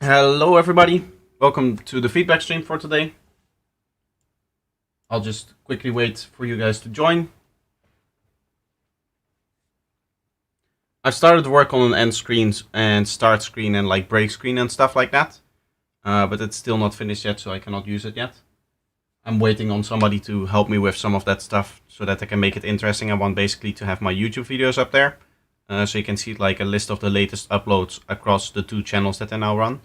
Hello everybody, welcome to the feedback stream for today. I'll just quickly wait for you guys to join. I've started to work on an end screen and start screen and like break screen and stuff like that, but it's still not finished yet, so I cannot use it yet. I'm waiting on somebody to help me with some of that stuff so that I can make it interesting. I want basically to have my YouTube videos up there, so you can see like a list of the latest uploads across the two channels that I now run.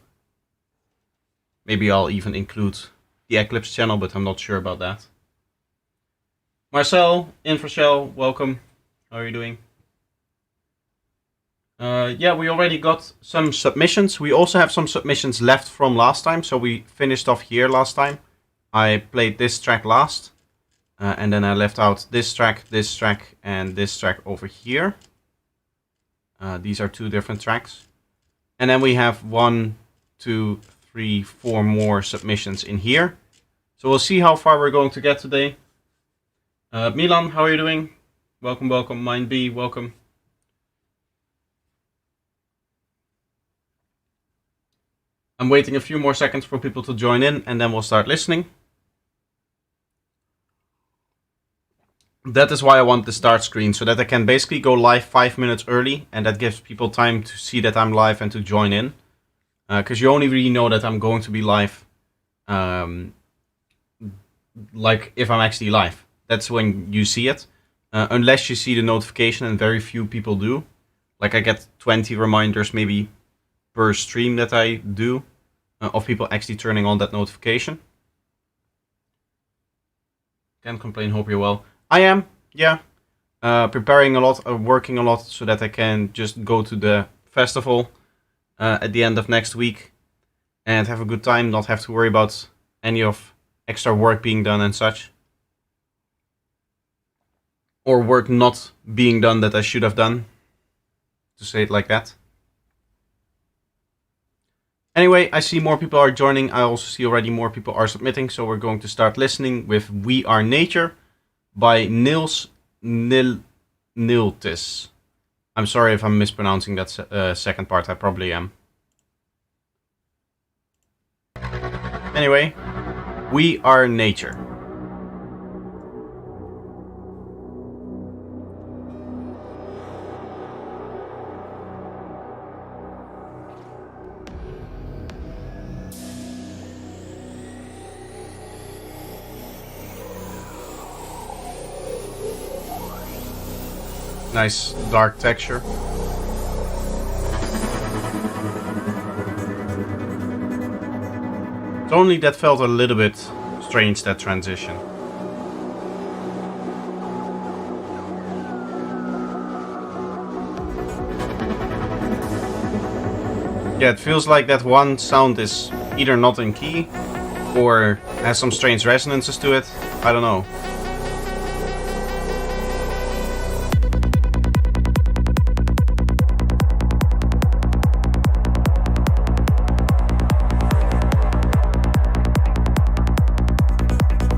Maybe I'll even include the Eclipse channel, but I'm not sure about that. Marcel, Infrashell, welcome. How are you doing? Yeah, we already got some submissions. We also have some submissions left from last time, so we finished off here last time. I played this track last, and then I left out this track, and this track over here. These are two different tracks. And then we have 1, 2, 3, 4 more submissions in here. So we'll see how far we're going to get today. Milan, how are you doing? Welcome, welcome. Mind B, welcome. I'm waiting a few more seconds for people to join in, and then we'll start listening. That is why I want the start screen, so that I can basically go live 5 minutes early, and that gives people time to see that I'm live and to join in. Because you only really know that I'm going to be live, like if I'm actually live. That's when you see it. Unless you see the notification, and very few people do. Like I get 20 reminders maybe per stream that I do, of people actually turning on that notification. Can't complain, hope you're well. I am, yeah. Preparing a lot, working a lot, so that I can just go to the festival at the end of next week and have a good time, not have to worry about any of extra work being done and such. Or work not being done that I should have done, to say it like that. Anyway, I see more people are joining. I also see already more people are submitting, so we're going to start listening with We Are Nature by Nils Niltis. I'm sorry if I'm mispronouncing that second part, I probably am. Anyway, We Are Nature. Nice dark texture. It's only that felt a little bit strange, that transition. Yeah, it feels like that one sound is either not in key or has some strange resonances to it. I don't know.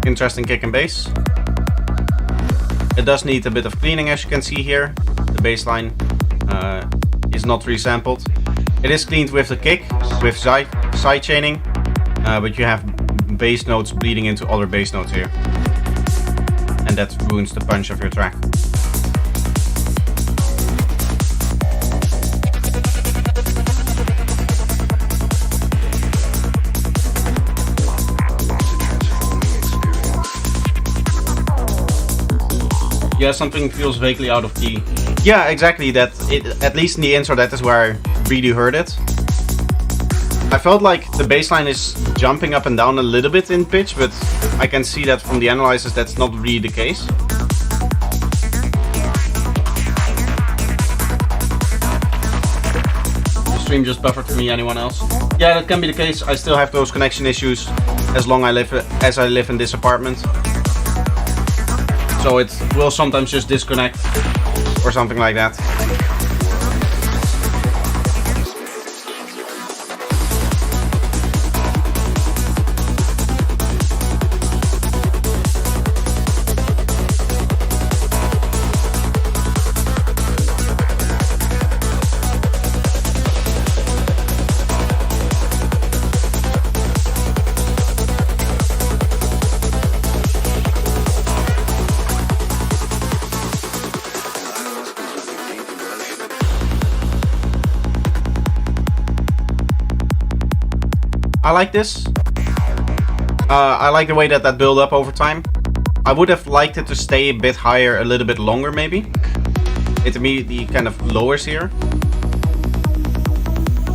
Interesting kick and bass. It does need a bit of cleaning, as you can see here. The bass line is not resampled. It is cleaned with the kick, with side chaining, but you have bass notes bleeding into other bass notes here. And that ruins the punch of your track. Yeah, something feels vaguely out of key. Yeah, exactly. That at least in the intro, that is where I really heard it. I felt like the bassline is jumping up and down a little bit in pitch, but I can see that from the analysis that's not really the case. The stream just buffered for me. Anyone else? Yeah, that can be the case. I still have those connection issues as long as I live in this apartment. So it will sometimes just disconnect or something like that. I like this. I like the way that build up over time. I would have liked it to stay a bit higher, a little bit longer maybe. It immediately kind of lowers here.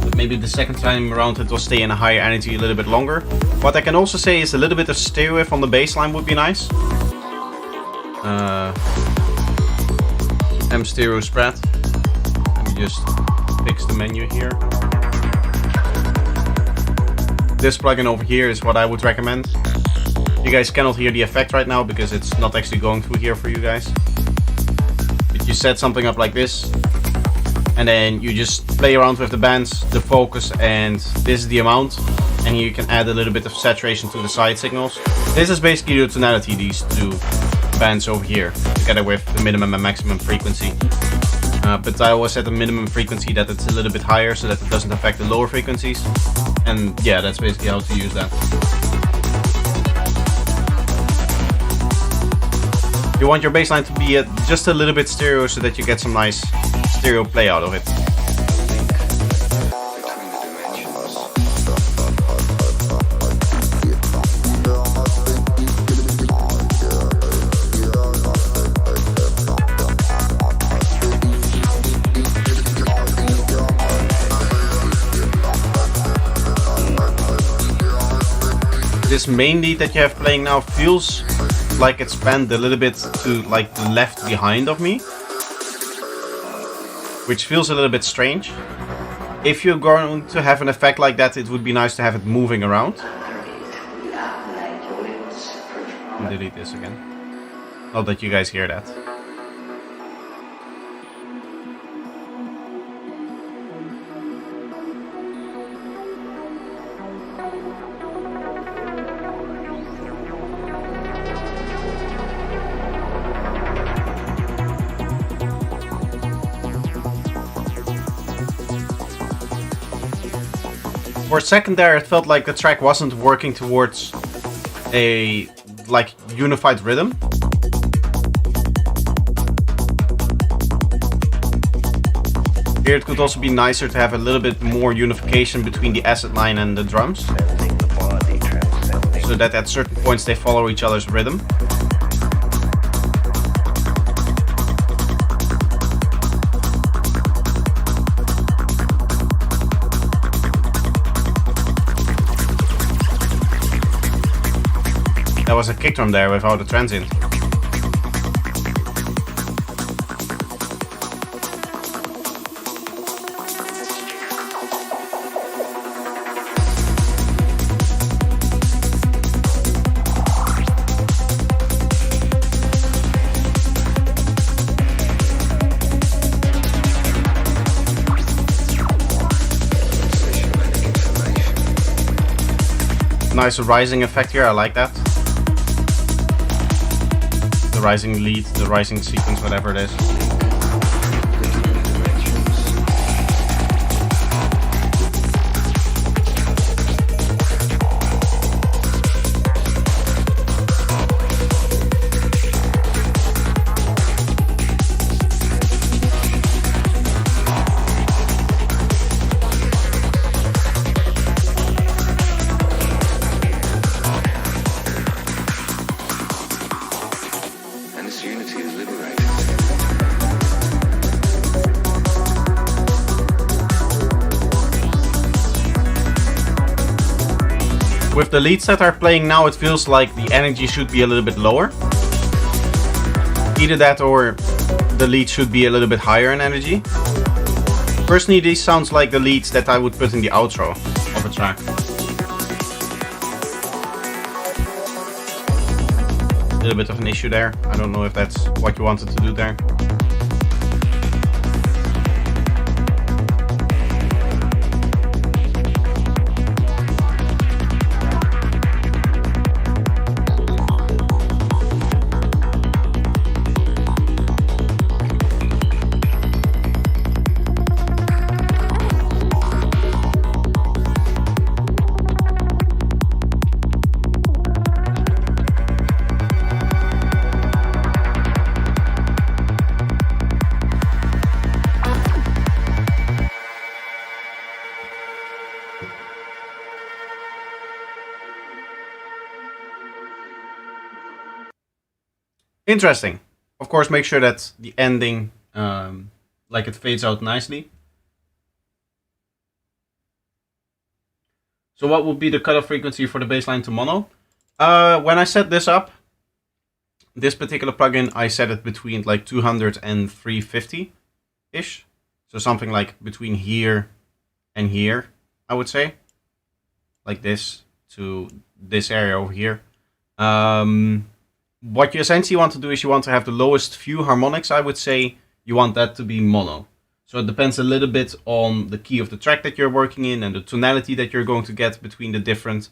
But maybe the second time around it will stay in a higher energy a little bit longer. What I can also say is a little bit of stereo on the baseline would be nice. M stereo spread. Let me just fix the menu here. This plugin over here is what I would recommend. You guys cannot hear the effect right now because it's not actually going through here for you guys. But you set something up like this, and then you just play around with the bands, the focus, and this is the amount. And you can add a little bit of saturation to the side signals. This is basically the tonality, these two bands over here, together with the minimum and maximum frequency. But I always set the minimum frequency that it's a little bit higher so that it doesn't affect the lower frequencies. And yeah, that's basically how to use that. You want your bassline to be just a little bit stereo so that you get some nice stereo play out of it. This main lead that you have playing now feels like it's panned a little bit to like the left behind of me, which feels a little bit strange. If you're going to have an effect like that, it would be nice to have it moving around. Delete this again. Not that you guys hear that. For a second there, it felt like the track wasn't working towards a like unified rhythm. Here it could also be nicer to have a little bit more unification between the acid line and the drums, so that at certain points they follow each other's rhythm. There was a kick drum there without a transient. Nice rising effect here, I like that. The rising lead, the rising sequence, whatever it is. With the leads that are playing now, it feels like the energy should be a little bit lower. Either that or the lead should be a little bit higher in energy. Personally, these sounds like the leads that I would put in the outro of a track. A little bit of an issue there. I don't know if that's what you wanted to do there. Interesting. Of course, make sure that the ending, like it fades out nicely. So what would be the cutoff frequency for the baseline to mono? When I set this up, this particular plugin, I set it between like 200 and 350-ish. So something like between here and here, I would say. Like this to this area over here. What you essentially want to do is you want to have the lowest few harmonics. I would say you want that to be mono. So it depends a little bit on the key of the track that you're working in and the tonality that you're going to get between the different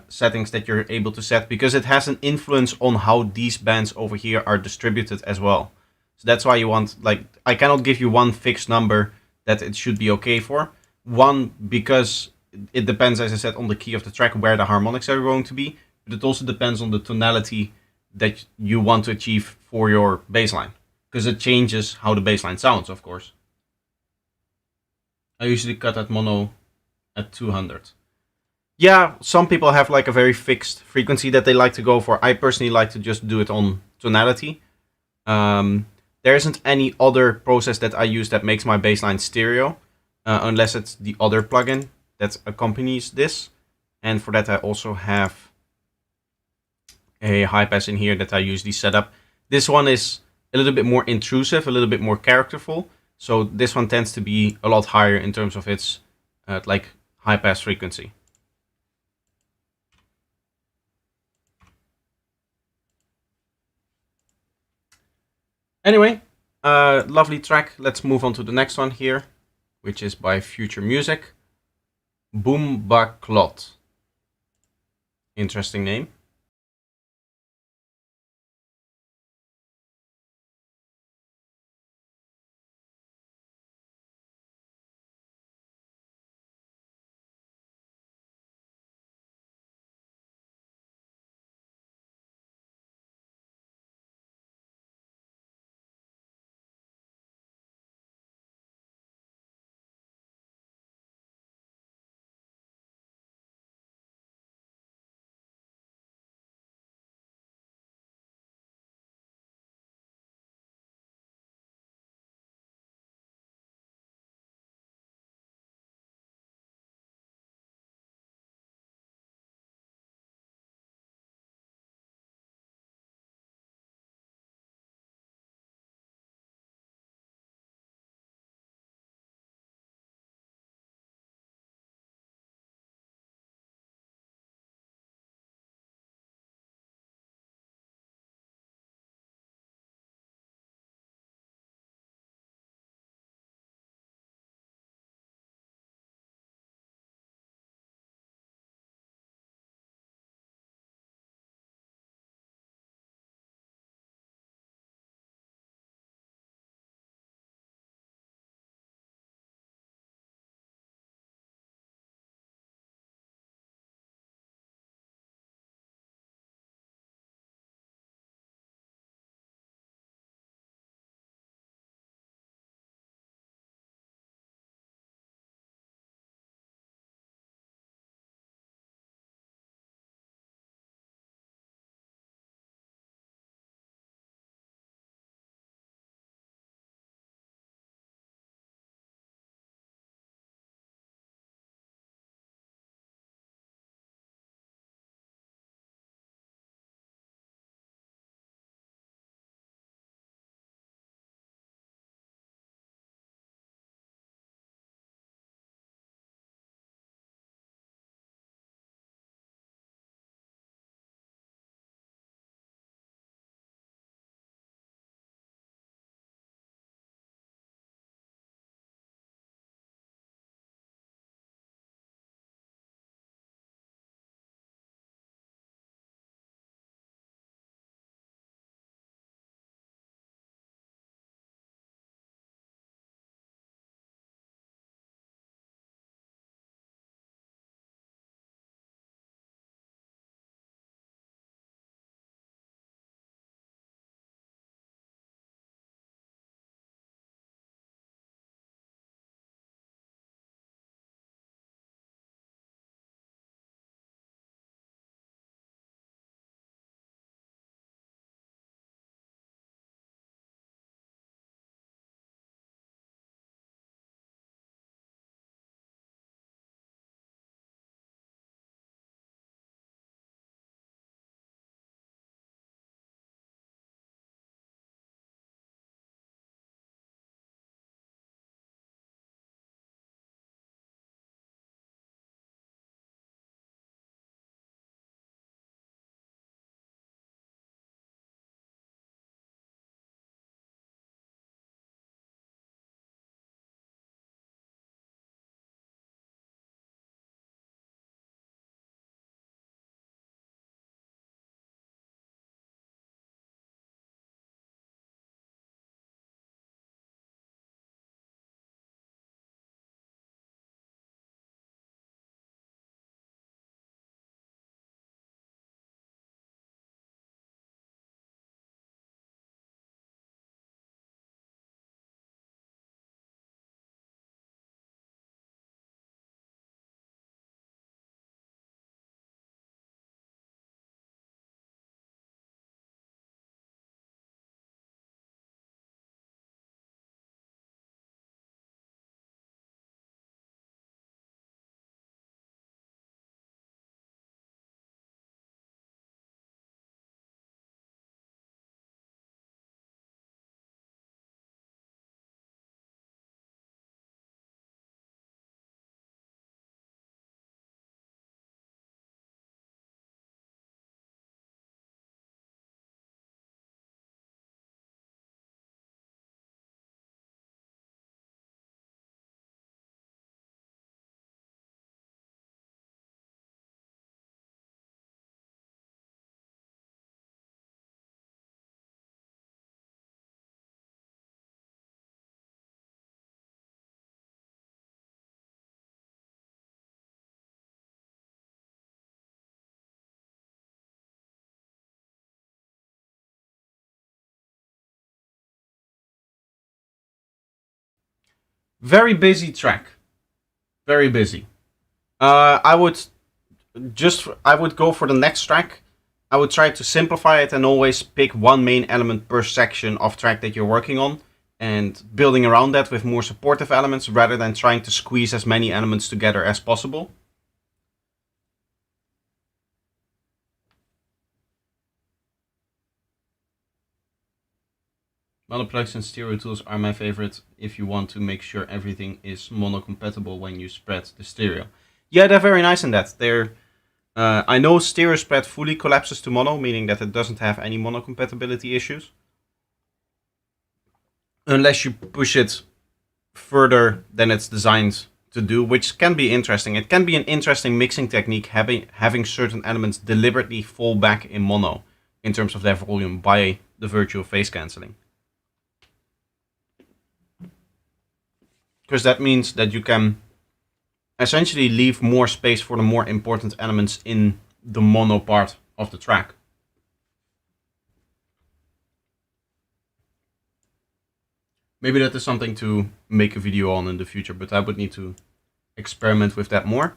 settings that you're able to set, because it has an influence on how these bands over here are distributed as well. So that's why you want, like, I cannot give you one fixed number that it should be okay for. One, because it depends, as I said, on the key of the track where the harmonics are going to be, but it also depends on the tonality that you want to achieve for your bassline, because it changes how the bassline sounds, of course. I usually cut that mono at 200. Yeah, some people have like a very fixed frequency that they like to go for. I personally like to just do it on tonality. There isn't any other process that I use that makes my bassline stereo, unless it's the other plugin that accompanies this. And for that I also have a high pass in here that I usually set up. This one is a little bit more intrusive, a little bit more characterful. So this one tends to be a lot higher in terms of its like high pass frequency. Anyway, lovely track. Let's move on to the next one here, which is by Future Music. Boom Ba Klot. Interesting name. Very busy track. Very busy. I would go for the next track. I would try to simplify it and always pick one main element per section of track that you're working on, and building around that with more supportive elements rather than trying to squeeze as many elements together as possible. Monoplex and stereo tools are my favorite if you want to make sure everything is mono compatible when you spread the stereo. Yeah, they're very nice in that. I know stereo spread fully collapses to mono, meaning that it doesn't have any mono compatibility issues. Unless you push it further than it's designed to do, which can be interesting. It can be an interesting mixing technique, having certain elements deliberately fall back in mono in terms of their volume by the virtue of phase cancelling. Because that means that you can essentially leave more space for the more important elements in the mono part of the track. Maybe that is something to make a video on in the future, but I would need to experiment with that more.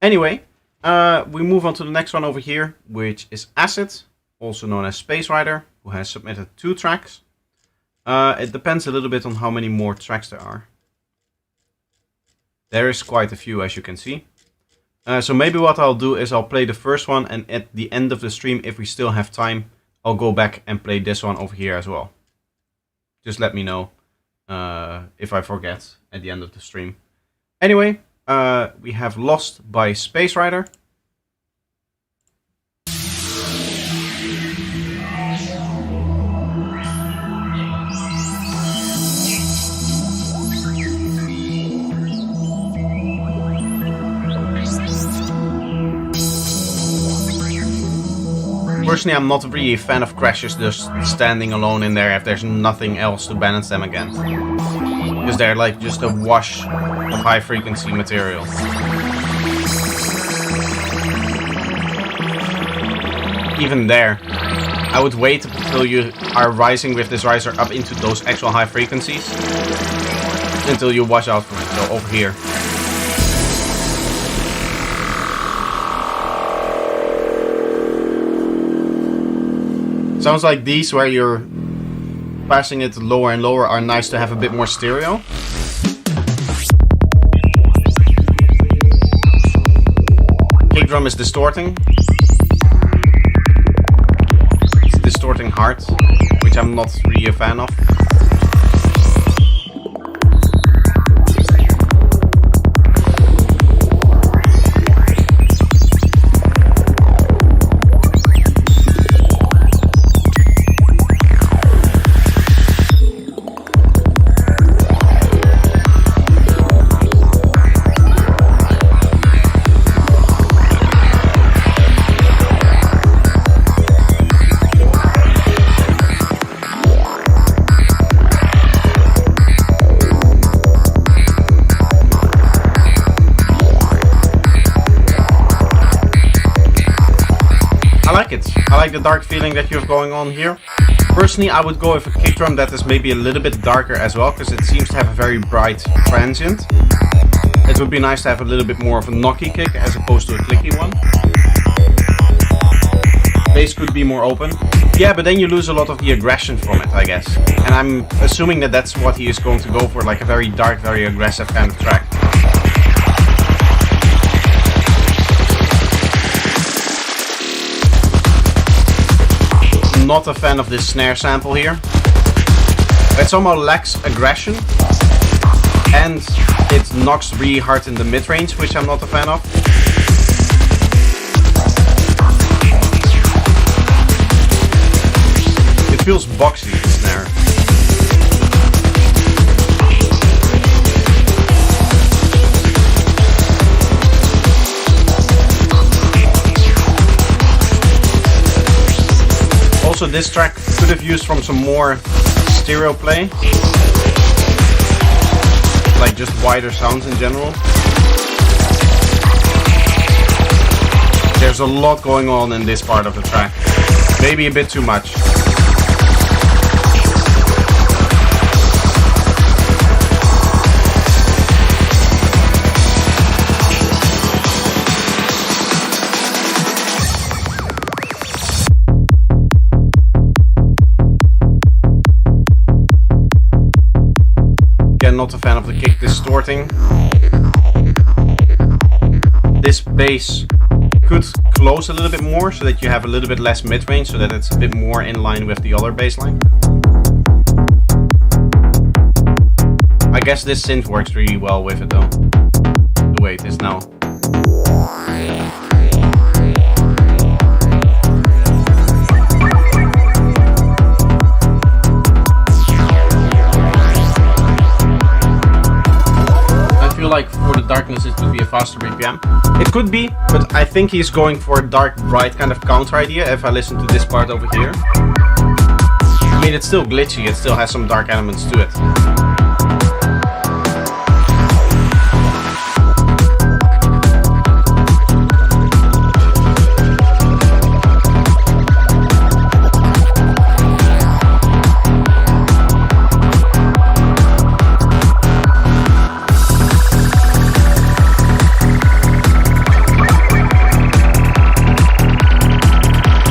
Anyway, we move on to the next one over here, which is Acid, also known as Space Rider, who has submitted 2 tracks. It depends a little bit on how many more tracks there are. There is quite a few, as you can see. So maybe what I'll do is I'll play the first one, and at the end of the stream, if we still have time, I'll go back and play this one over here as well. Just let me know if I forget at the end of the stream. Anyway, we have Lost by Space Rider. Personally, I'm not really a fan of crashes just standing alone in there if there's nothing else to balance them again. Because they're like just a wash of high frequency material. Even there, I would wait until you are rising with this riser up into those actual high frequencies until you watch out for it. So over here. Sounds like these, where you're passing it lower and lower, are nice to have a bit more stereo. Kick drum is distorting. It's distorting hard, which I'm not really a fan of. I like the dark feeling that you have going on here. Personally, I would go with a kick drum that is maybe a little bit darker as well, because it seems to have a very bright transient. It would be nice to have a little bit more of a knocky kick as opposed to a clicky one. Bass could be more open. Yeah, but then you lose a lot of the aggression from it, I guess. And I'm assuming that that's what he is going to go for, like a very dark, very aggressive kind of track. Not a fan of this snare sample here. It somehow lacks aggression, and it knocks really hard in the mid-range, which I'm not a fan of. It feels boxy, the snare. Also, this track could have used from some more stereo play, like just wider sounds in general. There's a lot going on in this part of the track, maybe a bit too much. again, not a fan of the kick distorting. This bass could close a little bit more so that you have a little bit less mid-range, so that it's a bit more in line with the other bass line. I guess this synth works really well with it though, the way it is now. I feel like for the darkness it could be a faster BPM. It could be, but I think he's going for a dark, bright kind of counter idea if I listen to this part over here. I mean, it's still glitchy, it still has some dark elements to it.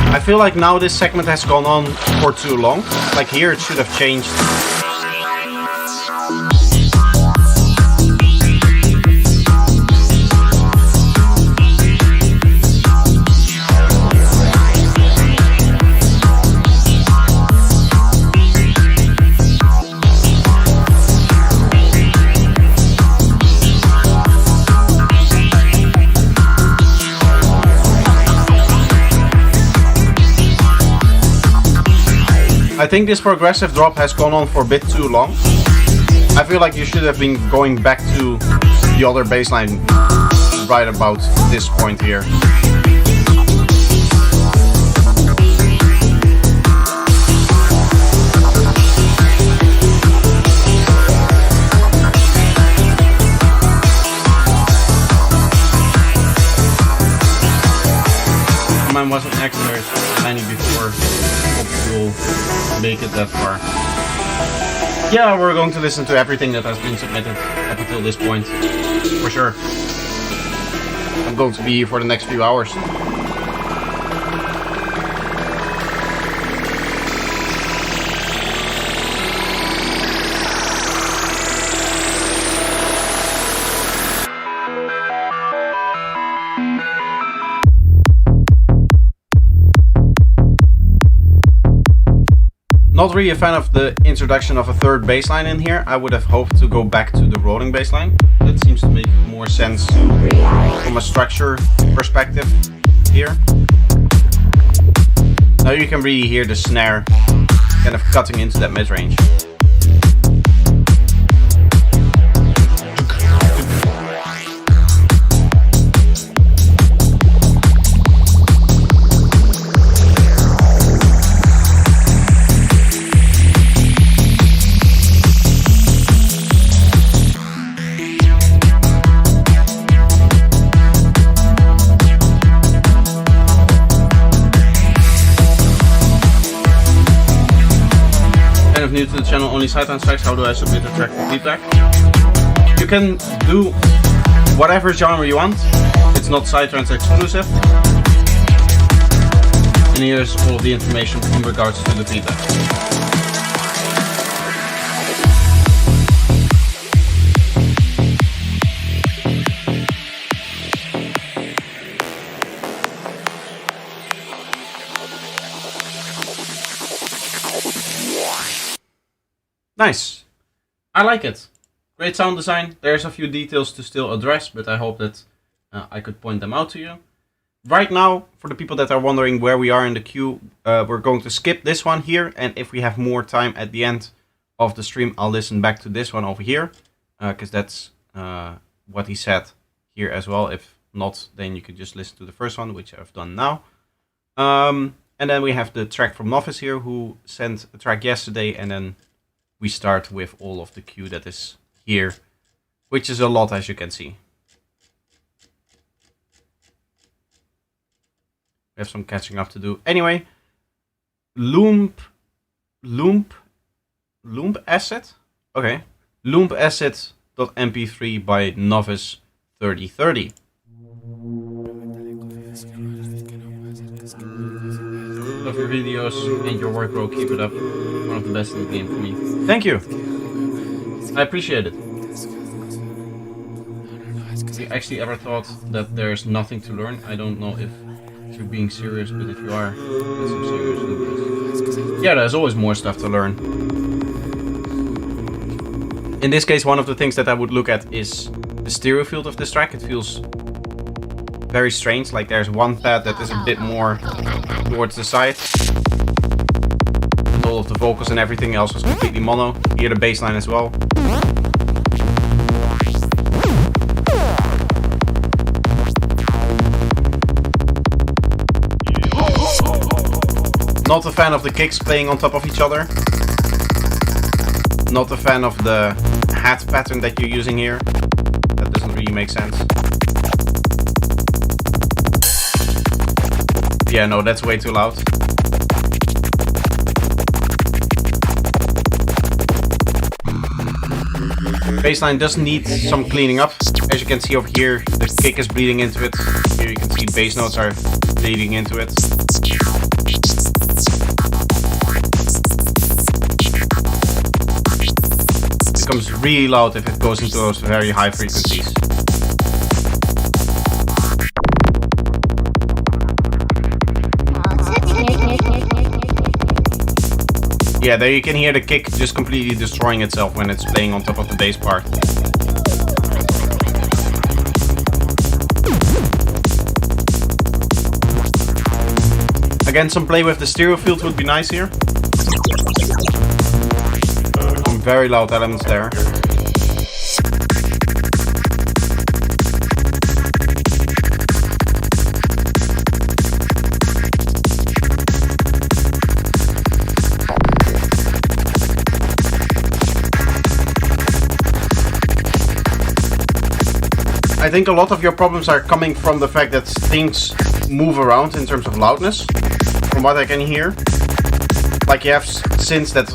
I feel like now this segment has gone on for too long. Like here it should have changed. I think this progressive drop has gone on for a bit too long. I feel like you should have been going back to the other bass line right about this point here. Mine wasn't extra tiny before. We'll make it that far. Yeah, we're going to listen to everything that has been submitted up until this point, for sure. I'm going to be here for the next few hours. Not really a fan of the introduction of a third bass line in here. I would have hoped to go back to the rolling bass line. That seems to make more sense from a structure perspective here. Now you can really hear the snare kind of cutting into that mid-range. New to the channel, only sideline tracks. How do I submit a track for feedback? You can do whatever genre you want. It's not sidetrans exclusive. And here's all of the information in regards to the feedback. Nice. I like it. Great sound design. There's a few details to still address, but I hope that I could point them out to you. Right now, for the people that are wondering where we are in the queue, we're going to skip this one here. And if we have more time at the end of the stream, I'll listen back to this one over here. Because that's what he said here as well. If not, then you could just listen to the first one, which I've done now. And then we have the track from Novice here, who sent a track yesterday, and then we start with all of the queue that is here, which is a lot, as you can see. We have some catching up to do. Anyway, Loomp Asset? Okay. Loomp Asset.mp3 by Novice 3030. Love your videos and your work, bro. Keep it up. One of the best in the game for me. Thank you. I appreciate it. Have you actually ever thought that there's nothing to learn? I don't know if you're being serious, but if you are, that's some serious news. Yeah, there's always more stuff to learn. In this case, one of the things that I would look at is the stereo field of this track. It feels very strange, like there's one pad that is a bit more towards the side. And all of the vocals and everything else was completely mono. Hear the bass line as well. Not a fan of the kicks playing on top of each other. Not a fan of the hat pattern that you're using here. That doesn't really make sense. Yeah, no, that's way too loud. Bassline does need some cleaning up. As you can see over here, the kick is bleeding into it. Here you can see bass notes are bleeding into it. It becomes really loud if it goes into those very high frequencies. Yeah, there you can hear the kick just completely destroying itself when it's playing on top of the bass part. Again, some play with the stereo field would be nice here. Some very loud elements there. I think a lot of your problems are coming from the fact that things move around in terms of loudness, from what I can hear. Like you have synths that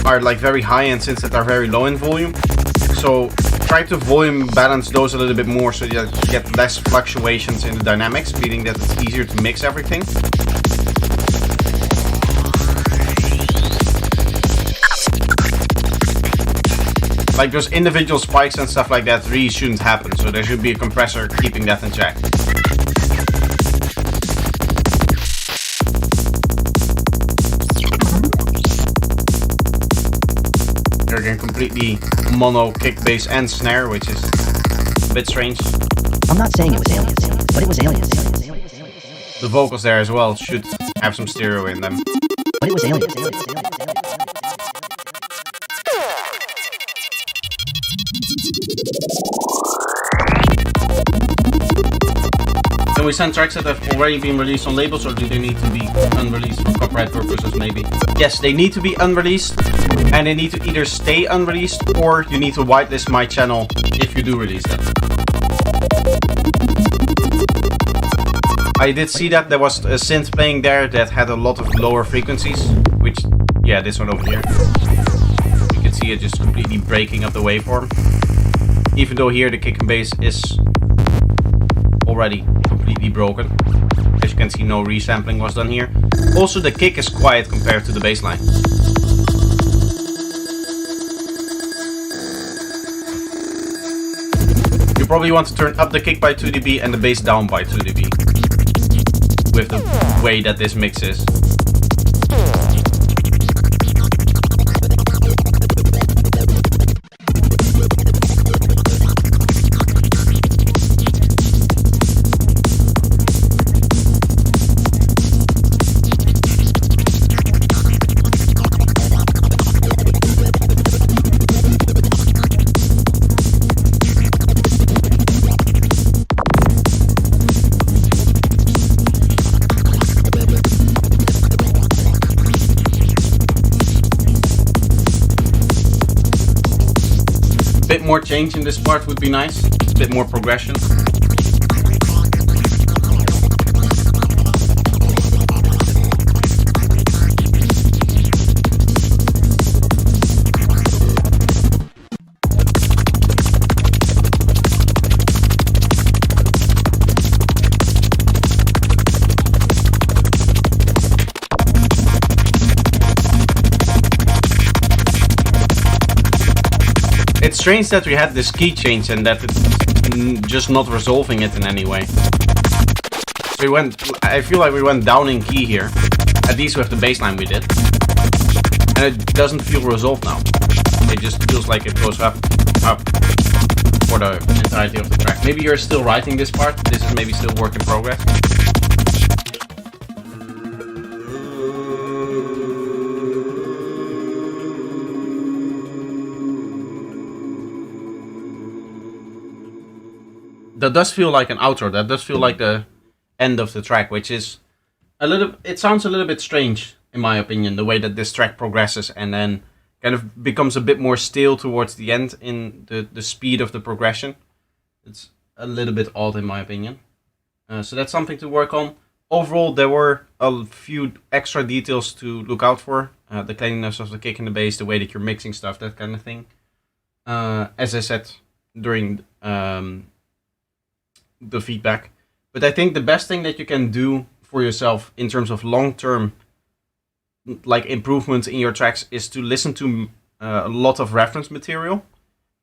are like very high and synths that are very low in volume. So try to volume balance those a little bit more so that you get less fluctuations in the dynamics, meaning that it's easier to mix everything. Like those individual spikes and stuff like that really shouldn't happen, so there should be a compressor keeping that in check. Here again, completely mono kick, bass and snare, which is a bit strange. I'm not saying it was aliens, but it was aliens. The vocals there as well should have some stereo in them. But it was aliens. Can we send tracks that have already been released on labels, or do they need to be unreleased for copyright purposes maybe? Yes, they need to be unreleased, and they need to either stay unreleased, or you need to whitelist my channel if you do release them. I did see that there was a synth playing there that had a lot of lower frequencies, which, yeah, this one over here. You can see it just completely breaking up the waveform. Even though here the kick and bass is already completely broken. As you can see, no resampling was done here. Also, the kick is quiet compared to the bass line. You probably want to turn up the kick by 2 dB and the bass down by 2 dB. With the way that this mix is. Bit more change in this part would be nice. It's a bit more progression. It's strange that we had this key change and that it's just not resolving it in any way. I feel like we went down in key here. At least with the bass line we did. And it doesn't feel resolved now. It just feels like it goes up for the entirety of the track. Maybe you're still writing this part. This is maybe still work in progress. That does feel like an outro. That does feel like the end of the track, which is it sounds a little bit strange in my opinion, the way that this track progresses and then kind of becomes a bit more stale towards the end in the speed of the progression. It's a little bit odd in my opinion. So that's something to work on. Overall, there were a few extra details to look out for. The cleanliness of the kick and the bass, the way that you're mixing stuff, that kind of thing. As I said during the feedback. But I think the best thing that you can do for yourself in terms of long-term like improvements in your tracks is to listen to a lot of reference material.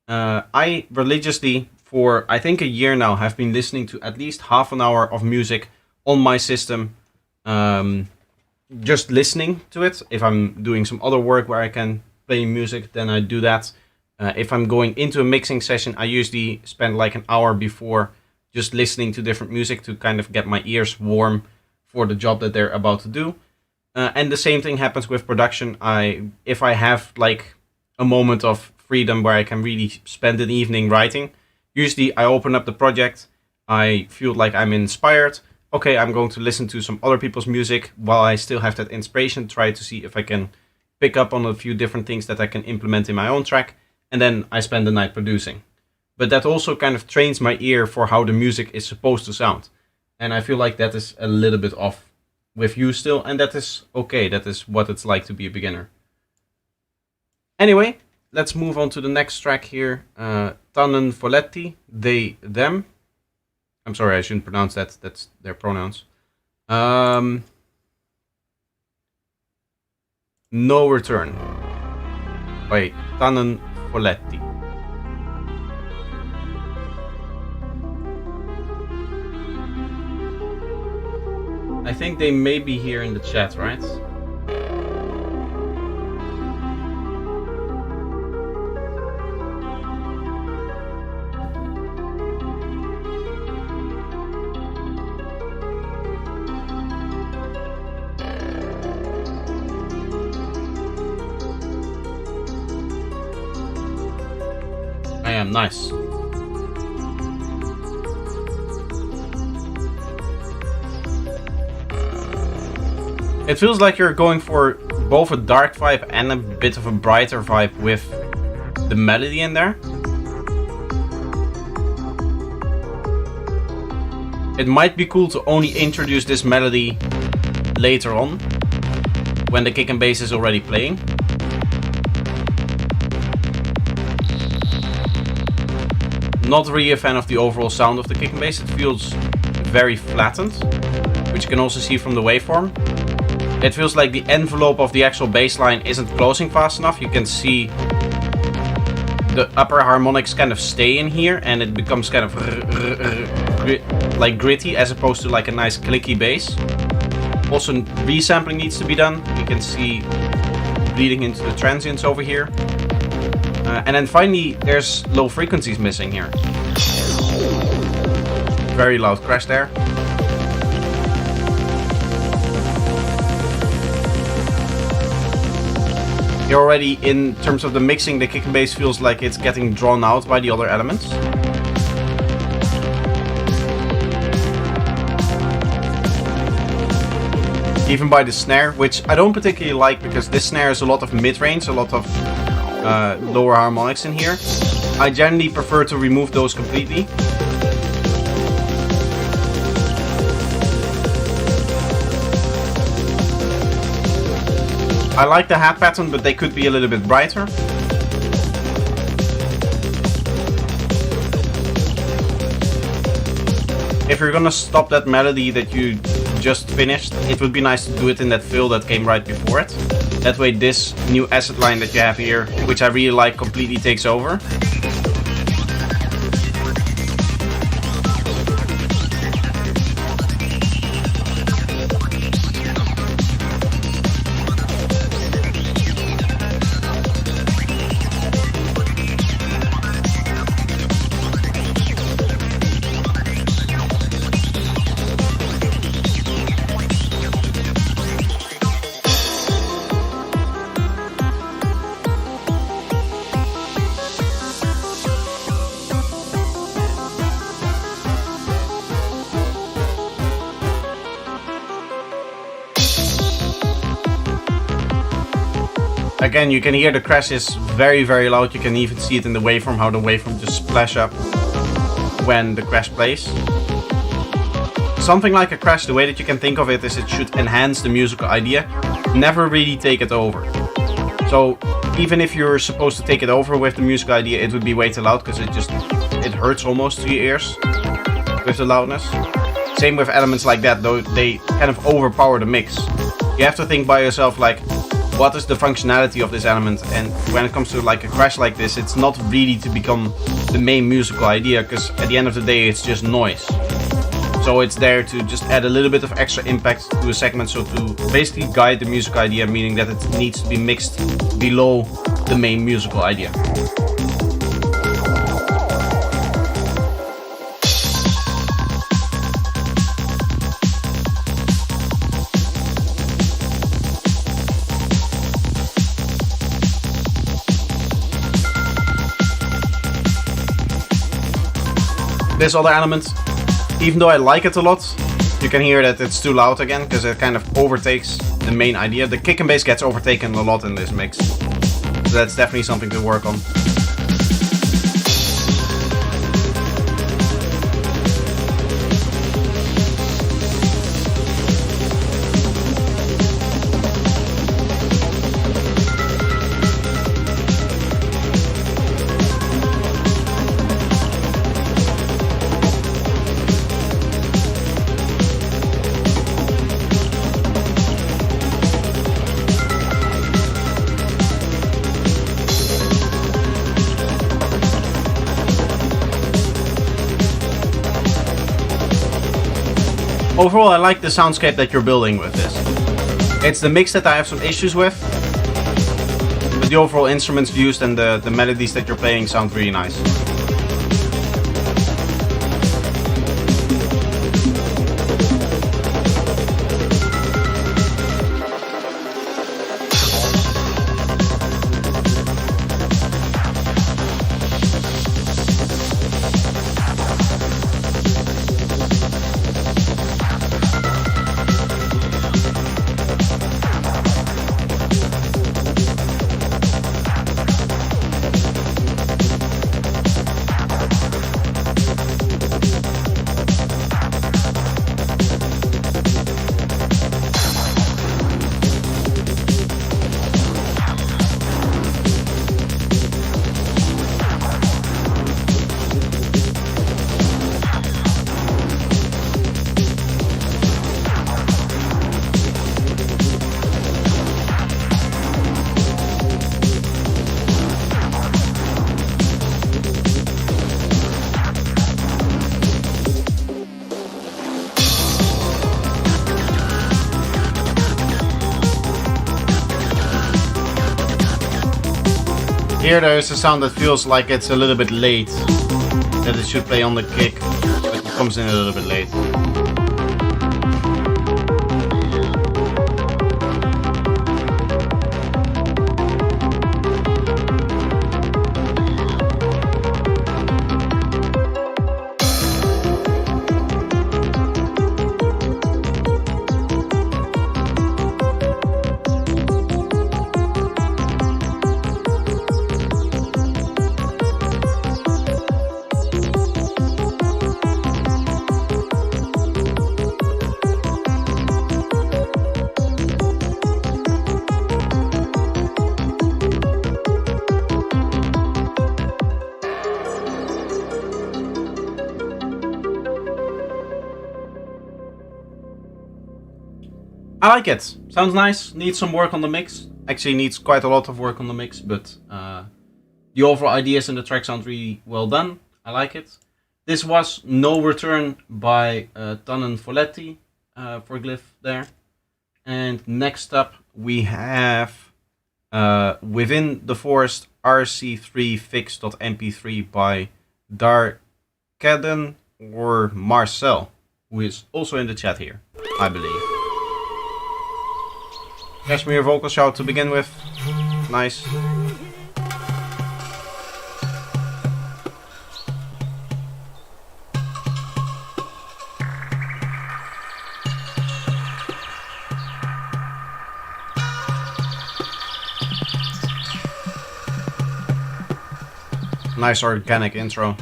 I religiously, for I think a year now, have been listening to at least half an hour of music on my system, just listening to it. If I'm doing some other work where I can play music, then I do that. If I'm going into a mixing session, I usually spend like an hour before just listening to different music to kind of get my ears warm for the job that they're about to do. And the same thing happens with production. If I have like a moment of freedom where I can really spend an evening writing, usually I open up the project, I feel like I'm inspired. Okay, I'm going to listen to some other people's music while I still have that inspiration, try to see if I can pick up on a few different things that I can implement in my own track, and then I spend the night producing. But that also kind of trains my ear for how the music is supposed to sound. And I feel like that is a little bit off with you still, and that is okay. That is what it's like to be a beginner. Anyway, let's move on to the next track here. Tannen Folletti, they, them. I'm sorry, I shouldn't pronounce that. That's their pronouns. No Return by Tannen Folletti. I think they may be here in the chat, right? I am nice. It feels like you're going for both a dark vibe and a bit of a brighter vibe with the melody in there. It might be cool to only introduce this melody later on, when the kick and bass is already playing. Not really a fan of the overall sound of the kick and bass. It feels very flattened, which you can also see from the waveform. It feels like the envelope of the actual bass line isn't closing fast enough. You can see the upper harmonics kind of stay in here and it becomes kind of like gritty as opposed to like a nice clicky bass. Also, resampling needs to be done. You can see bleeding into the transients over here. And then finally, there's low frequencies missing here. Very loud crash there. Here already, in terms of the mixing, the kick and bass feels like it's getting drawn out by the other elements. Even by the snare, which I don't particularly like because this snare is a lot of mid-range, a lot of lower harmonics in here. I generally prefer to remove those completely. I like the hat pattern, but they could be a little bit brighter. If you're gonna stop that melody that you just finished, it would be nice to do it in that fill that came right before it. That way this new asset line that you have here, which I really like, completely takes over. Again, you can hear the crash is very, very loud. You can even see it in the waveform, how the waveform just splash up when the crash plays. Something like a crash, the way that you can think of it is it should enhance the musical idea, never really take it over. So even if you're supposed to take it over with the musical idea, it would be way too loud because it hurts almost to your ears with the loudness. Same with elements like that, though they kind of overpower the mix. You have to think by yourself, like, what is the functionality of this element? And when it comes to like a crash like this, it's not really to become the main musical idea, because at the end of the day it's just noise. So it's there to just add a little bit of extra impact to a segment, so to basically guide the musical idea, meaning that it needs to be mixed below the main musical idea. This other element, even though I like it a lot, you can hear that it's too loud again, because it kind of overtakes the main idea. The kick and bass gets overtaken a lot in this mix, so that's definitely something to work on. Overall, I like the soundscape that you're building with this. It's the mix that I have some issues with, but the overall instruments used and the melodies that you're playing sound really nice. Here there is a sound that feels like it's a little bit late, that it should play on the kick, but it comes in a little bit late. I like it. Sounds nice. Needs some work on the mix. actually needs quite a lot of work on the mix, but the overall ideas in the track sound really well done. I like it. This was No Return by Tannen Folletti for Glyph there. And next up we have Within the Forest RC3 Fix.mp3 by Darkaden or Marcel, who is also in the chat here, I believe. Kashmir vocal shout to begin with. Nice. Nice organic intro.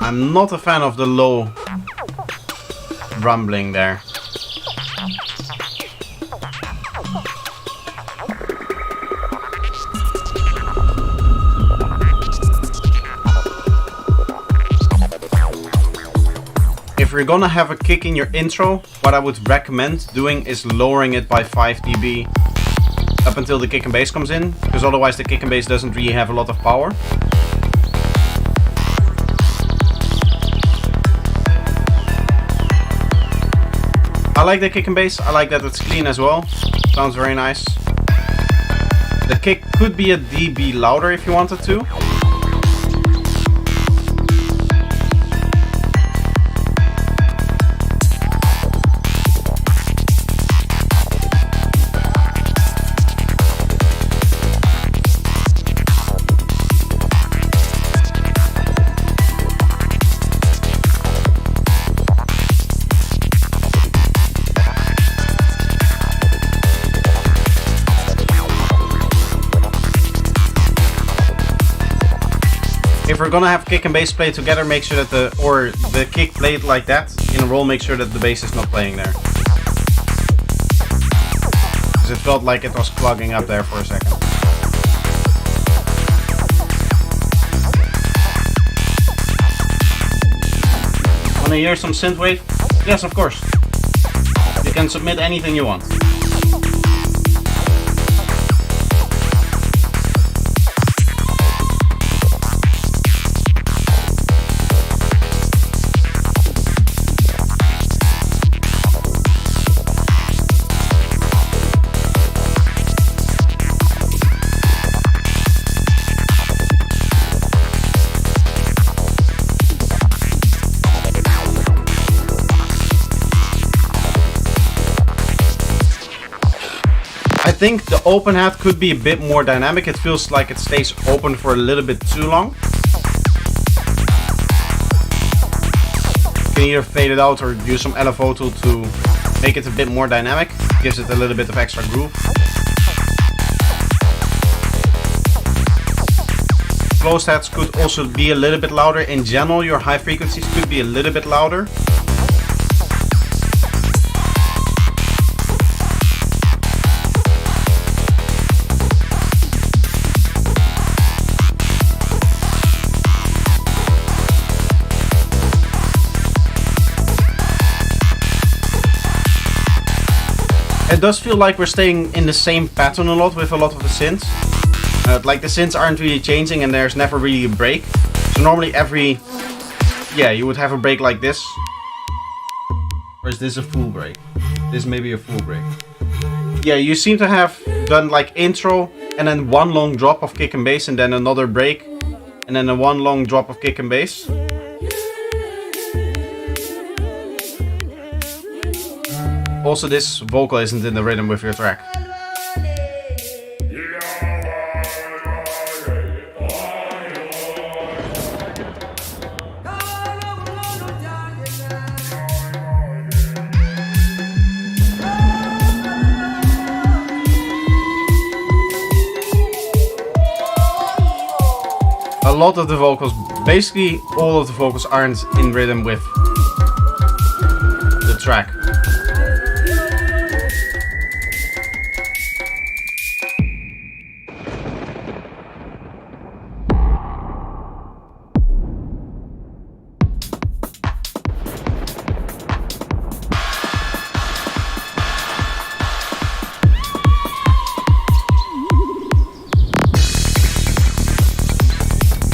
I'm not a fan of the low rumbling there. If you're gonna have a kick in your intro, what I would recommend doing is lowering it by 5 dB up until the kick and bass comes in, because otherwise the kick and bass doesn't really have a lot of power. I like the kick and bass, I like that it's clean as well, sounds very nice. The kick could be a dB louder if you wanted to. If we're gonna have kick and bass play together, make sure that the kick played like that in a roll, make sure that the bass is not playing there. Because it felt like it was plugging up there for a second. Wanna hear some synthwave? Yes, of course. You can submit anything you want. I think the open hat could be a bit more dynamic. It feels like it stays open for a little bit too long. You can either fade it out or use some LFO tool to make it a bit more dynamic. Gives it a little bit of extra groove. Closed hats could also be a little bit louder. In general, your high frequencies could be a little bit louder. It does feel like we're staying in the same pattern a lot with a lot of the synths. Like the synths aren't really changing and there's never really a break. So normally you would have a break like this. Or is this a full break? This may be a full break. Yeah, you seem to have done like intro and then one long drop of kick and bass and then another break. And then a one long drop of kick and bass. Also, this vocal isn't in the rhythm with your track. A lot of the vocals, basically all of the vocals aren't in rhythm with the track.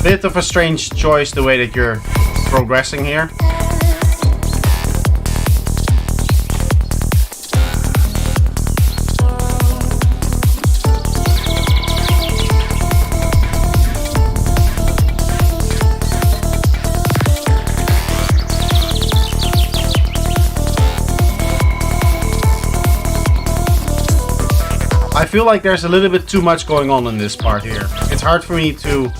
Bit of a strange choice the way that you're progressing here. I feel like there's a little bit too much going on in this part here. It's hard for me to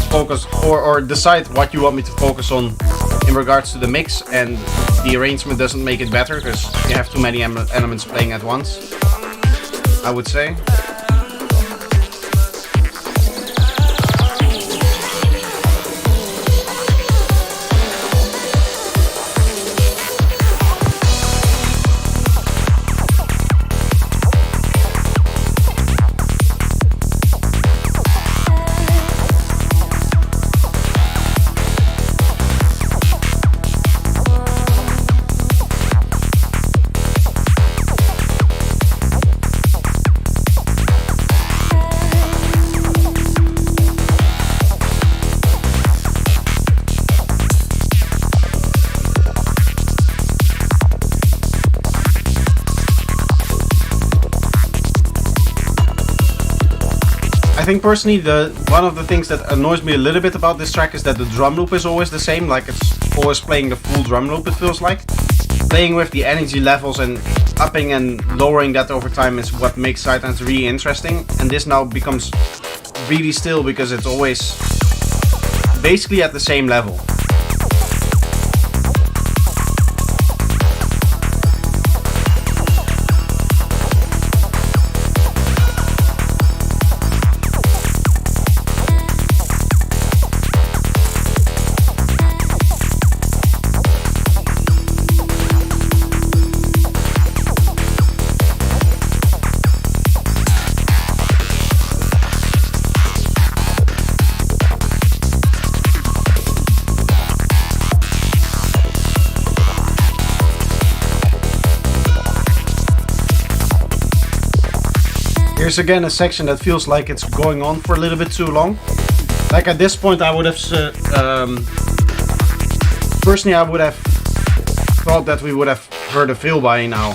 focus or decide what you want me to focus on in regards to the mix, and the arrangement doesn't make it better because you have too many elements playing at once, I would say. I think personally one of the things that annoys me a little bit about this track is that the drum loop is always the same, like it's always playing the full drum loop, it feels like. Playing with the energy levels and upping and lowering that over time is what makes Sidedance really interesting, and this now becomes really still because it's always basically at the same level. Here's again a section that feels like it's going on for a little bit too long. Like at this point I would have, personally I would have thought that we would have heard a fill by now.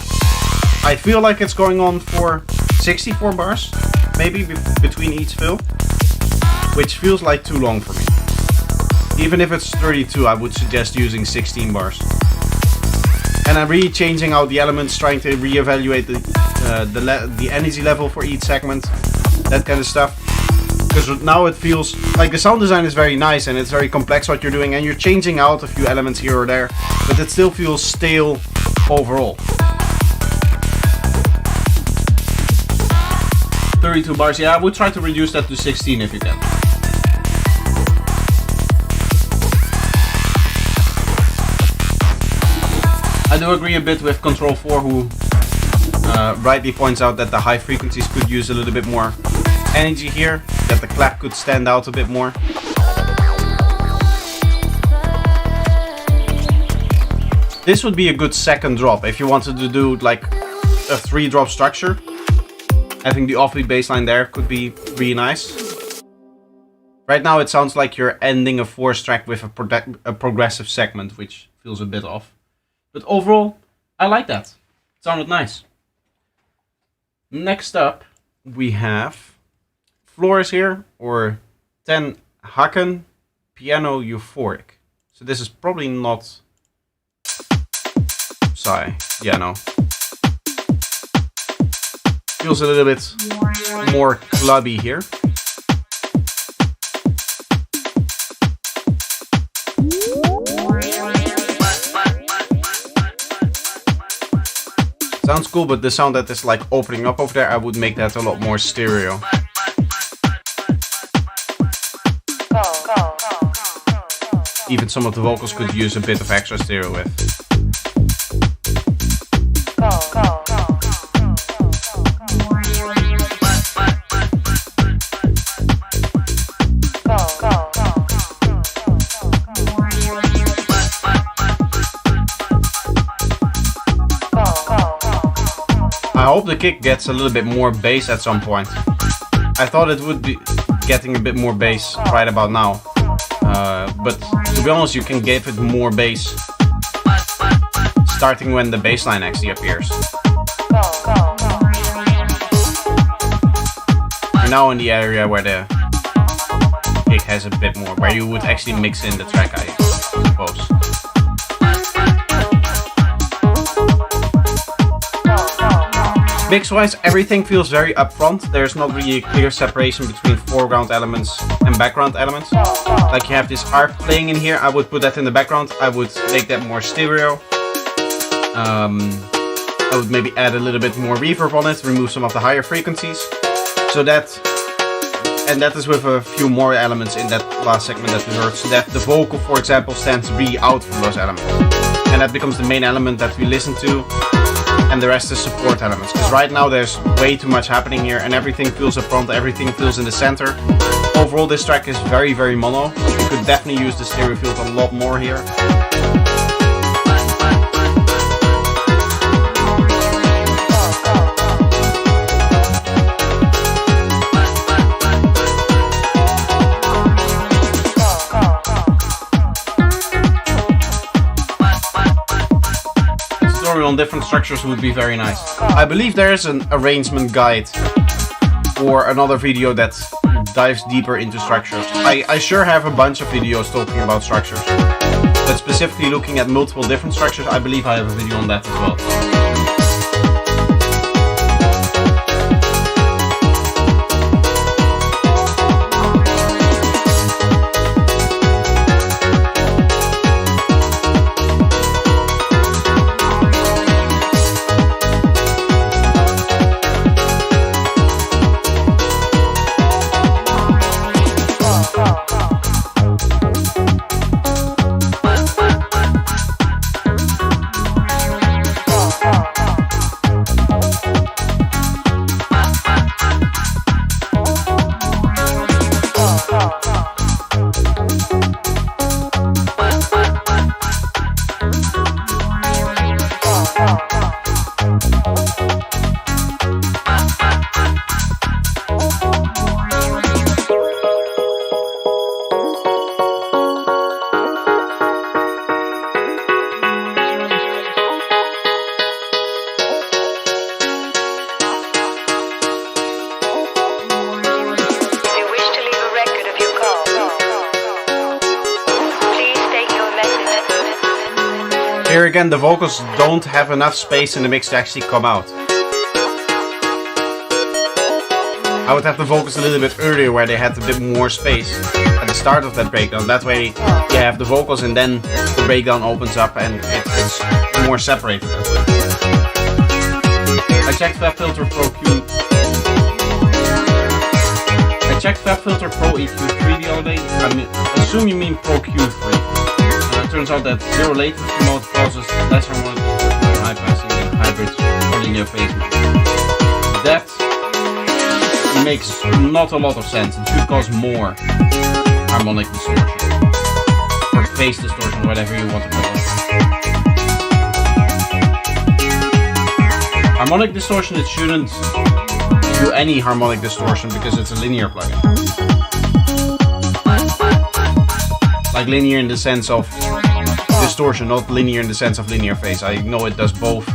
I feel like it's going on for 64 bars, maybe between each fill, which feels like too long for me. Even if it's 32, I would suggest using 16 bars. And I'm really changing out the elements, trying to reevaluate the energy level for each segment, that kind of stuff. Because now it feels like the sound design is very nice and it's very complex what you're doing, and you're changing out a few elements here or there, but it still feels stale overall. 32 bars, yeah, I would try to reduce that to 16 if you can. I do agree a bit with Control 4, who rightly points out that the high frequencies could use a little bit more energy here, that the clap could stand out a bit more. This would be a good second drop if you wanted to do like a 3-drop structure. I think the offbeat bassline there could be really nice. Right now it sounds like you're ending a 4th track with a progressive segment, which feels a bit off. But overall, I like that. It sounded nice. Next up, we have Flores here, or 10 Haken Piano Euphoric. So this is probably not Psy. Yeah, no. Feels a little bit more clubby here. Sounds cool, but the sound that is like opening up over there, I would make that a lot more stereo. Even some of the vocals could use a bit of extra stereo with. I hope the kick gets a little bit more bass at some point. I thought it would be getting a bit more bass right about now. but to be honest, you can give it more bass starting when the bass line actually appears. You're now in the area where the kick has a bit more, where you would actually mix in the track, I suppose. Mix-wise, everything feels very upfront. There's not really a clear separation between foreground elements and background elements. Like you have this arc playing in here, I would put that in the background. I would make that more stereo. I would maybe add a little bit more reverb on it, remove some of the higher frequencies. So that, and that is with a few more elements in that last segment that we heard, so that the vocal, for example, stands really out from those elements. And that becomes the main element that we listen to. And the rest is support elements, because right now there's way too much happening here and everything feels up front, everything feels in the center. Overall this track is very, very mono. You could definitely use the stereo field a lot more here. On different structures would be very nice. I believe there is an arrangement guide or another video that dives deeper into structures. I sure have a bunch of videos talking about structures, but specifically looking at multiple different structures, I believe I have a video on that as well. Here again, the vocals don't have enough space in the mix to actually come out. I would have the vocals a little bit earlier where they had a bit more space at the start of that breakdown. That way you have the vocals and then the breakdown opens up and it's more separated. I checked FabFilter Pro Q. I checked FabFilter Pro EQ3 the other day. I assume you mean Pro Q3. It turns out that zero latency mode causes less harmonic distortion in high passing than hybrids or linear phase mode. That makes not a lot of sense. It should cause more harmonic distortion. Or phase distortion, whatever you want to call it. Harmonic distortion, it shouldn't do any harmonic distortion because it's a linear plugin. Like linear in the sense of distortion, not linear in the sense of linear phase. I know it does both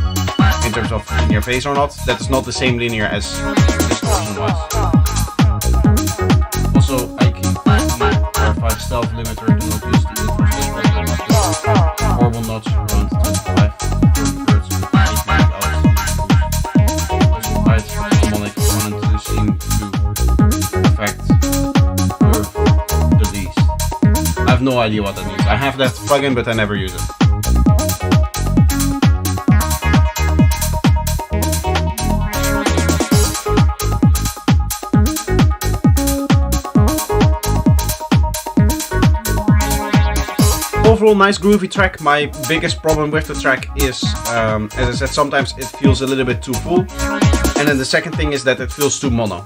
in terms of linear phase or not. That is not the same linear as distortion was. Also, I can verify stealth limiter, do not use the inverse horrible notch around 25, 30 hertz with 8 out. Also, quite harmonic 1 and 2 seem to affect the least. I have no idea what that means. I have that plugin, but I never use it. Overall, nice groovy track. My biggest problem with the track is, as I said, sometimes it feels a little bit too full. And then the second thing is that it feels too mono.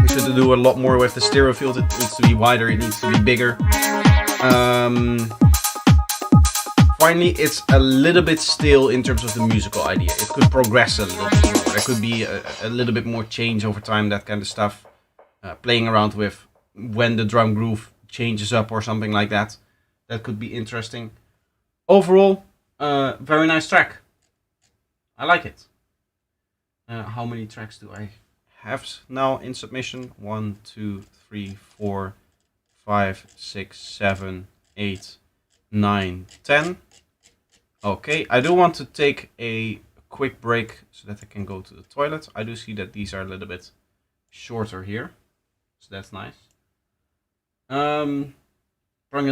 We should do a lot more with the stereo field. It needs to be wider, it needs to be bigger. Finally, it's a little bit stale in terms of the musical idea. It could progress a little bit more. There could be a little bit more change over time, that kind of stuff. Playing around with when the drum groove changes up or something like that. That could be interesting. Overall, very nice track. I like it. How many tracks do I have now in submission? 1, 2, 3, 4, 5, 6, 7, 8, 9, 10. Okay, I do want to take a quick break so that I can go to the toilet. I do see that these are a little bit shorter here, so that's nice.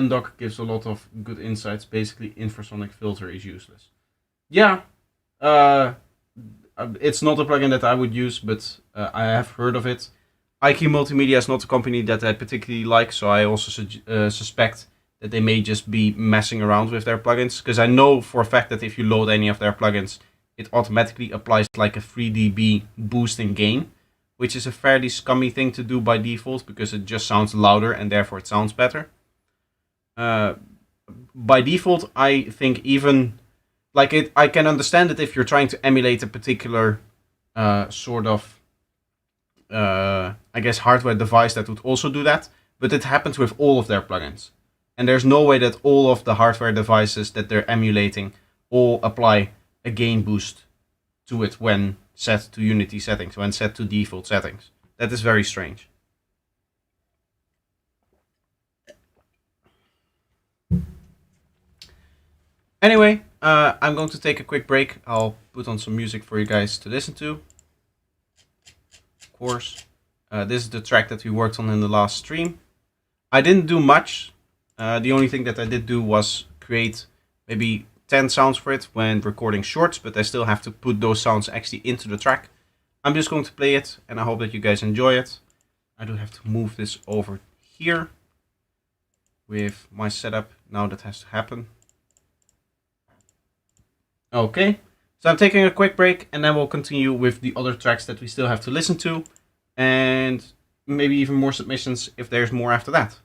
Doc gives a lot of good insights. Basically, infrasonic filter is useless. Yeah, it's not a plugin that I would use, but I have heard of it. IQ Multimedia is not a company that I particularly like, so I also suspect that they may just be messing around with their plugins, because I know for a fact that if you load any of their plugins, it automatically applies like a 3 dB boost in gain, which is a fairly scummy thing to do by default, because it just sounds louder and therefore it sounds better. By default, I think even like it, I can understand it if you're trying to emulate a particular sort of, I guess, hardware device that would also do that, but it happens with all of their plugins. And there's no way that all of the hardware devices that they're emulating all apply a gain boost to it when set to Unity settings, when set to default settings. That is very strange. Anyway, I'm going to take a quick break. I'll put on some music for you guys to listen to. Of course, this is the track that we worked on in the last stream. I didn't do much. The only thing that I did do was create maybe 10 sounds for it when recording shorts, but I still have to put those sounds actually into the track. I'm just going to play it, and I hope that you guys enjoy it. I do have to move this over here with my setup. Now that has to happen. Okay, so I'm taking a quick break, and then we'll continue with the other tracks that we still have to listen to, and maybe even more submissions if there's more after that.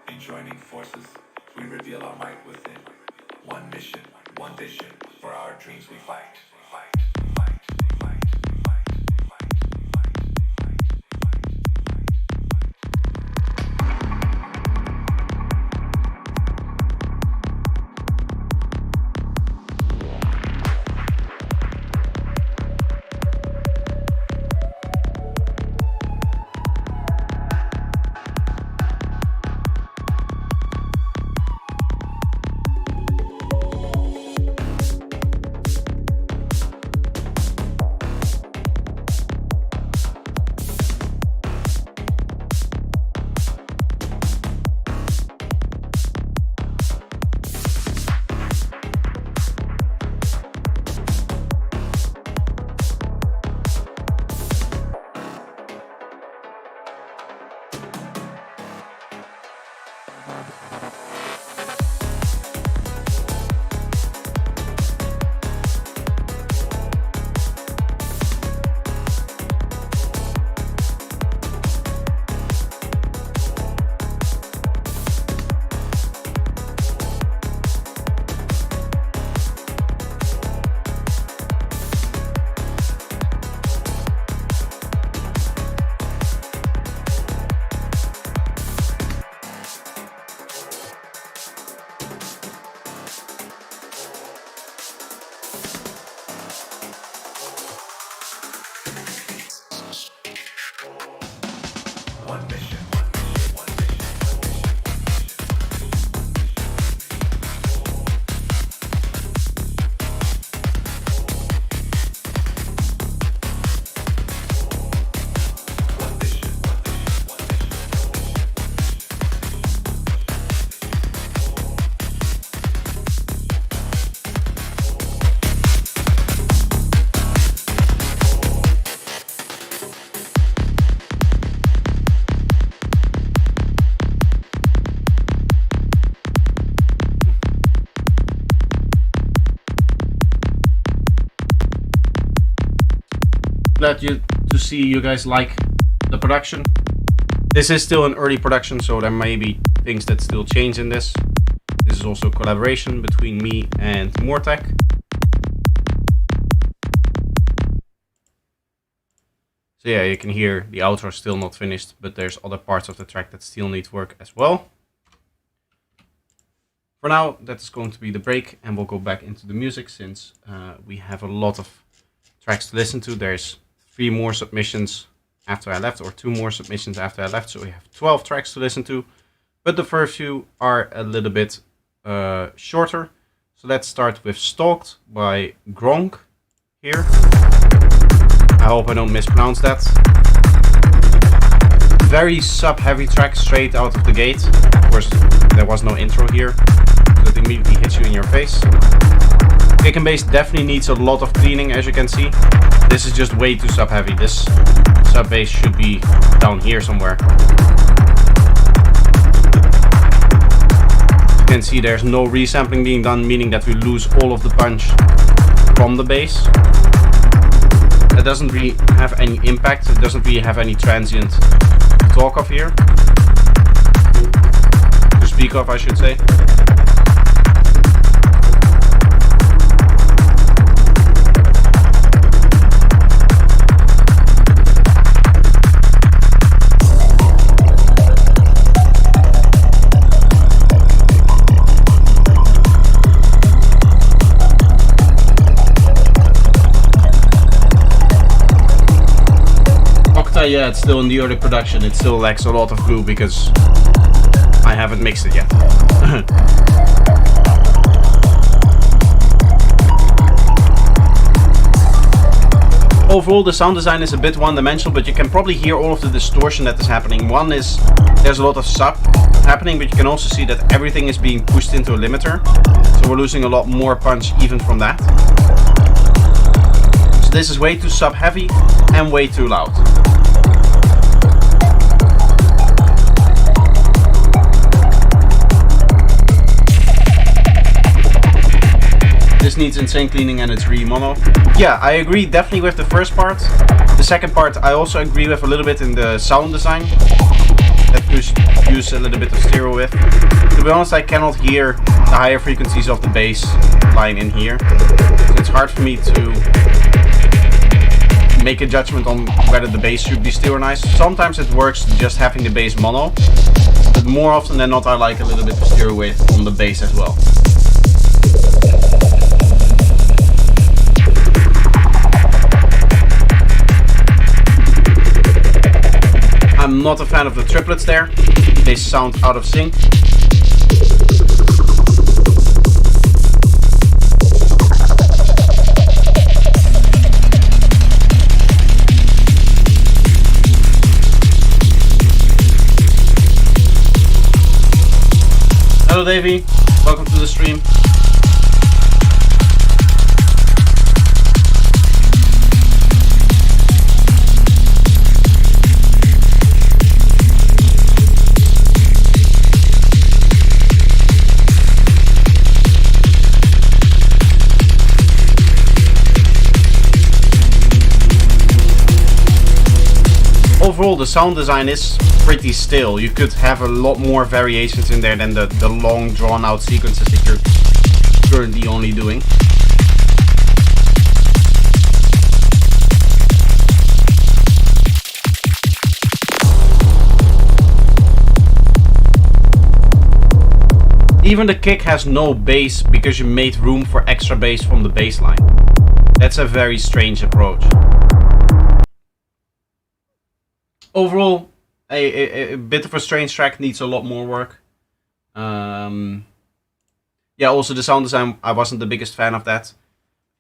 In joining forces, we reveal our might within. One mission, one vision. For our dreams we fight. Glad to see you guys like the production. This is still an early production, so there may be things that still change in this. This is also a collaboration between me and Mortec. So yeah, you can hear the outro still not finished, but there's other parts of the track that still need work as well. For now, that's going to be the break, and we'll go back into the music since we have a lot of tracks to listen to. There's 3 more submissions after I left, or 2 more submissions after I left, so we have 12 tracks to listen to. But the first few are a little bit shorter. So let's start with Stalked by Gronk here. I hope I don't mispronounce that. Very sub-heavy track straight out of the gate. Of course, there was no intro here, so it immediately hits you in your face. Kick and bass definitely needs a lot of cleaning, as you can see. This is just way too sub-heavy. This sub-bass should be down here somewhere. You can see there's no resampling being done, meaning that we lose all of the punch from the bass. That doesn't really have any impact. It doesn't really have any transient to talk of here. To speak of, I should say. Yeah, it's still in the early production. It still lacks a lot of glue because I haven't mixed it yet. Overall, the sound design is a bit one-dimensional, but you can probably hear all of the distortion that is happening. One is there's a lot of sub happening, but you can also see that everything is being pushed into a limiter. So we're losing a lot more punch even from that. So this is way too sub-heavy and way too loud. This needs insane cleaning and it's really mono. Yeah, I agree definitely with the first part. The second part I also agree with a little bit in the sound design. that could use a little bit of stereo with. To be honest, I cannot hear the higher frequencies of the bass line in here, so it's hard for me to make a judgment on whether the bass should be stereoized. Sometimes it works just having the bass mono, but more often than not I like a little bit of stereo width on the bass as well. I'm not a fan of the triplets there. They sound out of sync. Hello Davey, welcome to the stream. Overall, the sound design is pretty still. You could have a lot more variations in there than the long drawn out sequences that you're currently only doing. Even the kick has no bass because you made room for extra bass from the bass line. That's a very strange approach. Overall, a bit of a strange track, needs a lot more work. Yeah, also the sound design, I wasn't the biggest fan of that.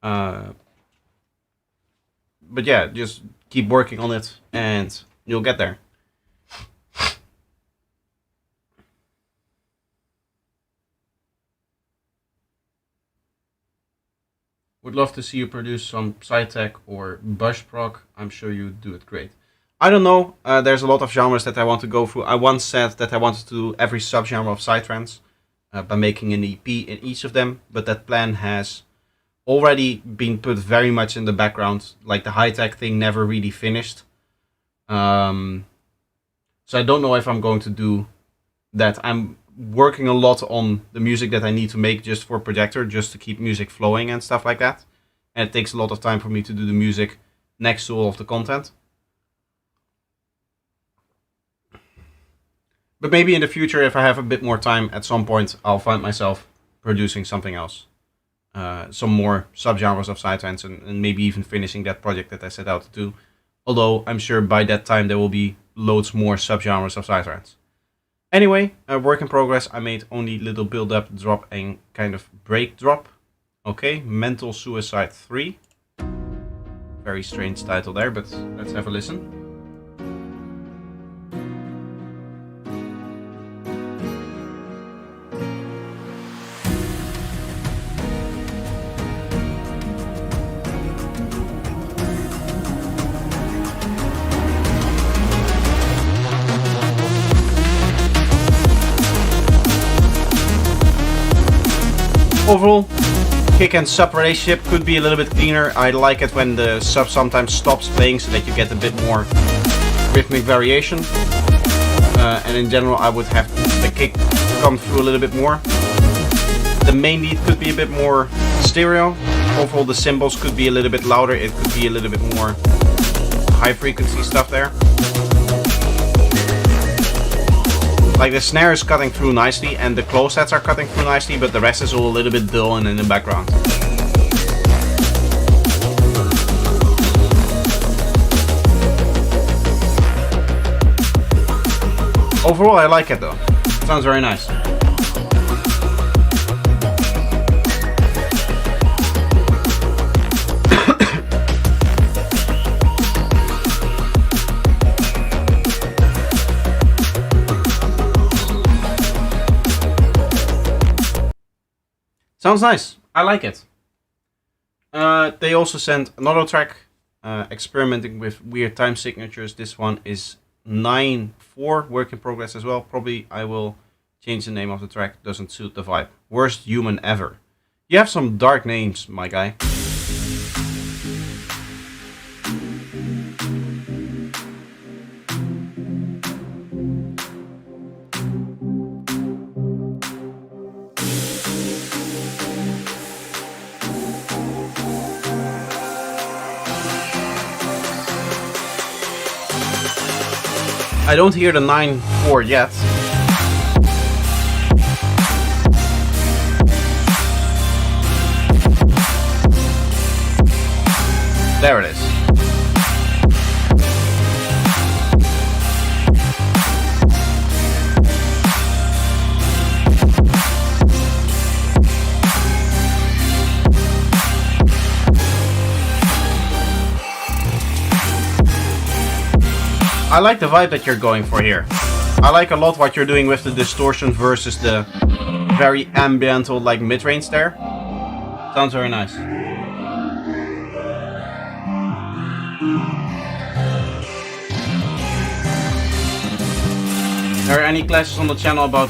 But yeah, just keep working on it and you'll get there. Would love to see you produce some Psytech or Bush Prog. I'm sure you do it great. I don't know, there's a lot of genres that I want to go through. I once said that I wanted to do every subgenre of Psytrance by making an EP in each of them, but that plan has already been put very much in the background. Like the high-tech thing never really finished. So I don't know if I'm going to do that. I'm working a lot on the music that I need to make just for Projector, just to keep music flowing and stuff like that. And it takes a lot of time for me to do the music next to all of the content. But maybe in the future, if I have a bit more time, at some point, I'll find myself producing something else. Some more subgenres of Psytrance and maybe even finishing that project that I set out to do. Although, I'm sure by that time there will be loads more subgenres of Psytrance. Anyway, work in progress. I made only little build up, drop, and kind of break drop. Okay, Mental Suicide 3. Very strange title there, but let's have a listen. Overall, kick and sub relationship could be a little bit cleaner. I like it when the sub sometimes stops playing so that you get a bit more rhythmic variation. And in general, I would have the kick come through a little bit more. The main lead could be a bit more stereo. Overall, the cymbals could be a little bit louder. It could be a little bit more high frequency stuff there. Like the snare is cutting through nicely and the close hats are cutting through nicely, but the rest is all a little bit dull and in the background. Overall, I like it though. Sounds very nice. Sounds nice. I like it. They also sent another track experimenting with weird time signatures. This one is 9/4, work in progress as well. Probably I will change the name of the track. Doesn't suit the vibe. Worst human ever. You have some dark names, my guy. I don't hear the 9/4 yet. There it is. I like the vibe that you're going for here. I like a lot what you're doing with the distortion versus the very ambiental like mid-range there. Sounds very nice. Are any classes on the channel about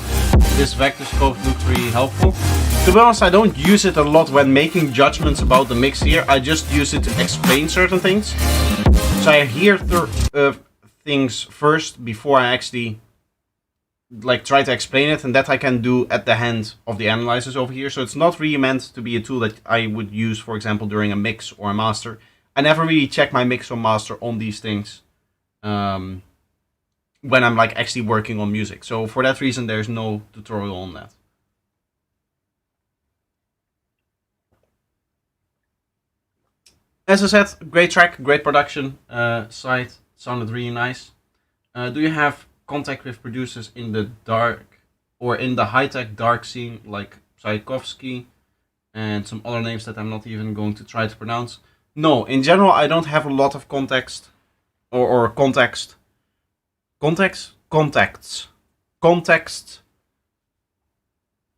this vector scope looks really helpful? To be honest, I don't use it a lot when making judgments about the mix here. I just use it to explain certain things. So I hear things first before I actually like try to explain it, and that I can do at the hand of the analyzers over here. So it's not really meant to be a tool that I would use, for example, during a mix or a master. I never really check my mix or master on these things when I'm like actually working on music. So for that reason, there's no tutorial on that. As I said, great track, great production side. Sounded really nice. Do you have contact with producers in the dark or in the high-tech dark scene like Tchaikovsky and some other names that I'm not even going to try to pronounce? No, in general I don't have a lot of contacts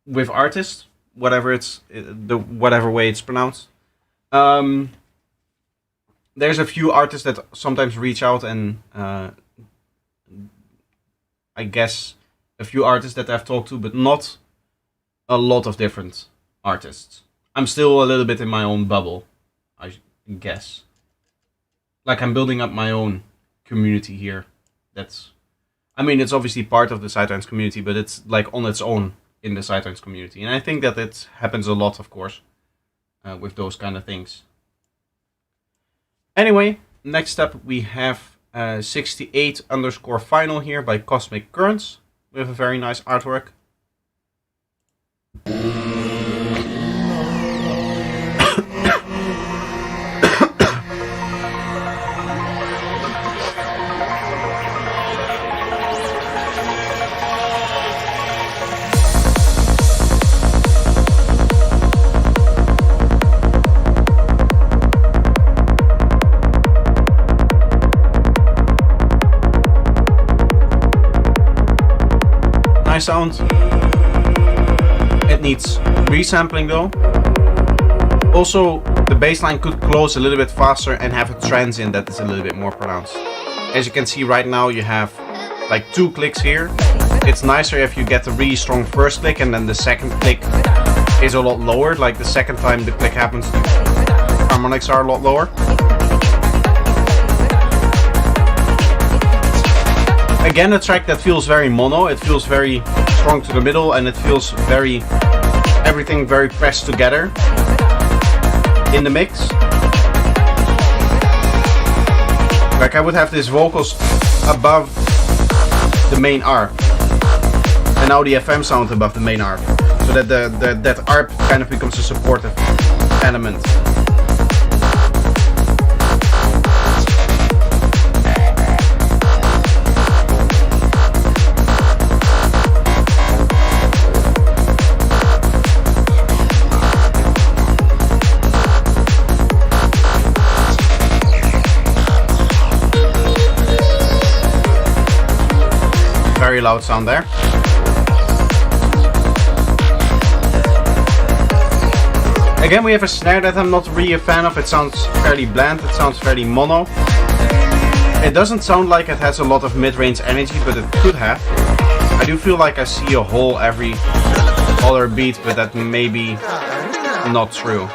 with artists, whatever way it's pronounced. There's a few artists that sometimes reach out, and I guess a few artists that I've talked to, but not a lot of different artists. I'm still a little bit in my own bubble, I guess. Like I'm building up my own community here. I mean, it's obviously part of the Sidetrans community, but it's like on its own in the Sidetrans community. And I think that it happens a lot, of course, with those kind of things. Anyway, next up we have 68_final here by Cosmic Currents with a very nice artwork. Sound. It needs resampling though. Also, the bassline could close a little bit faster and have a transient that is a little bit more pronounced. As you can see right now, you have like 2 clicks here. It's nicer if you get a really strong first click and then the second click is a lot lower. Like the second time the click happens, the harmonics are a lot lower. Again, a track that feels very mono. It feels very strong to the middle, and it feels everything very pressed together in the mix. Like I would have these vocals above the main arp, and now the FM sound above the main arp, so that that arp kind of becomes a supportive element. Very loud sound there. Again, we have a snare that I'm not really a fan of. It sounds fairly bland, it sounds fairly mono. It doesn't sound like it has a lot of mid-range energy, but it could have. I do feel like I see a hole every other beat, but that may be not true.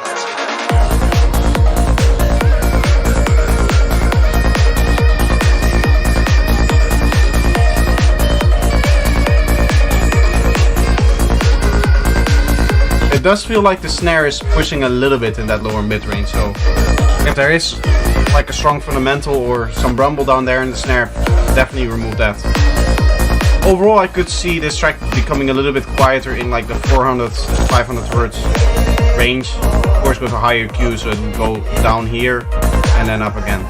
It does feel like the snare is pushing a little bit in that lower mid-range, so if there is like a strong fundamental or some rumble down there in the snare, definitely remove that. Overall, I could see this track becoming a little bit quieter in like the 400, 500 hertz range. Of course, with a higher Q, so it would go down here and then up again.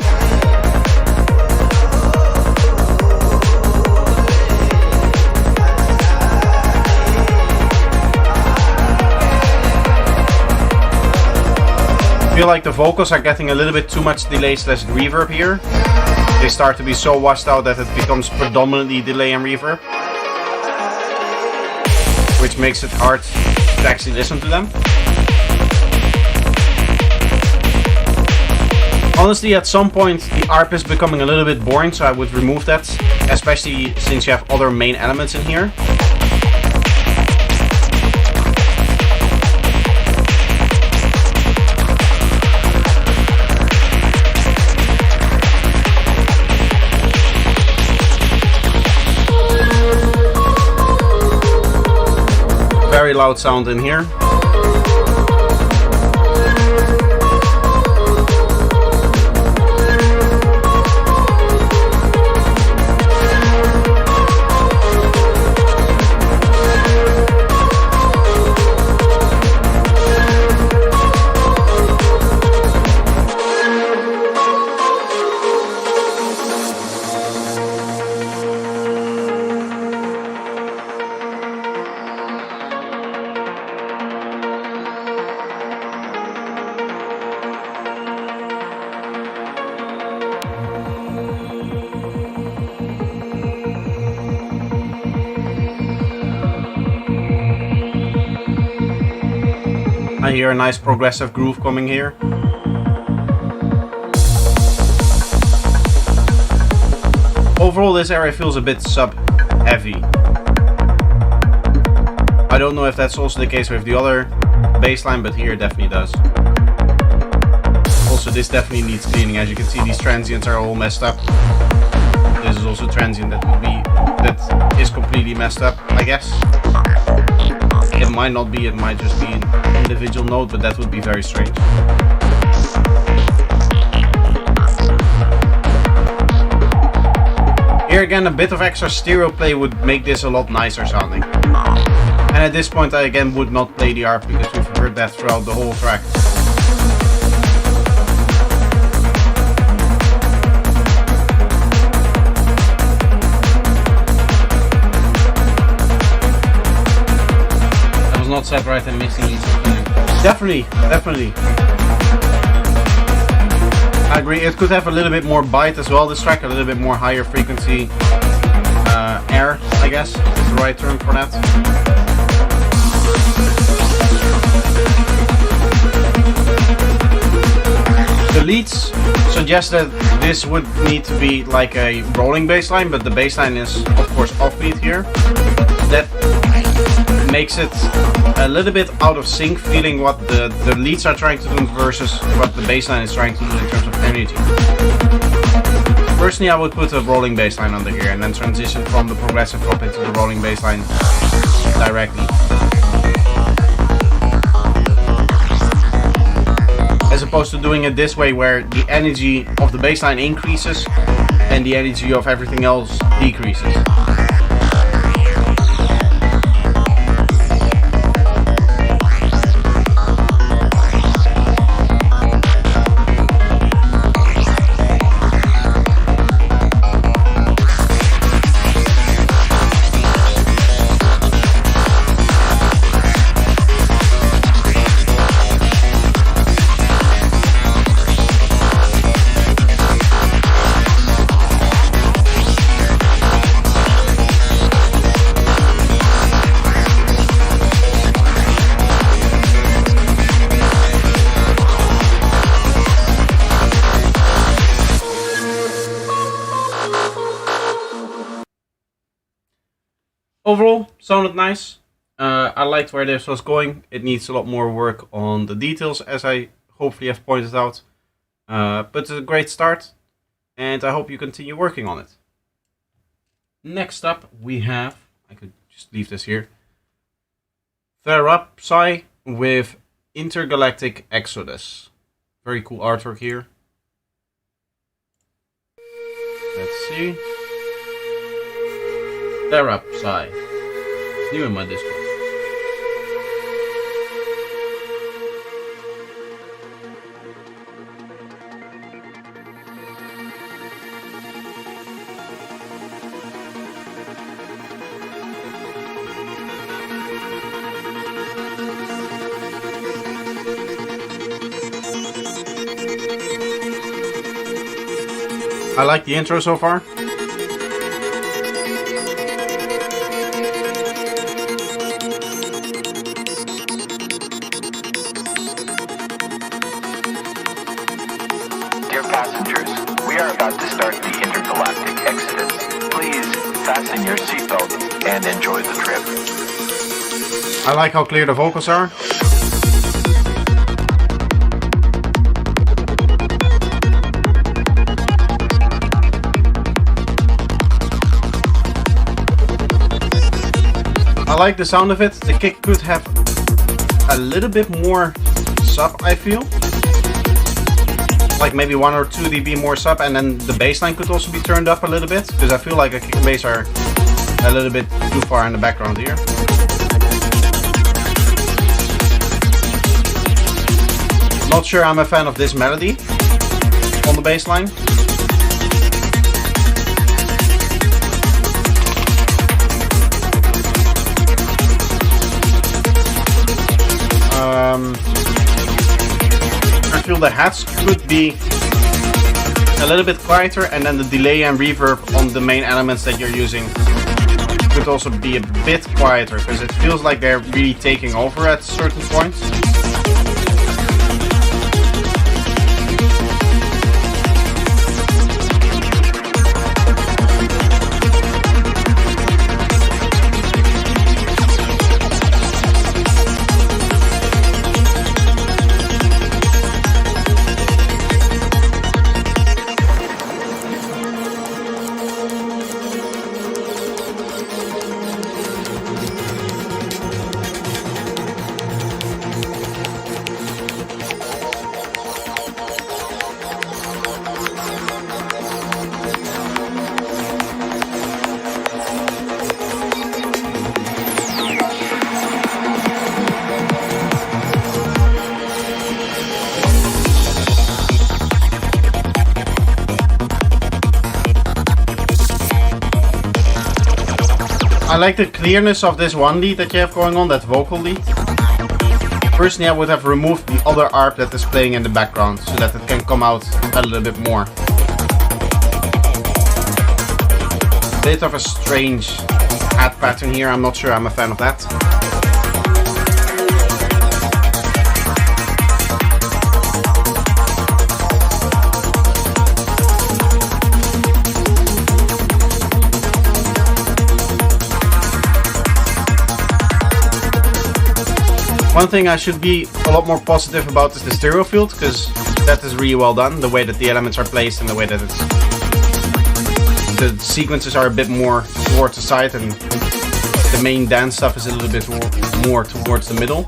I feel like the vocals are getting a little bit too much delay / reverb here. They start to be so washed out that it becomes predominantly delay and reverb, which makes it hard to actually listen to them. Honestly, at some point the ARP is becoming a little bit boring, so I would remove that, especially since you have other main elements in here. Very loud sound in here. I hear a nice progressive groove coming here. Overall, this area feels a bit sub-heavy. I don't know if that's also the case with the other bassline, but here it definitely does. Also, this definitely needs cleaning. As you can see, these transients are all messed up. This is also transient that is completely messed up, I guess. It might not be, it might just be an individual note, but that would be very strange. Here again, a bit of extra stereo play would make this a lot nicer sounding. And at this point I again would not play the ARP because we've heard that throughout the whole track. Not set right and mixing these. Definitely. I agree. It could have a little bit more bite as well. This track a little bit more higher frequency air, I guess is the right term for that. The leads suggest that this would need to be like a rolling bass line, but the bass line is of course offbeat here. That makes it a little bit out of sync, feeling what the leads are trying to do versus what the bassline is trying to do in terms of energy. Personally, I would put a rolling bassline under here and then transition from the progressive drop into the rolling bassline directly. As opposed to doing it this way where the energy of the bassline increases and the energy of everything else decreases. Overall, sounded nice. I liked where this was going. It needs a lot more work on the details, as I hopefully have pointed out. But it's a great start, and I hope you continue working on it. Next up, we have, I could just leave this here, Therapsai with Intergalactic Exodus. Very cool artwork here. see. Therapsai. New in my Discord. I like the intro so far. Dear passengers, we are about to start the intergalactic exodus. Please fasten your seatbelt and enjoy the trip. I like how clear the vocals are. I like the sound of it. The kick could have a little bit more sub, I feel. Like maybe 1 or 2 dB more sub, and then the bass line could also be turned up a little bit, because I feel like a kick and bass are a little bit too far in the background here. Not sure I'm a fan of this melody on the bass line. I feel the hats could be a little bit quieter, and then the delay and reverb on the main elements that you're using could also be a bit quieter, because it feels like they're really taking over at certain points. I like the clearness of this one lead that you have going on, that vocal lead. Personally, I would have removed the other ARP that is playing in the background, so that it can come out a little bit more. Bit of a strange hat pattern here, I'm not sure I'm a fan of that. One thing I should be a lot more positive about is the stereo field, because that is really well done. The way that the elements are placed and the way that the sequences are a bit more towards the side, and the main dance stuff is a little bit more towards the middle.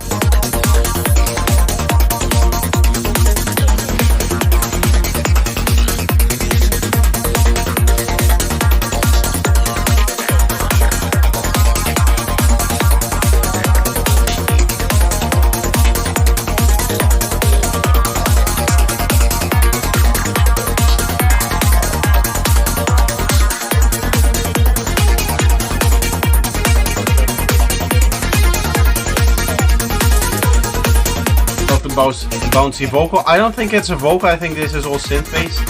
Bouncy vocal. I don't think it's a vocal, I think this is all synth-based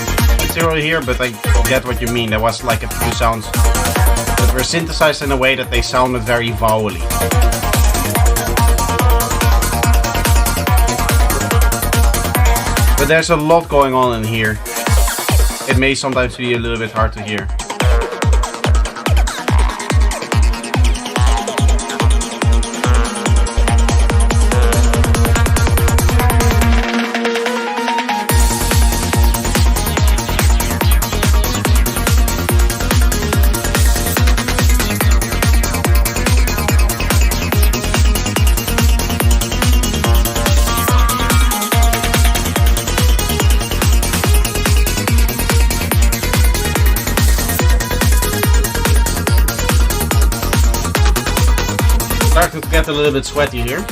material here, but I get what you mean. There was like a few sounds that were synthesized in a way that they sounded very vowely. But there's a lot going on in here. It may sometimes be a little bit hard to hear. get a little bit sweaty here.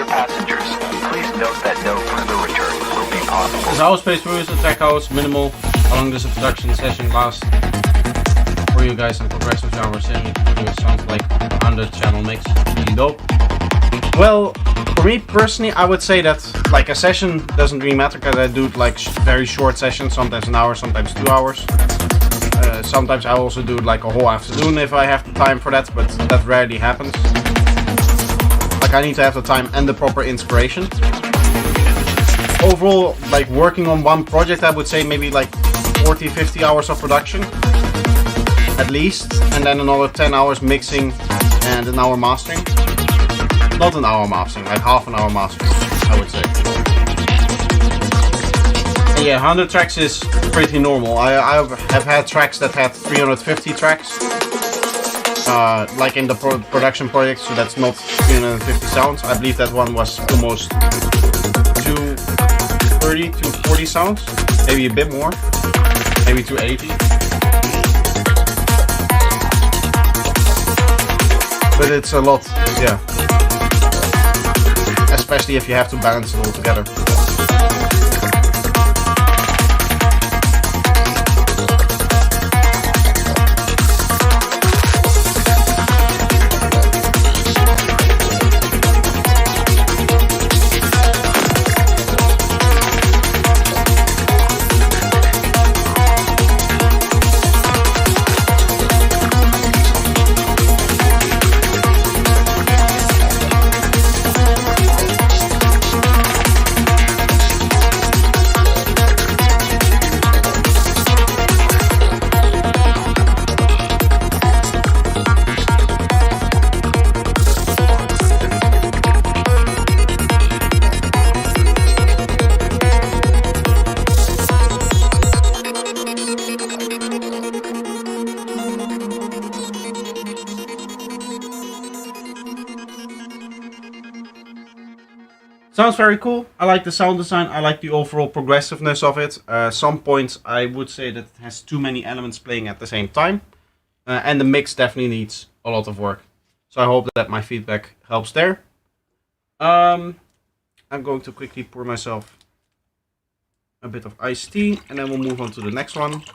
Passengers, please note that no further return will be possible. As I was played through is the track house minimal. How long this introduction session last for you guys in progressive genre singing? It sounds like 100 channel mix. Really dope. Well, for me personally, I would say that like a session doesn't really matter because I do like very short sessions, sometimes an hour, sometimes 2 hours. Sometimes I also do like a whole afternoon if I have the time for that, but that rarely happens. Like I need to have the time and the proper inspiration. Overall, like working on one project, I would say maybe like 40-50 hours of production at least, and then another 10 hours mixing and an hour mastering. Not an hour mastering, like half an hour mastering, I would say. And yeah, 100 tracks is pretty normal. I have had tracks that had 350 tracks. Like in the production project, so that's not 350 sounds. I believe that one was almost 230, 240 sounds, maybe a bit more, maybe 280. But it's a lot, yeah. Especially if you have to balance it all together. Sounds very cool. I like the sound design. I like the overall progressiveness of it. Some points I would say that it has too many elements playing at the same time. And the mix definitely needs a lot of work. So I hope that my feedback helps there. I'm going to quickly pour myself a bit of iced tea. And then we'll move on to the next one.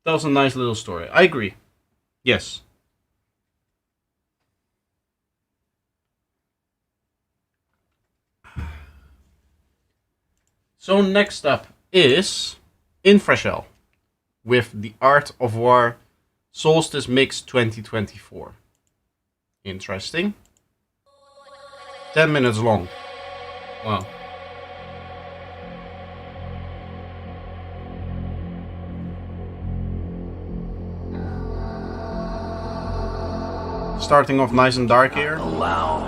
That was a nice little story. I agree. Yes. So next up is Infrashell with The Art of War Solstice Mix 2024. Interesting. 10 minutes long. Wow. Starting off nice and dark here. Allow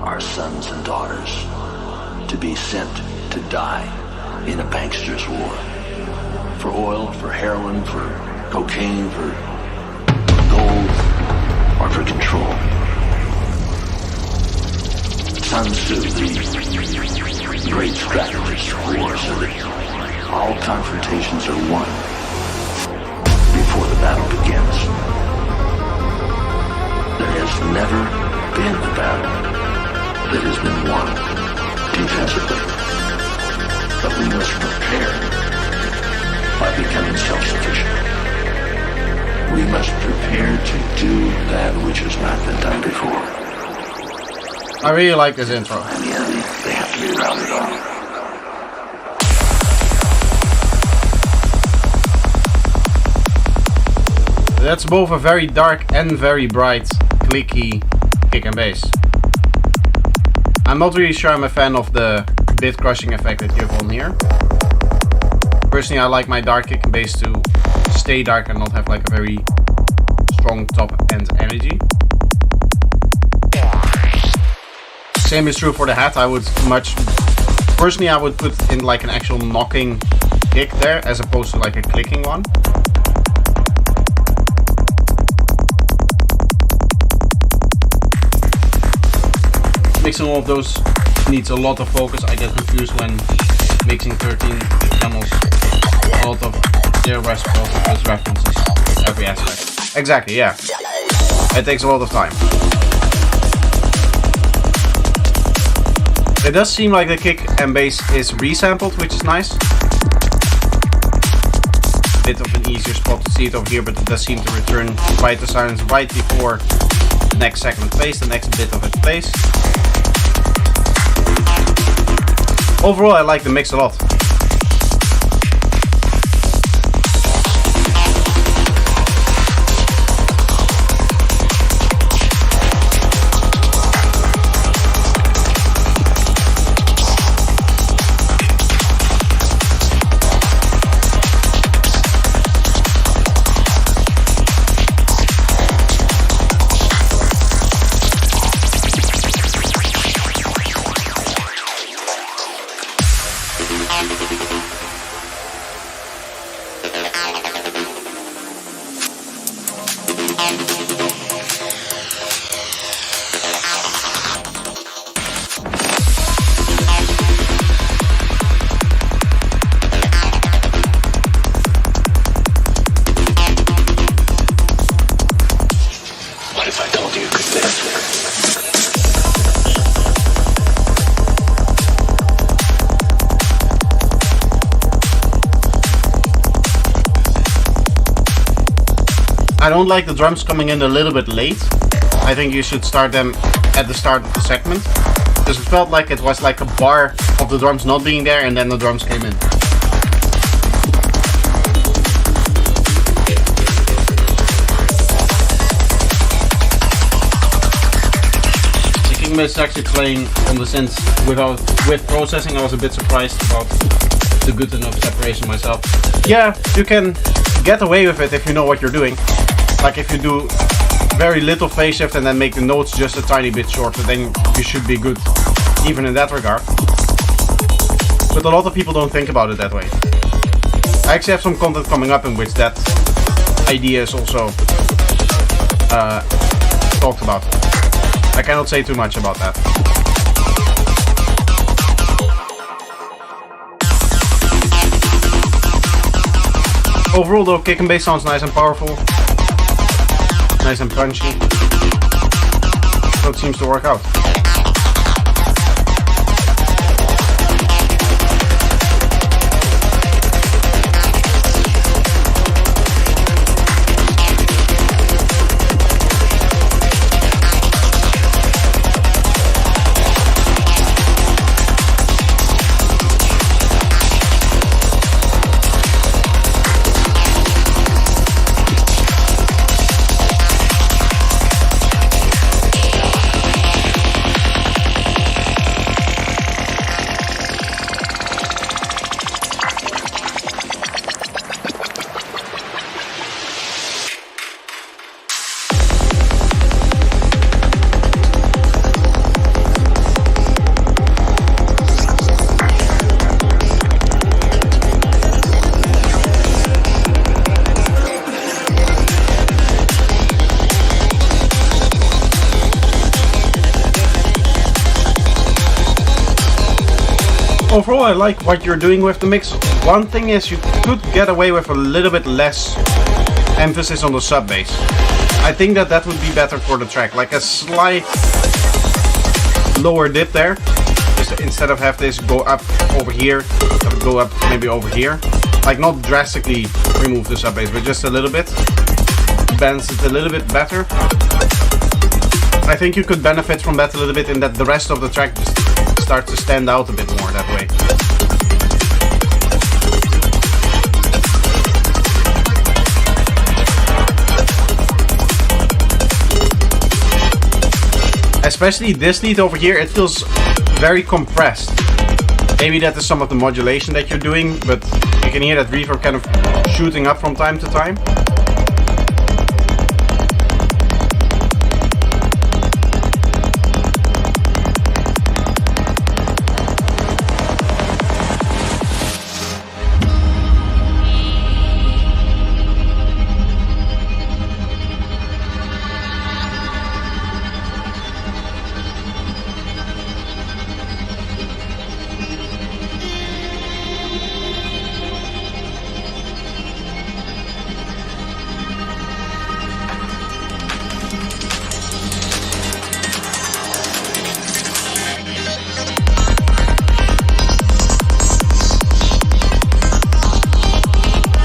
our sons and daughters to be sent to die in a bankster's war. For oil, for heroin, for cocaine, for gold, or for control. Sun Tzu, the great strategist of war, so that all confrontations are won before the battle begins. There has never been a battle that has been won defensively. But we must prepare by becoming self-sufficient. We must prepare to do that which has not been done before. I really like this intro. And the enemy, they have to be rounded off. That's both a very dark and very bright, clicky kick and bass. I'm not really sure I'm a fan of the bit crushing effect that you have on here. Personally, I like my dark kick and bass to stay dark and not have like a very strong top end energy. Same is true for the hat. I would personally I would put in like an actual knocking kick there as opposed to like a clicking one. Mixing all of those needs a lot of focus. I get confused when mixing 13 channels. A lot of zero references every aspect. Exactly, yeah. It takes a lot of time. It does seem like the kick and bass is resampled, which is nice. Bit of an easier spot to see it over here, but it does seem to return right to silence right before the next segment plays, the next bit of it plays. Overall, I like the mix a lot. What if I told you you could dance with her? I don't like the drums coming in a little bit late. I think you should start them at the start of the segment. Because it felt like it was like a bar of the drums not being there and then the drums came in. The King Bass is actually playing on the synth with processing. I was a bit surprised about the good enough separation myself. Yeah, you can get away with it if you know what you're doing. Like if you do very little phase shift and then make the notes just a tiny bit shorter, then you should be good, even in that regard. But a lot of people don't think about it that way. I actually have some content coming up in which that idea is also talked about. I cannot say too much about that. Overall though, kick and bass sounds nice and powerful. Nice and punchy. So it seems to work out. Overall, I like what you're doing with the mix. One thing is you could get away with a little bit less emphasis on the sub bass. I think that would be better for the track, like a slight lower dip there. Just instead of have this go up over here, have it go up maybe over here. Like not drastically remove the sub bass, but just a little bit. Balance it a little bit better. I think you could benefit from that a little bit in that the rest of the track just starts to stand out a bit more that way. Especially this lead over here, it feels very compressed. Maybe that is some of the modulation that you're doing, but you can hear that reverb kind of shooting up from time to time.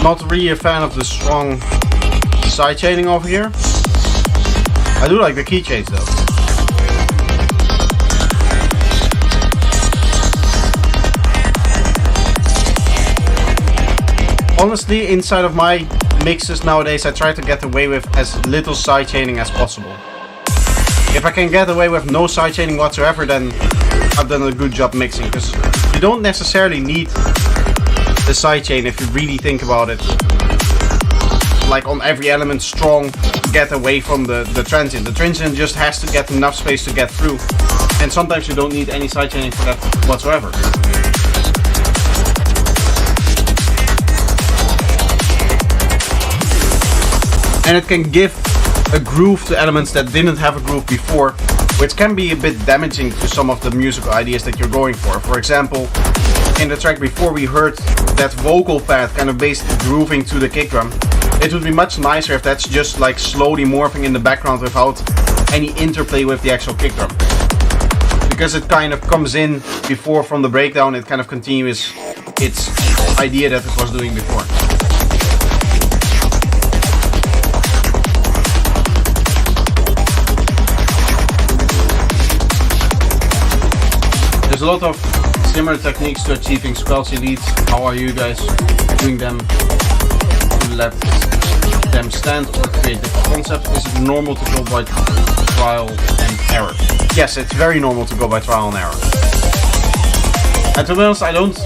Not really a fan of the strong sidechaining over here. I do like the key change though. Honestly, inside of my mixes nowadays, I try to get away with as little sidechaining as possible. If I can get away with no sidechaining whatsoever, then I've done a good job mixing, because you don't necessarily need the sidechain if you really think about it. Like on every element strong, get away from the transient. The transient just has to get enough space to get through. And sometimes you don't need any sidechaining for that whatsoever. And it can give a groove to elements that didn't have a groove before, which can be a bit damaging to some of the musical ideas that you're going for. For example, in the track before we heard that vocal pad kind of basically grooving to the kick drum. It would be much nicer if that's just like slowly morphing in the background without any interplay with the actual kick drum. Because it kind of comes in before from the breakdown, it kind of continues its idea that it was doing before. There's a lot of similar techniques to achieving squelchy leads. How are you guys doing them to let them stand or create different concepts? Is it normal to go by trial and error? Yes, it's very normal to go by trial and error. And to be honest, I don't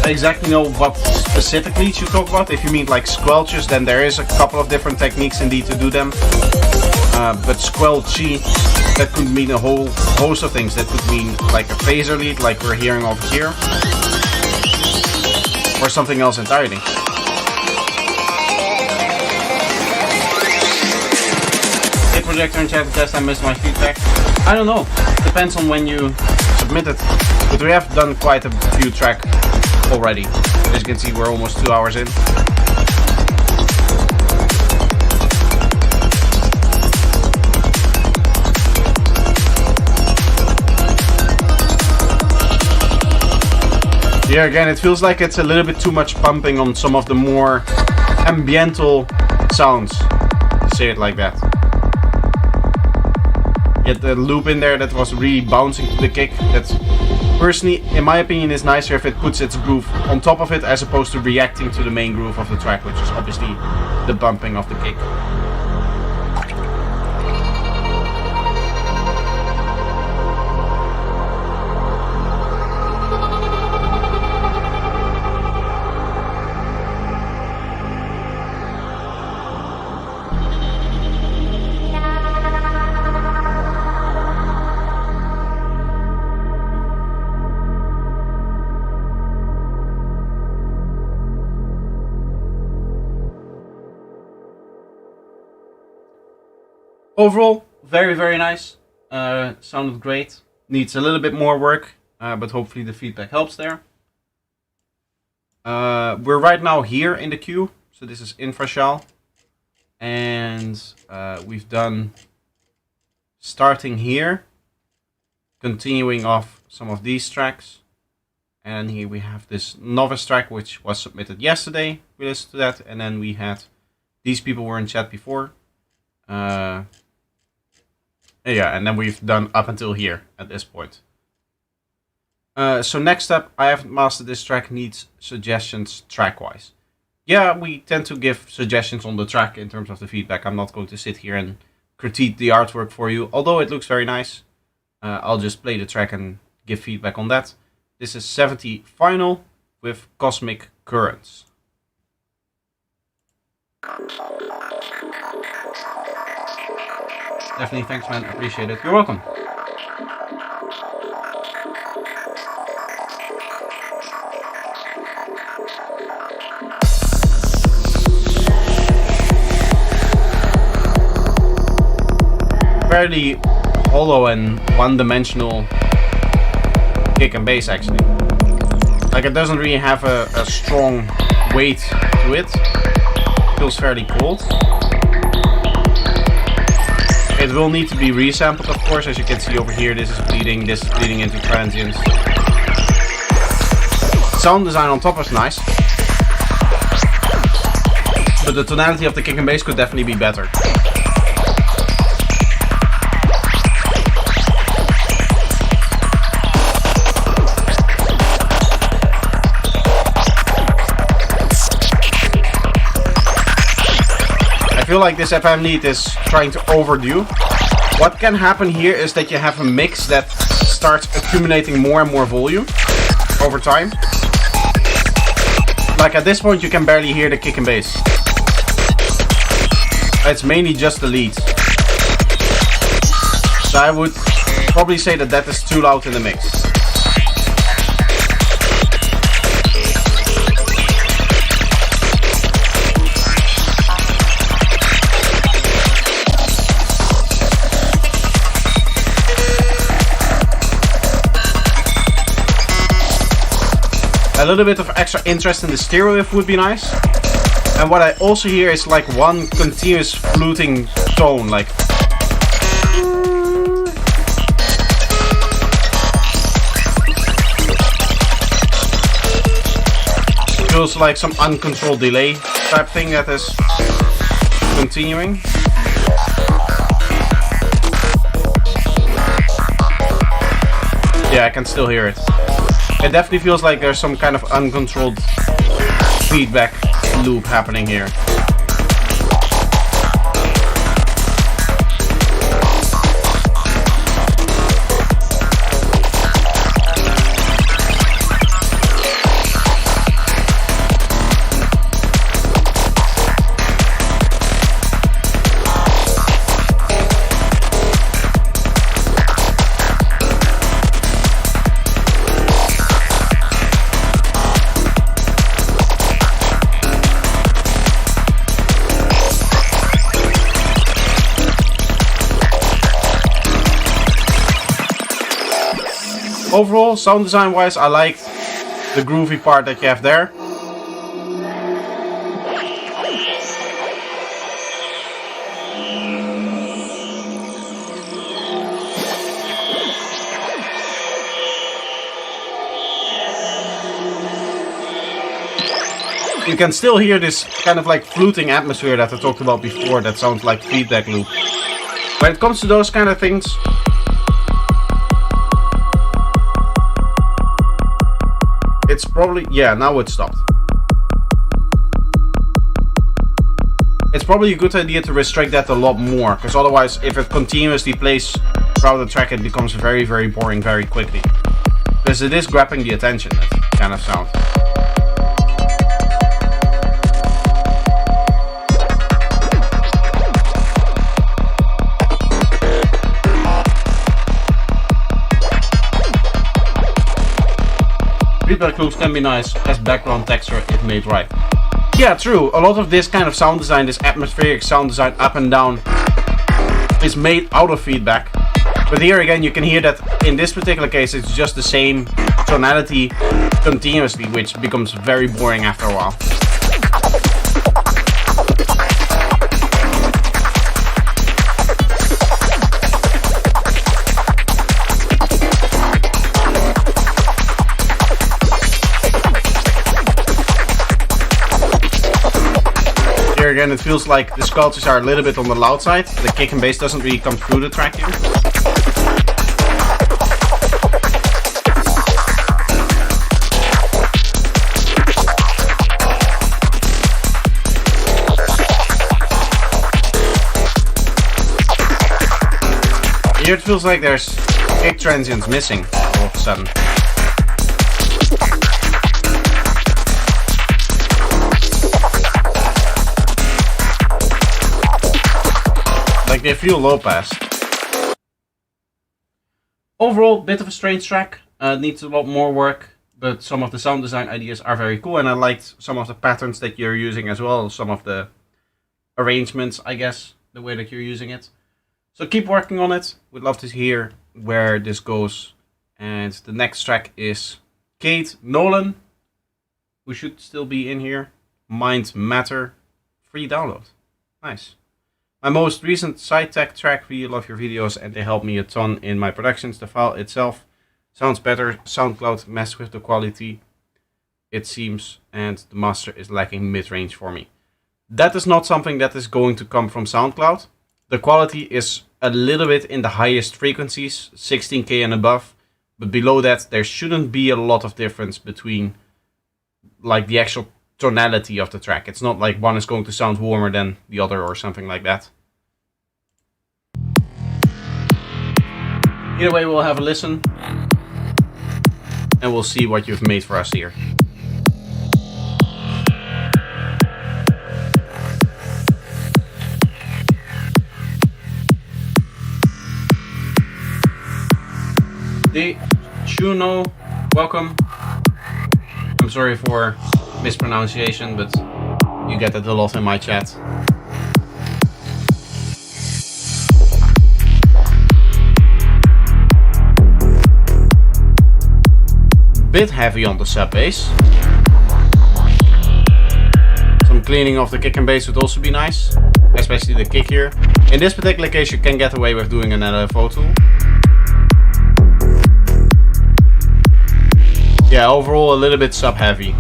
exactly know what specific leads you talk about. If you mean like squelches, then there is a couple of different techniques indeed to do them. But squelchy, that could mean a whole host of things. That could mean like a phaser lead, like we're hearing over here, or something else entirely. Hey projector in chat test, I missed my feedback. I don't know, depends on when you submit it. But we have done quite a few tracks already. As you can see, we're almost 2 hours in. Yeah, again, it feels like it's a little bit too much pumping on some of the more ambiental sounds, to say it like that. Yet the loop in there that was really bouncing to the kick, that's personally, in my opinion, is nicer if it puts its groove on top of it as opposed to reacting to the main groove of the track, which is obviously the bumping of the kick. Overall, very, very nice. Sounded great. Needs a little bit more work, but hopefully the feedback helps there. We're right now here in the queue. So this is Infraschall. And we've done starting here, continuing off some of these tracks. And here we have this novice track, which was submitted yesterday. We listened to that. And then we had, these people were in chat before. Yeah, and then we've done up until here at this point. So next up, I haven't mastered this track, needs suggestions track-wise. Yeah, we tend to give suggestions on the track in terms of the feedback. I'm not going to sit here and critique the artwork for you, although it looks very nice. I'll just play the track and give feedback on that. This is 70 Final with Cosmic Currents. Definitely, thanks man, appreciate it. You're welcome. Fairly hollow and one-dimensional kick and bass actually. Like it doesn't really have a strong weight to it. Feels fairly cold. It will need to be resampled, of course, as you can see over here. This is bleeding into transients. Sound design on top is nice, but the tonality of the kick and bass could definitely be better. I feel like this FM lead is trying to overdo. What can happen here is that you have a mix that starts accumulating more and more volume over time. Like at this point you can barely hear the kick and bass. It's mainly just the lead. So I would probably say that that is too loud in the mix. A little bit of extra interest in the stereo riff would be nice. And what I also hear is like one continuous fluting tone, like feels like some uncontrolled delay type thing that is continuing. Yeah, I can still hear it. It definitely feels like there's some kind of uncontrolled feedback loop happening here. Overall, sound design wise, I liked the groovy part that you have there. You can still hear this kind of like fluting atmosphere that I talked about before that sounds like feedback loop. When it comes to those kind of things, it's probably, yeah, now it stopped. It's probably a good idea to restrict that a lot more, because otherwise if it continuously plays throughout the track it becomes very, very boring very quickly. Because it is grabbing the attention, that kind of sound. Feedback loops can be nice as background texture if made right. Yeah, true. A lot of this kind of sound design, this atmospheric sound design up and down, is made out of feedback. But here again you can hear that in this particular case it's just the same tonality continuously, which becomes very boring after a while. here again, it feels like the sculptures are a little bit on the loud side. The kick and bass doesn't really come through the track here. Here it feels like there's kick transients missing all of a sudden. Like they feel low pass. Overall, bit of a strange track. Needs a lot more work, but some of the sound design ideas are very cool, and I liked some of the patterns that you're using as well. Some of the arrangements, I guess, the way that you're using it. So keep working on it. We'd love to hear where this goes. And the next track is Kate Nolan, who should still be in here. Mind Matter, free download. Nice. My most recent side tech track, really love your videos and they help me a ton in my productions. The file itself sounds better. SoundCloud messed with the quality, it seems, and the master is lacking mid-range for me. That is not something that is going to come from SoundCloud. The quality is a little bit in the highest frequencies, 16K and above, but below that there shouldn't be a lot of difference between like the actual tonality of the track. It's not like one is going to sound warmer than the other or something like that. Either way, we'll have a listen and we'll see what you've made for us here. Chuno, welcome. I'm sorry for mispronunciation, but you get it a lot in my chat. Bit heavy on the sub bass. Some cleaning of the kick and bass would also be nice, especially the kick here. In this particular case, you can get away with doing an LFO tool. Yeah, overall a little bit sub heavy.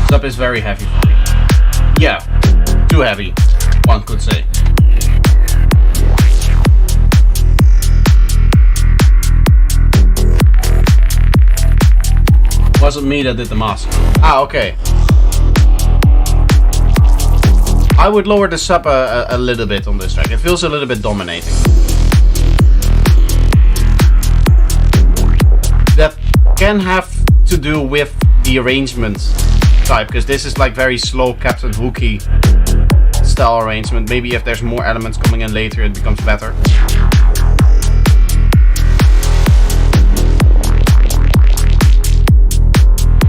Sub is very heavy for me. Yeah, too heavy, one could say. Wasn't me that did the mask. Ah, okay. I would lower the sub a little bit on this track. It feels a little bit dominating. That can have to do with the arrangement type, because this is like very slow Captain Hooky style arrangement. Maybe if there's more elements coming in later, it becomes better.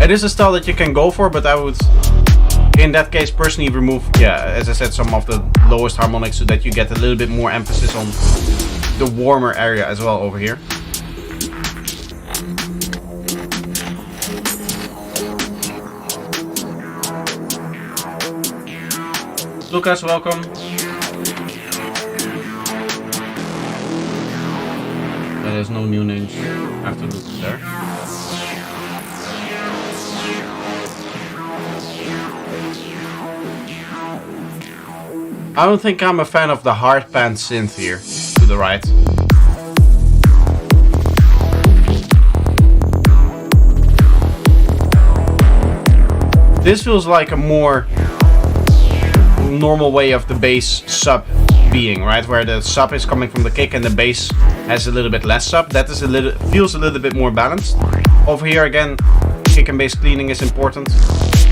It is a style that you can go for, but I would, in that case, personally remove, as I said, some of the lowest harmonics so that you get a little bit more emphasis on the warmer area as well over here. Lucas, welcome. There's no new names after Lucas there. I don't think I'm a fan of the hard pan synth here, to the right. This feels like a more normal way of the bass sub being, right? Where the sub is coming from the kick and the bass has a little bit less sub. That is feels a little bit more balanced. Over here again, kick and bass cleaning is important.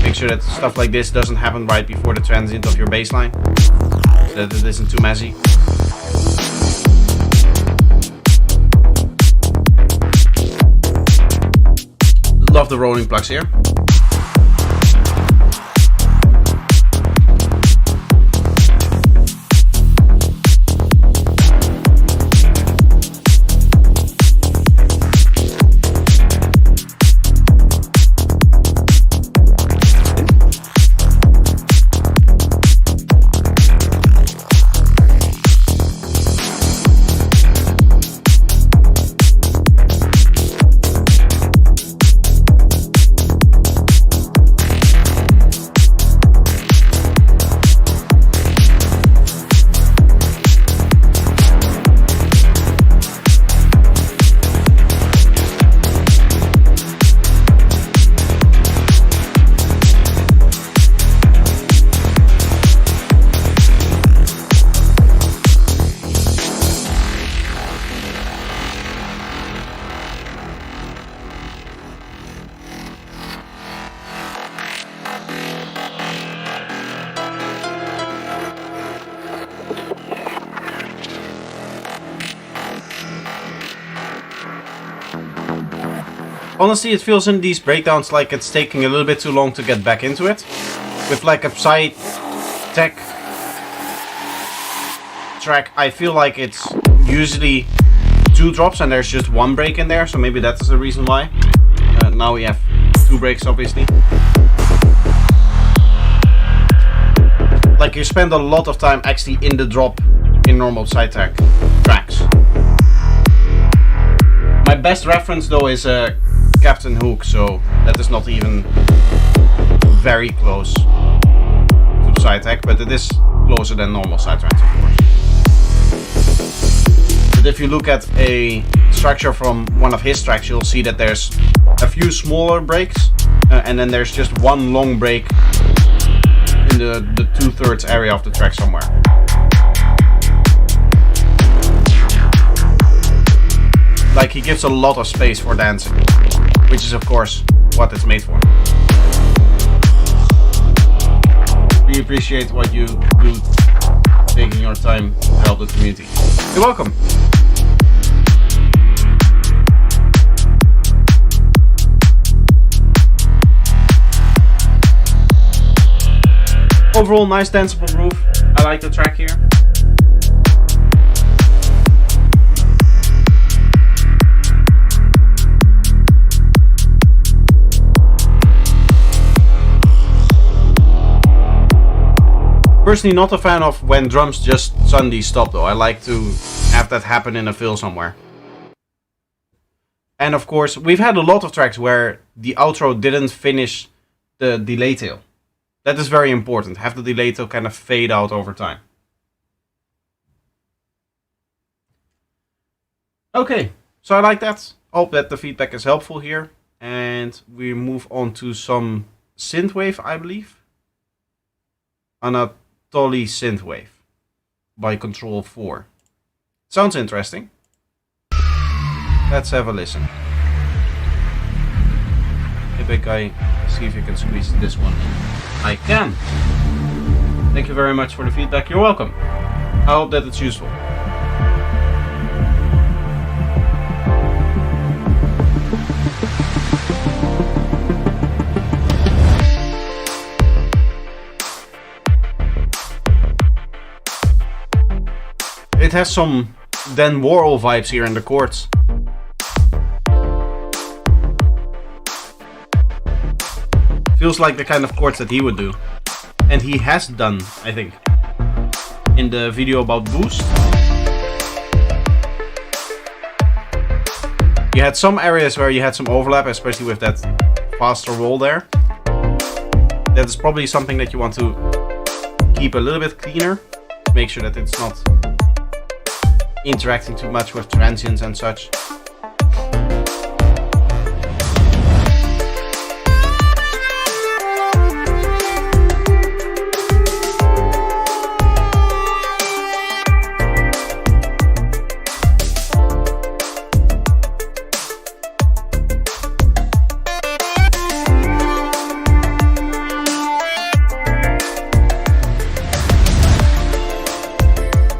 Make sure that stuff like this doesn't happen right before the transient of your bass line, so that it isn't too messy. Love the rolling plugs here. Honestly, it feels in these breakdowns like it's taking a little bit too long to get back into it. With like a Psy Tech track, I feel like it's usually 2 drops and there's just 1 break in there, so maybe that is the reason why. Now we have 2 breaks, obviously. Like, you spend a lot of time actually in the drop in normal Psy Tech tracks. My best reference though is Captain Hook, so that is not even very close to Psy Tech, but it is closer than normal Psy tracks, of course. But if you look at a structure from one of his tracks, you'll see that there's a few smaller breaks, and then there's just 1 long break in the 2/3 area of the track somewhere. Like, he gives a lot of space for dancing, which is of course what it's made for. We appreciate what you do, taking your time to help the community. You're welcome. Overall, nice danceable groove. I like the track here. Personally, not a fan of when drums just suddenly stop though. I like to have that happen in a fill somewhere. And of course, we've had a lot of tracks where the outro didn't finish the delay tail. That is very important. Have the delay tail kind of fade out over time. Okay, so I like that. Hope that the feedback is helpful here. And we move on to some synthwave, I believe. Anatoly Synthwave by Control 4. Sounds interesting. Let's have a listen. Hey, big guy, see if you can squeeze this one in. I can. Thank you very much for the feedback. You're welcome. I hope that it's useful. It has some Dan Worrell vibes here in the chords. Feels like the kind of chords that he would do. And he has done, I think. In the video about Boost. You had some areas where you had some overlap, especially with that faster roll there. That is probably something that you want to keep a little bit cleaner. Make sure that it's not interacting too much with transients and such.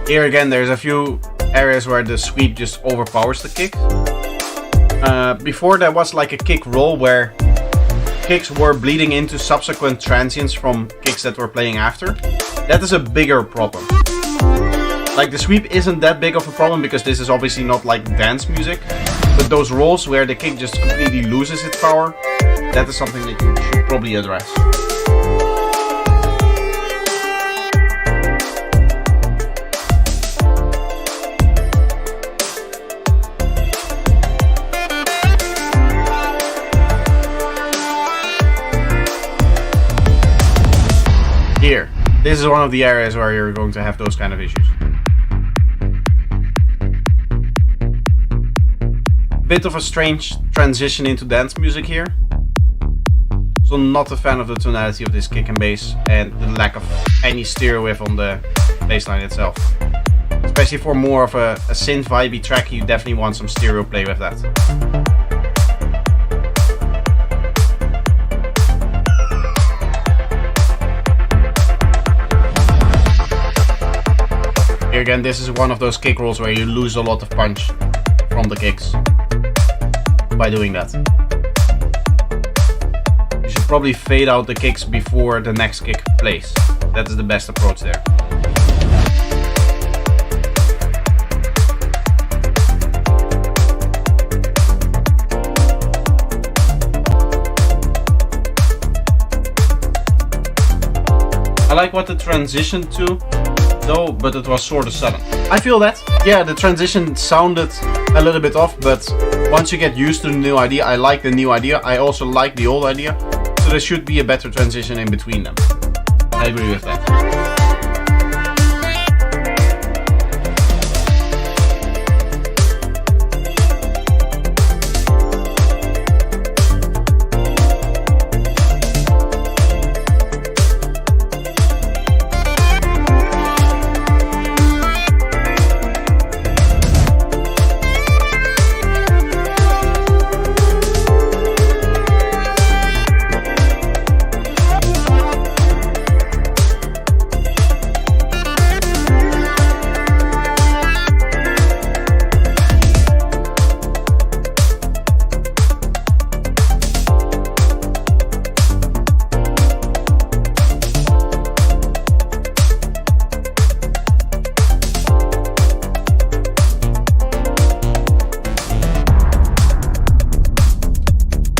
Here again, there's a few areas where the sweep just overpowers the kick. Before there was like a kick roll where kicks were bleeding into subsequent transients from kicks that were playing after. That is a bigger problem. Like, the sweep isn't that big of a problem because this is obviously not like dance music, but those rolls where the kick just completely loses its power, that is something that you should probably address. Here, this is one of the areas where you're going to have those kind of issues. Bit of a strange transition into dance music here. So not a fan of the tonality of this kick and bass and the lack of any stereo wave on the bass line itself. Especially for more of a synth vibey track, you definitely want some stereo play with that. Here again, this is one of those kick rolls where you lose a lot of punch from the kicks by doing that. probably fade out the kicks before the next kick plays. That is the best approach there. I like what the transition to though, but it was sort of sudden. I feel that. Yeah, the transition sounded a little bit off, but once you get used to the new idea, I like the new idea. I also like the old idea. So there should be a better transition in between them. I agree with that.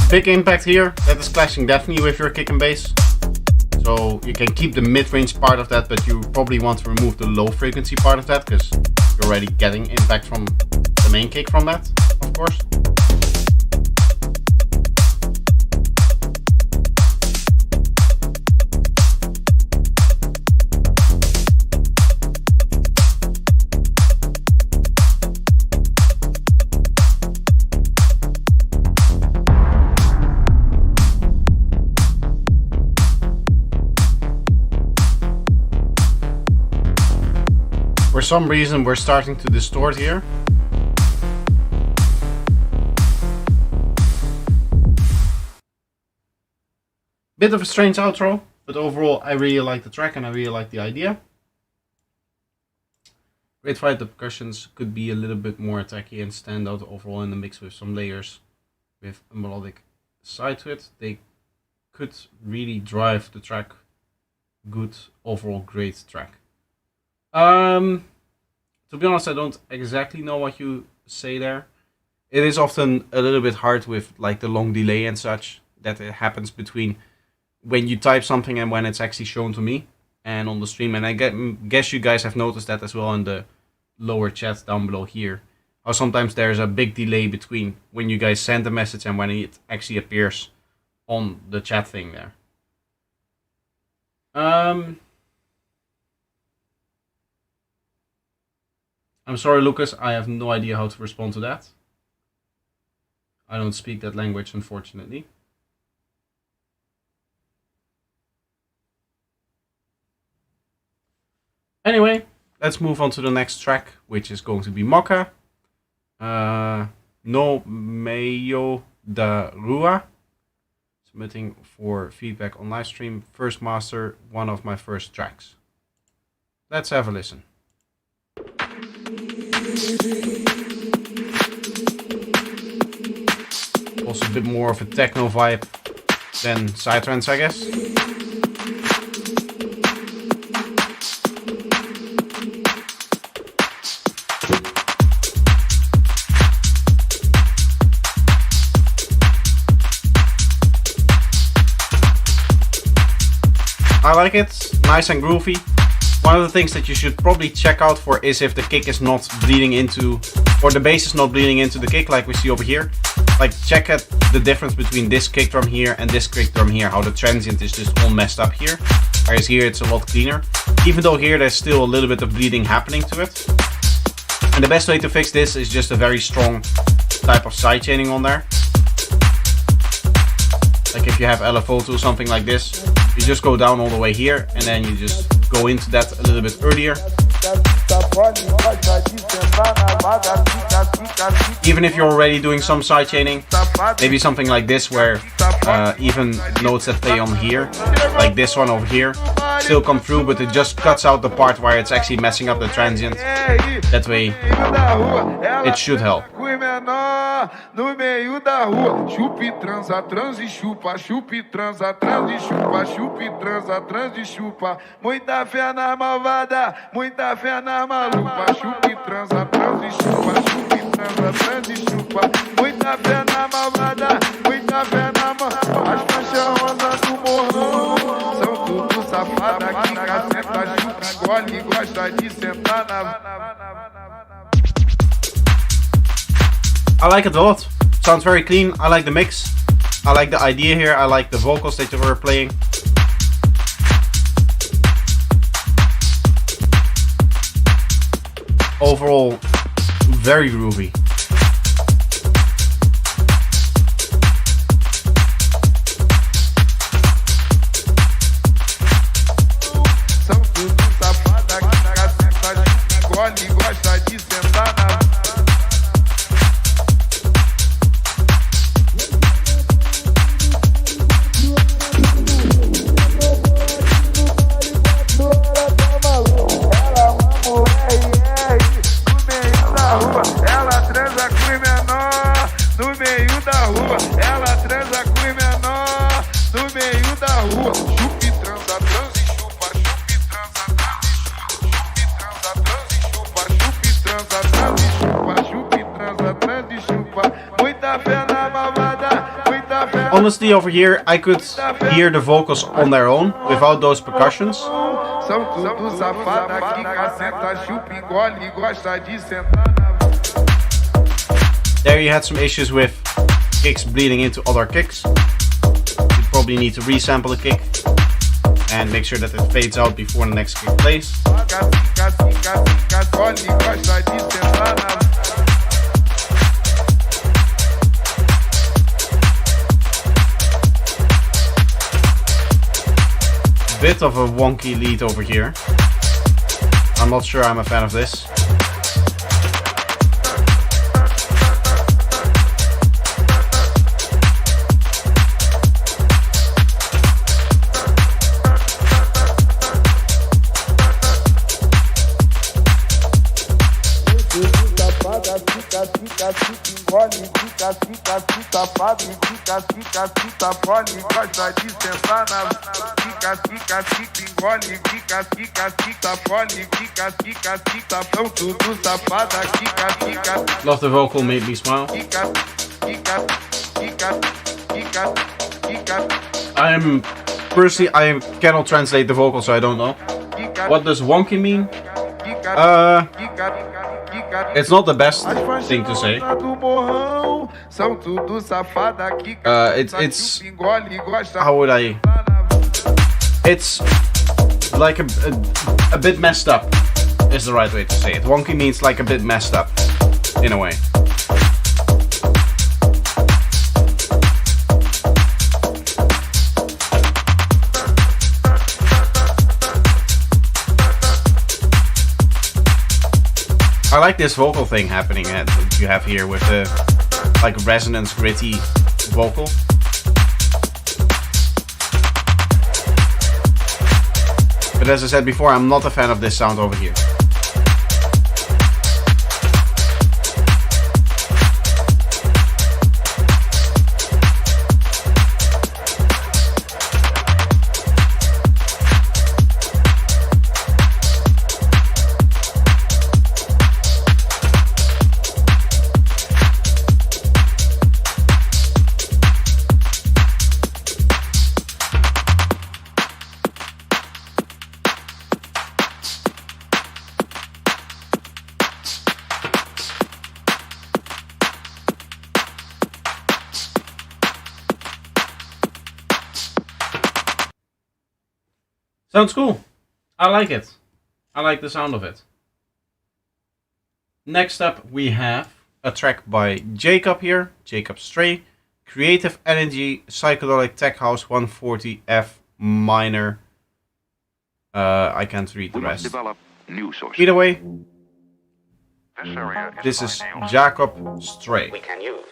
Big impact here, that is clashing definitely with your kick and bass. So you can keep the mid-range part of that, but you probably want to remove the low frequency part of that, because you're already getting impact from the main kick from that, of course. For some reason we're starting to distort here. Bit of a strange outro, but overall I really like the track and I really like the idea. Great fight, the percussions could be a little bit more attacky and stand out overall in the mix with some layers with a melodic side to it. They could really drive the track. Good overall, great track. To be honest, I don't exactly know what you say there. It is often a little bit hard with like the long delay and such that it happens between when you type something and when it's actually shown to me and on the stream. And I guess you guys have noticed that as well in the lower chat down below here. How sometimes there's a big delay between when you guys send the message and when it actually appears on the chat thing there. I'm sorry, Lucas, I have no idea how to respond to that. I don't speak that language, unfortunately. Anyway, let's move on to the next track, which is going to be Mocha. No Meio da Rua. Submitting for feedback on live stream. First master, one of my first tracks. Let's have a listen. Also a bit more of a techno vibe than Psytrance, I guess. I like it, nice and groovy. One of the things that you should probably check out for is if the kick is not bleeding into, or the bass is not bleeding into the kick like we see over here. Like check out the difference between this kick drum here and this kick drum here, how the transient is just all messed up here. Whereas here it's a lot cleaner. Even though here there's still a little bit of bleeding happening to it. And the best way to fix this is just a very strong type of sidechaining on there. Like if you have LFO to something like this, you just go down all the way here and then you just go into that a little bit earlier. Even if you're already doing some sidechaining, maybe something like this where even notes that play on here, like this one over here, still come through, but it just cuts out the part where it's actually messing up the transient. That way it should help. cruz menor no meio da rua. Chupa e transa, transa e chupa. Chupa e transa, transa e chupa. Chupa e transa, transa e chupa. Muita fé na malvada, muita fé na maluca. Chupa e transa, transa e chupa. Chupa e transa, transa e chupa. Muita fé na malvada, muita fé na malvada. As faixas rosas do morrão são tudo safada que caceta, chupa, engole e gosta de sentar na... I like it a lot. Sounds very clean. I like the mix. I like the idea here. I like the vocals that you were playing. Overall, very groovy. São tudo safada que caceta, chupa, engole e gosta de sentar na... Honestly, over here, I could hear the vocals on their own, without those percussions. There you had some issues with kicks bleeding into other kicks. You probably need to resample the kick and make sure that it fades out before the next kick plays. Bit of a wonky lead over here. I'm not sure I'm a fan of this. Love the vocal, made me smile. I cannot translate the vocal, so I don't know. What does wonky mean? It's not the best thing to say. It's how would I? It's like a bit messed up is the right way to say it. Wonky means like a bit messed up, in a way. I like this vocal thing happening that you have here with the like resonance, gritty vocal. But as I said before, I'm not a fan of this sound over here. Sounds cool. I like it. I like the sound of it. Next up we have a track by Jacob here, Jacob Stray, Creative Energy Psychedelic Tech House 140 F minor. I can't read the rest. Either way, this is Jacob Stray. We can use.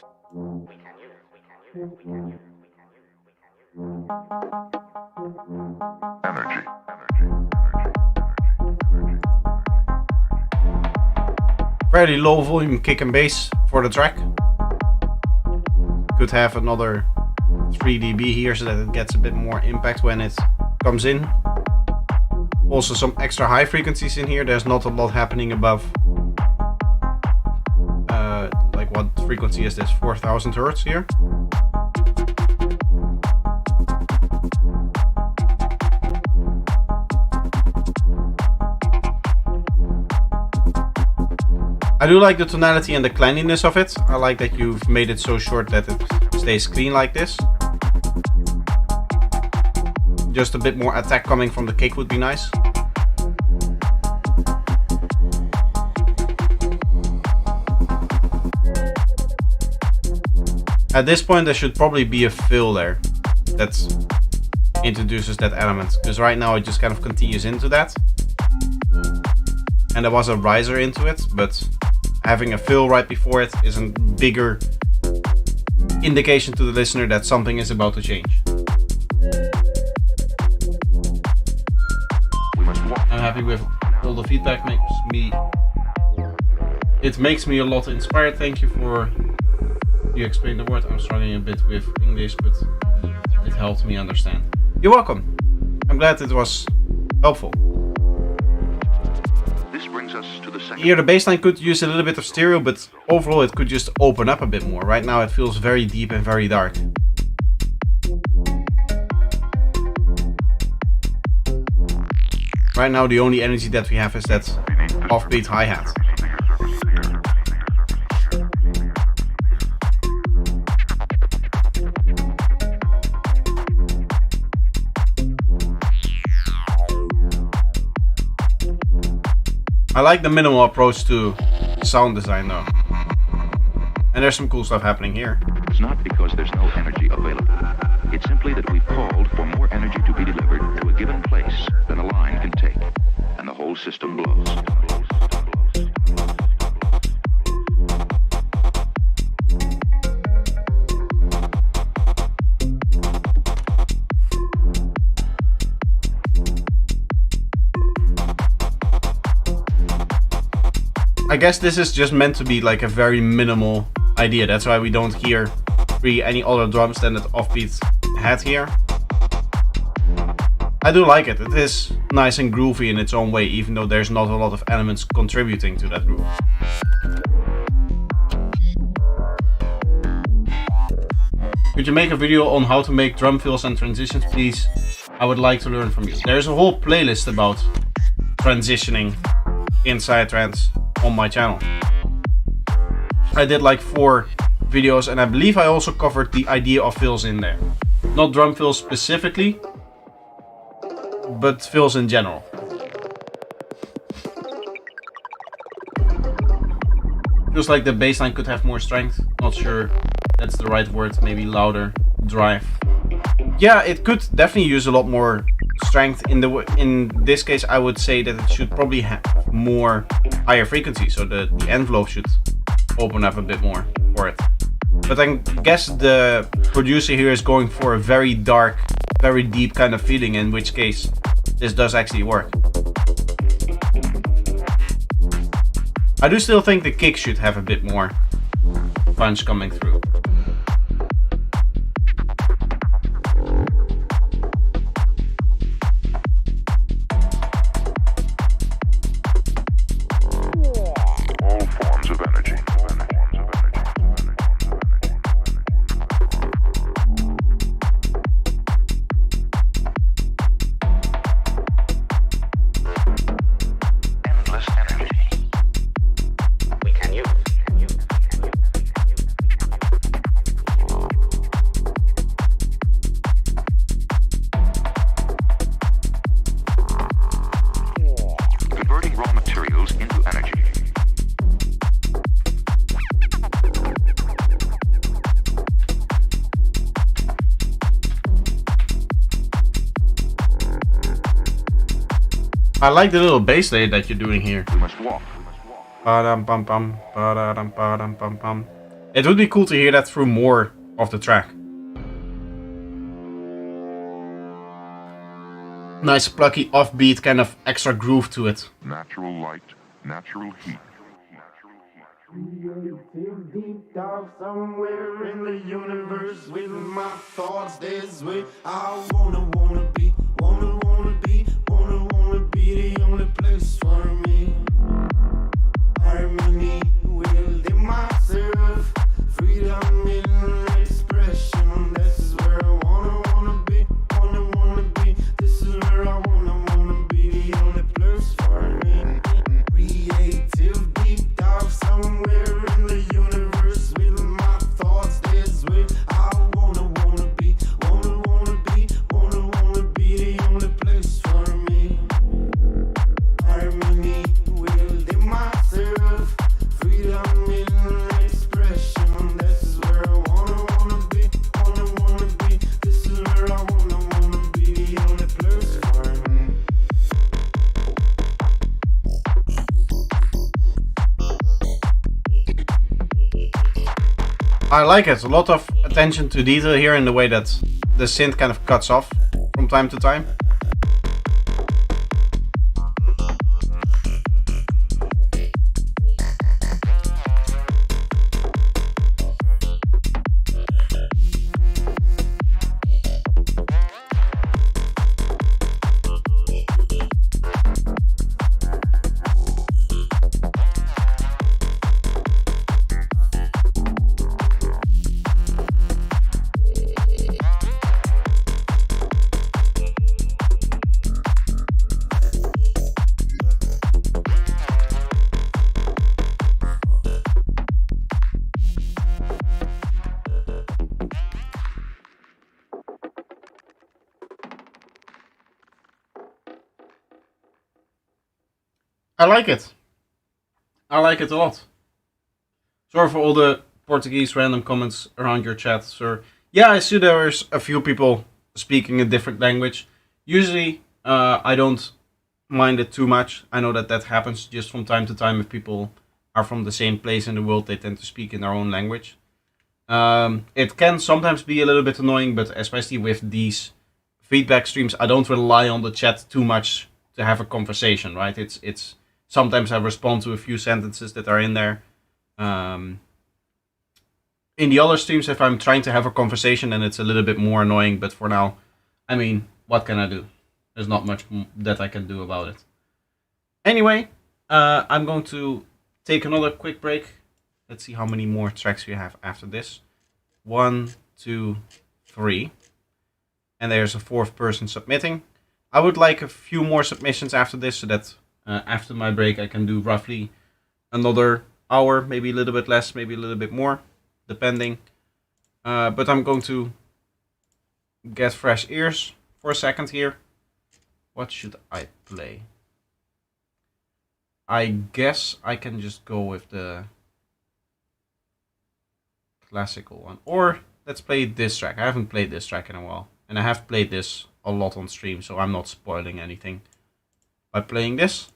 Fairly low volume kick and bass for the track. Could have another 3 dB here so that it gets a bit more impact when it comes in. Also some extra high frequencies in here. There's not a lot happening above. Like what frequency is this? 4000 Hertz here. I do like the tonality and the cleanliness of it. I like that you've made it so short that it stays clean like this. Just a bit more attack coming from the kick would be nice. At this point there should probably be a fill there that introduces that element, because right now it just kind of continues into that. And there was a riser into it, but having a fill right before it is a bigger indication to the listener that something is about to change. I'm happy with all the feedback. It makes me a lot inspired. Thank you for you explained the word. I'm struggling a bit with English, but it helped me understand. You're welcome. I'm glad it was helpful. Here the bassline could use a little bit of stereo, but overall it could just open up a bit more. Right now it feels very deep and very dark. Right now the only energy that we have is that offbeat hi-hat. I like the minimal approach to sound design though. And there's some cool stuff happening here. It's not because there's no energy available. It's simply that we've called for more energy to be delivered to a given place than a line can take. And the whole system blows. I guess this is just meant to be like a very minimal idea. That's why we don't hear really any other drums than that offbeat hat here. I do like it. It is nice and groovy in its own way, even though there's not a lot of elements contributing to that groove. Could you make a video on how to make drum fills and transitions, please? I would like to learn from you. There's a whole playlist about transitioning inside trance on my channel. I did like 4 videos and I believe I also covered the idea of fills in there. Not drum fills specifically, but fills in general. Feels like the bassline could have more strength. Not sure that's the right word. Maybe louder, drive. Yeah, it could definitely use a lot more strength. In this case, I would say that it should probably have more higher frequency, so the envelope should open up a bit more for it. But I guess the producer here is going for a very dark, very deep kind of feeling, in which case this does actually work. I do still think the kick should have a bit more punch coming through. I like the little bass layer that you're doing here. We must walk. Ba-dum-bum-bum, ba-da-dum-ba-dum-bum-bum. It would be cool to hear that through more of the track. Nice plucky offbeat kind of extra groove to it. Natural light, natural heat. Dog somewhere in the universe with my thoughts this way. I wanna be the only place for me. Harmony within myself, freedom in expression. This is where I wanna be. This is where I wanna be the only place for me. Creative deep dive somewhere in the universe with my thoughts this way. I wanna be the only place for me. Harmony within myself, freedom in expression. This is where I wanna be. This is where I wanna be the only place for me. I like it. A lot of attention to detail here in the way that the synth kind of cuts off from time to time. I like it. I like it a lot. Sorry for all the Portuguese random comments around your chat, sir. Yeah, I see there's a few people speaking a different language. Usually, I don't mind it too much. I know that that happens just from time to time. If people are from the same place in the world, they tend to speak in their own language. It can sometimes be a little bit annoying, but especially with these feedback streams, I don't rely on the chat too much to have a conversation, right? It's sometimes I respond to a few sentences that are in there. In the other streams, if I'm trying to have a conversation, then it's a little bit more annoying. But for now, I mean, what can I do? There's not much that I can do about it. Anyway, I'm going to take another quick break. Let's see how many more tracks we have after this. 1, 2, 3. And there's a fourth person submitting. I would like a few more submissions after this, so that after my break I can do roughly another hour, maybe a little bit less, maybe a little bit more, depending. But I'm going to get fresh ears for a second here. What should I play? I guess I can just go with the classical one. Or let's play this track. I haven't played this track in a while. And I have played this a lot on stream, so I'm not spoiling anything by playing this.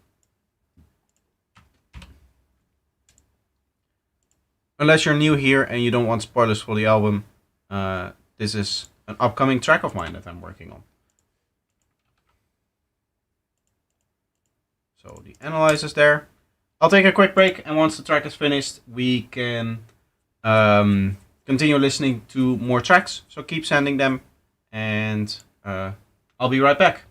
Unless you're new here and you don't want spoilers for the album, this is an upcoming track of mine that I'm working on. So the analyzer's there. I'll take a quick break, and once the track is finished, we can continue listening to more tracks. So keep sending them, and I'll be right back.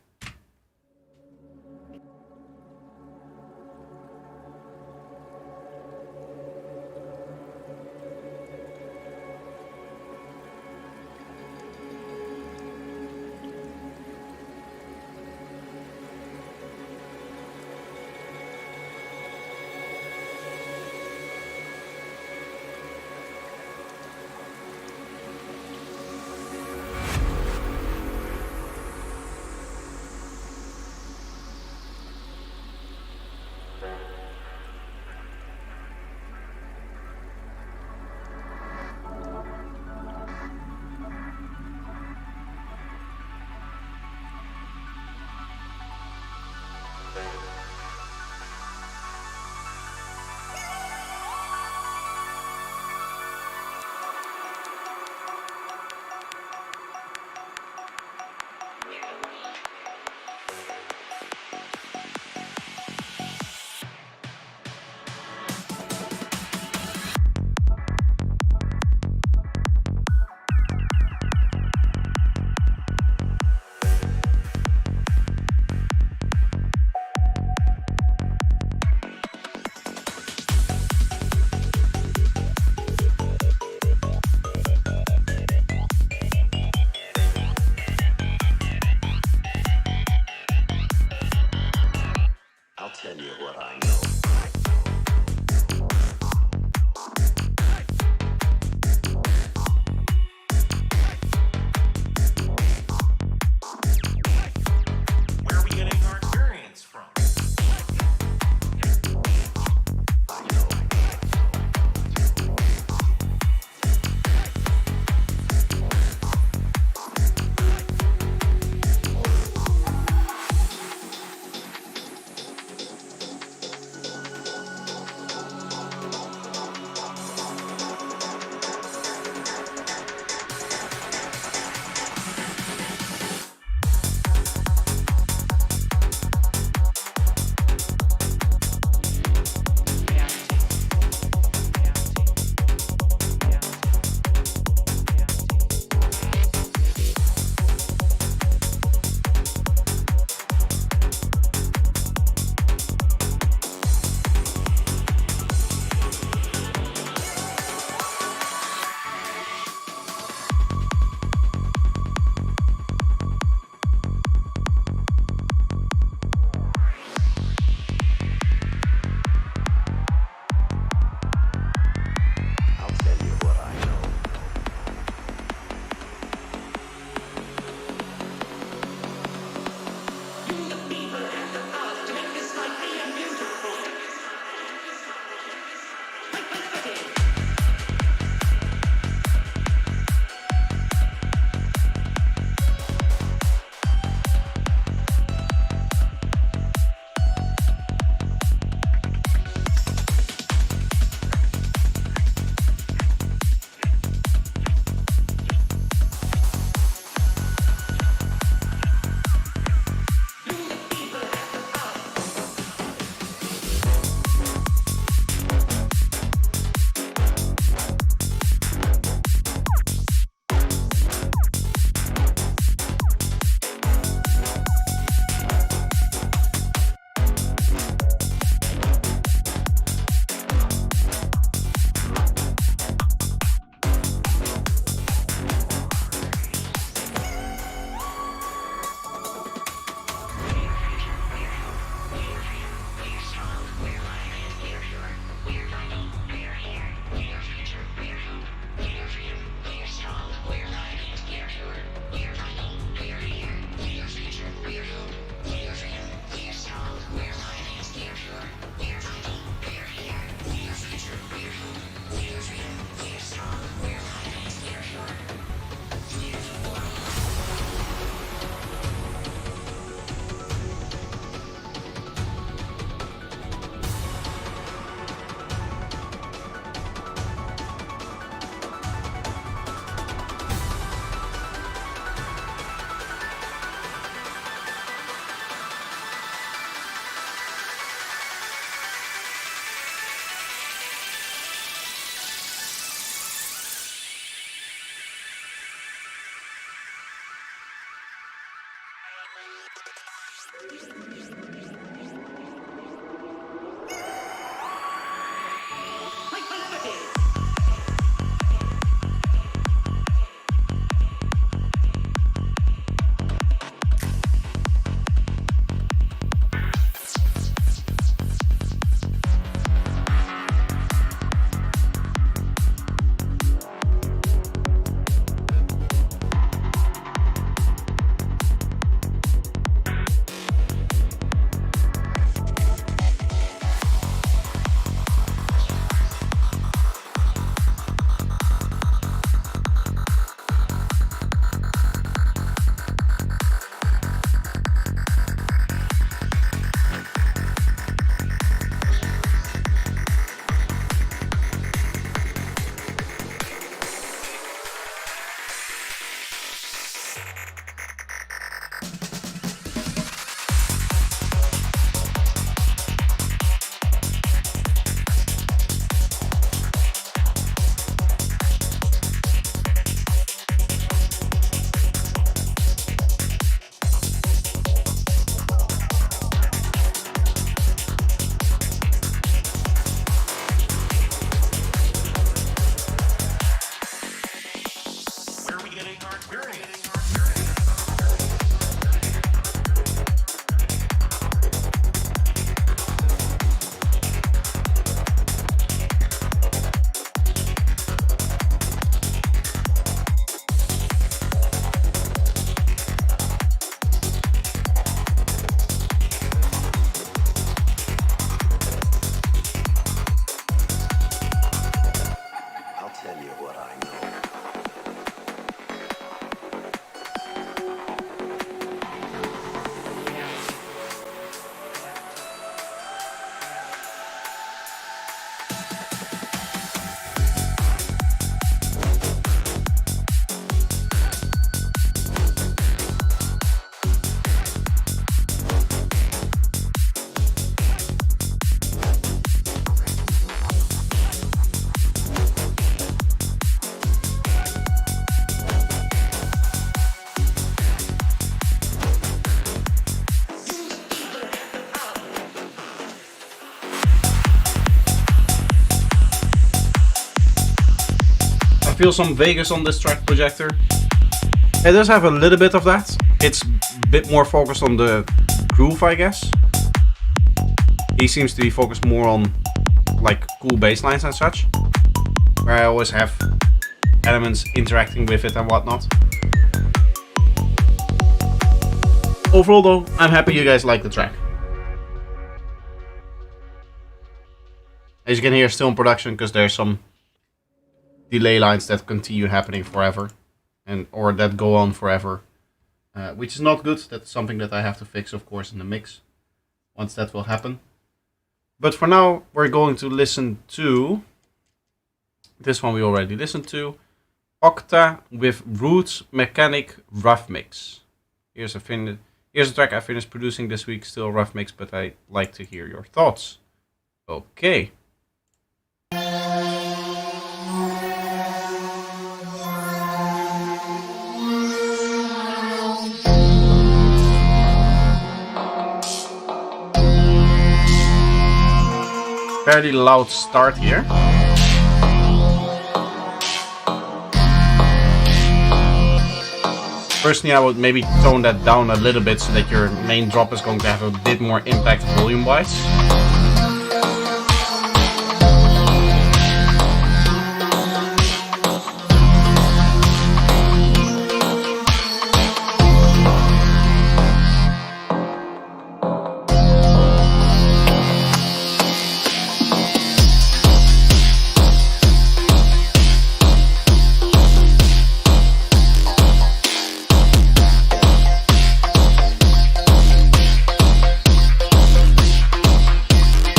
I feel some Vegas on this track, Projector. It does have a little bit of that. It's a bit more focused on the groove, I guess. He seems to be focused more on like cool bass lines and such, where I always have elements interacting with it and whatnot. Overall though, I'm happy you guys like the track. As you can hear, still in production because there's some delay lines that continue happening forever, or that go on forever, which is not good. That's something that I have to fix, of course, in the mix once that will happen. But for now, we're going to listen to this one we already listened to, Octa with Roots Mechanic Rough Mix. Here's a track I finished producing this week, still a rough mix, but I'd like to hear your thoughts. Okay. Fairly loud start here. Personally, I would maybe tone that down a little bit so that your main drop is going to have a bit more impact volume-wise.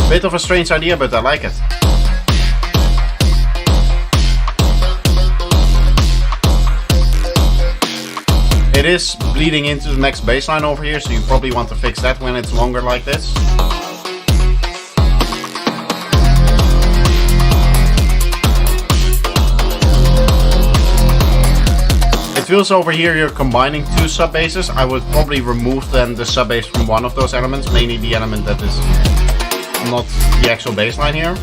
Bit of a strange idea, but I like it. It is bleeding into the next bassline over here, so you probably want to fix that when it's longer like this. It feels over here you're combining two sub basses. I would probably remove then the sub bass from one of those elements, mainly the element that is not the actual bass line here.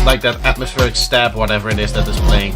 Like that atmospheric stab, whatever it is that is playing.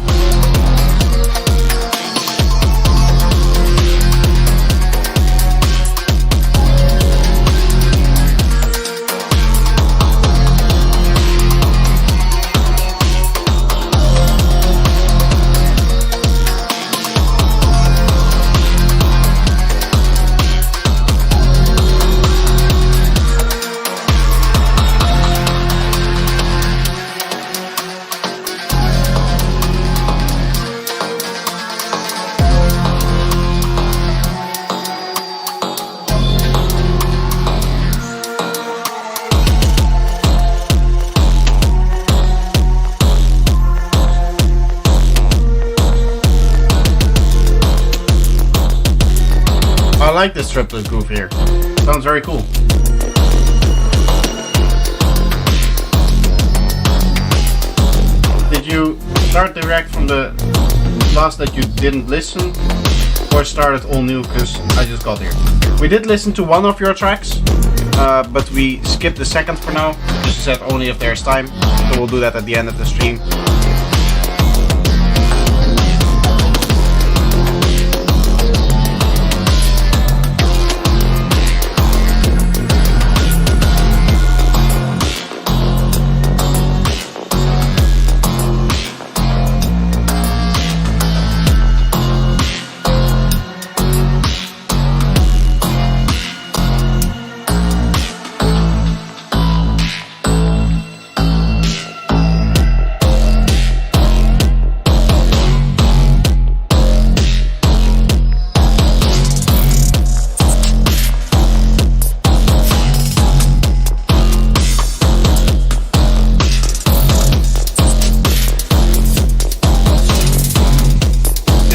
I like this triplet groove here. Sounds very cool. Did you start direct from the class that you didn't listen, or started all new because I just got here? We did listen to one of your tracks, but we skipped the second for now. Just said only if there's time, so we'll do that at the end of the stream.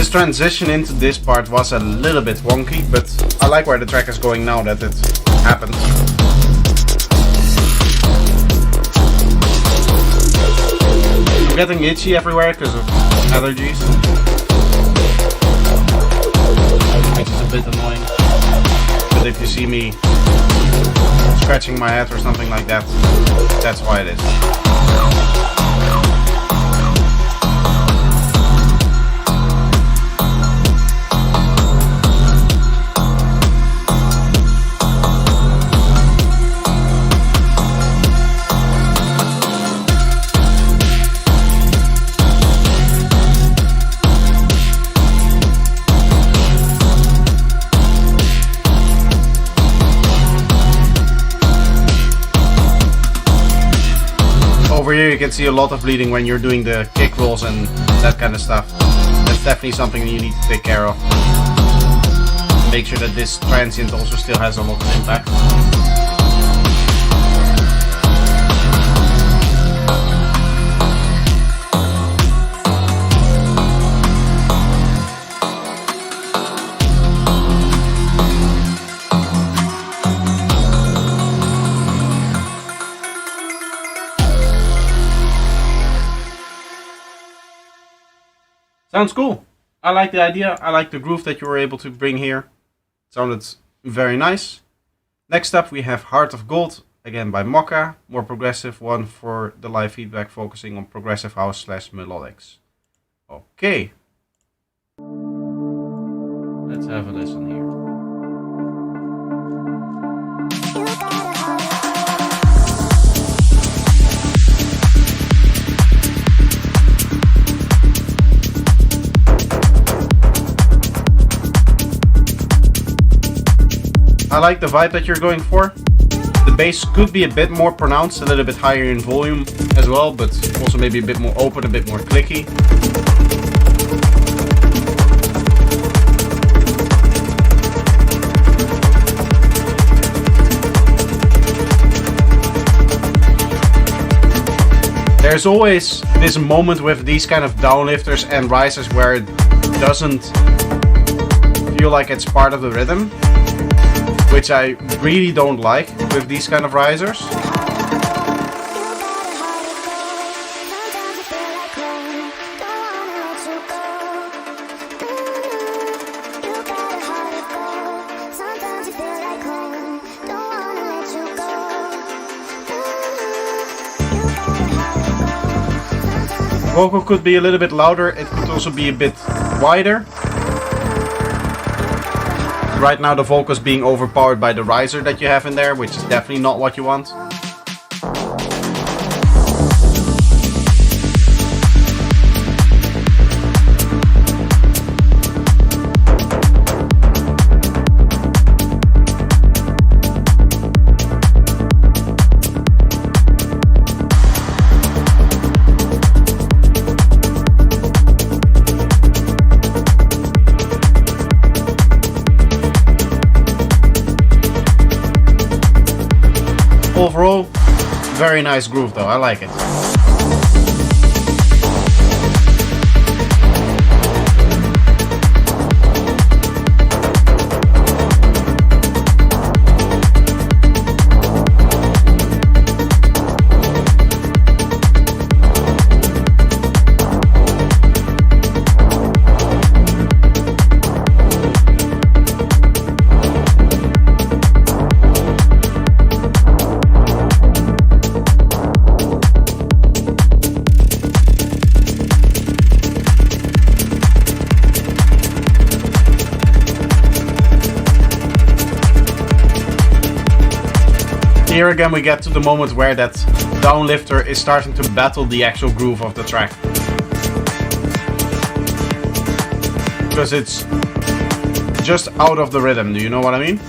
Transition into this part was a little bit wonky, but I like where the track is going now that it happened. I'm getting itchy everywhere because of allergies, which is a bit annoying. But if you see me scratching my head or something like that, that's why it is. Over here you can see a lot of bleeding when you're doing the kick rolls and that kind of stuff. That's definitely something you need to take care of. Make sure that this transient also still has a lot of impact. Sounds cool. I like the idea. I like the groove that you were able to bring here. It sounded very nice. Next up we have Heart of Gold, again by Mokka. More progressive one for the live feedback, focusing on progressive house / melodics. Okay. Let's have a listen here. I like the vibe that you're going for. The bass could be a bit more pronounced, a little bit higher in volume as well, but also maybe a bit more open, a bit more clicky. There's always this moment with these kind of downlifters and risers where it doesn't feel like it's part of the rhythm, which I really don't like with these kind of risers. Vocal could be a little bit louder, it could also be a bit wider. Right now the vocal is being overpowered by the riser that you have in there, which is definitely not what you want. Overall, very nice groove though, I like it. Here again we get to the moment where that downlifter is starting to battle the actual groove of the track. Because it's just out of the rhythm, do you know what I mean?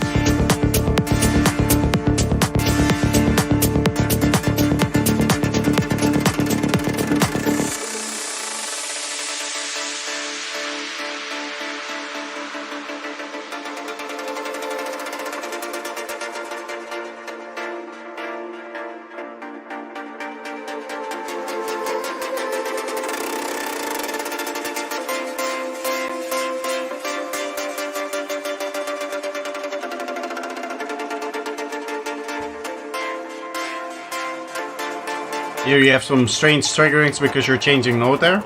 Here you have some strange triggerings because you're changing note there.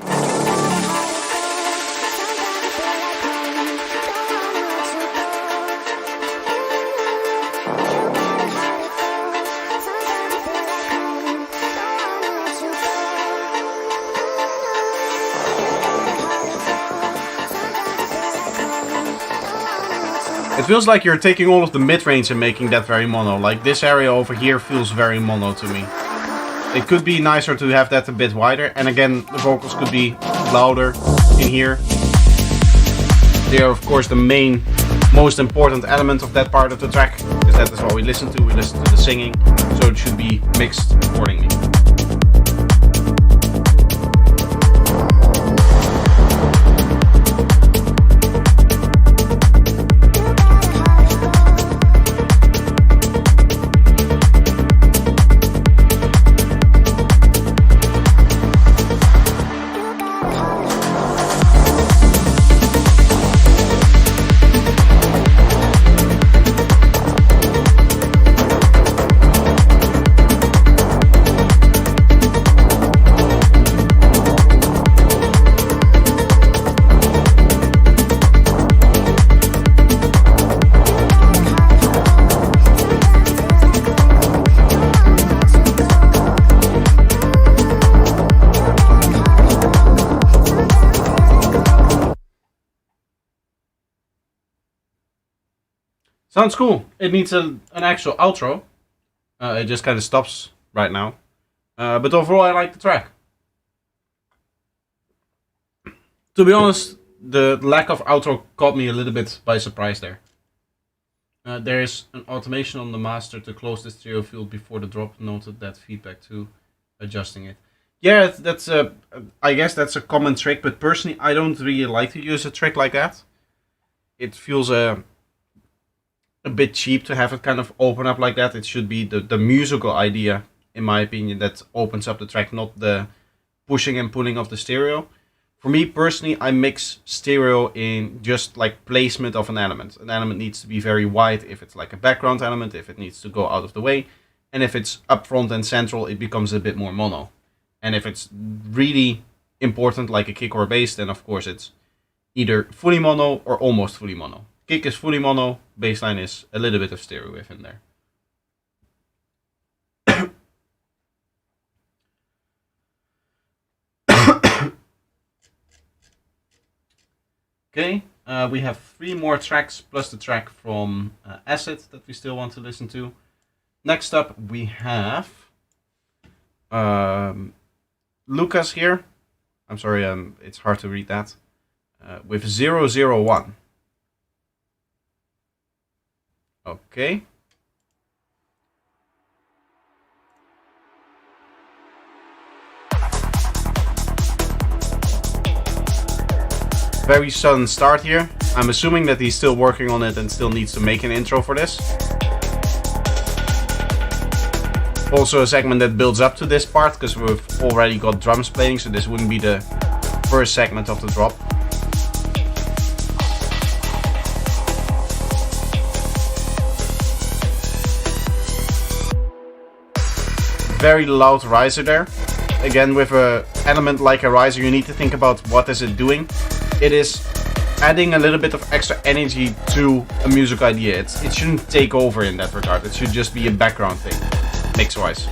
It feels like you're taking all of the mid-range and making that very mono. Like this area over here feels very mono to me. It could be nicer to have that a bit wider, and again the vocals could be louder in here. They are of course the most important element of that part of the track, because that is what we listen to. We listen to the singing, so it should be mixed accordingly. Sounds cool. It needs an actual outro. It just kind of stops right now. But overall, I like the track. To be honest, the lack of outro caught me a little bit by surprise there. There is an automation on the master to close the stereo field before the drop. Noted that feedback to adjusting it. Yeah, that's I guess that's a common trick, but personally, I don't really like to use a trick like that. It feels a bit cheap to have it kind of open up like that. It should be the musical idea, in my opinion, that opens up the track, not the pushing and pulling of the stereo. For me personally, I mix stereo in just like placement of an element. An element needs to be very wide if it's like a background element, if it needs to go out of the way. And if it's up front and central, it becomes a bit more mono. And if it's really important, like a kick or a bass, then of course it's either fully mono or almost fully mono. Kick is fully mono, bassline is a little bit of stereo wave in there. Okay, we have 3 more tracks plus the track from Acid that we still want to listen to. Next up, we have Lucas here. I'm sorry, it's hard to read that. With 001. Okay. Very sudden start here. I'm assuming that he's still working on it and still needs to make an intro for this. Also a segment that builds up to this part, because we've already got drums playing, so this wouldn't be the first segment of the drop. Very loud riser there. Again, with an element like a riser, you need to think about what is it doing. It is adding a little bit of extra energy to a music idea. It shouldn't take over in that regard. It should just be a background thing, mix-wise.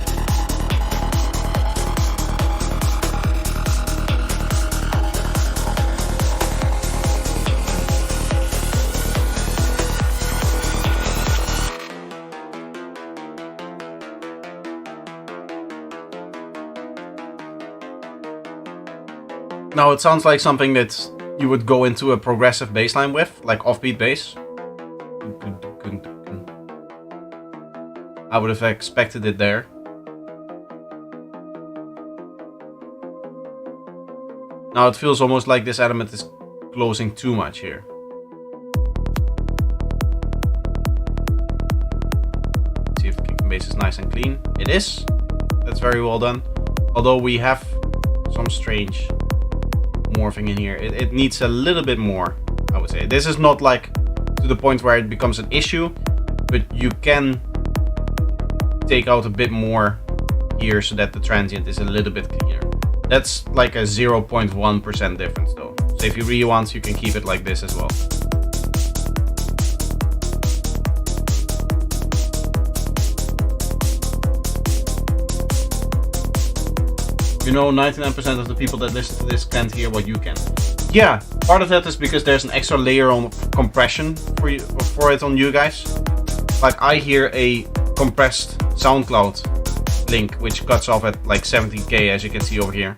Now it sounds like something that you would go into a progressive bass line with, like offbeat bass. I would have expected it there. Now it feels almost like this element is closing too much here. Let's see if the kick and bass is nice and clean. It is. That's very well done. Although we have some strange morphing in here. It needs a little bit more, I would say. This is not like to the point where it becomes an issue, but you can take out a bit more here so that the transient is a little bit cleaner. That's like a 0.1% difference though. So if you really want, you can keep it like this as well. You know, 99% of the people that listen to this can't hear what you can. Yeah, part of that is because there's an extra layer of compression for it on you guys. Like I hear a compressed SoundCloud link, which cuts off at like 70k, as you can see over here.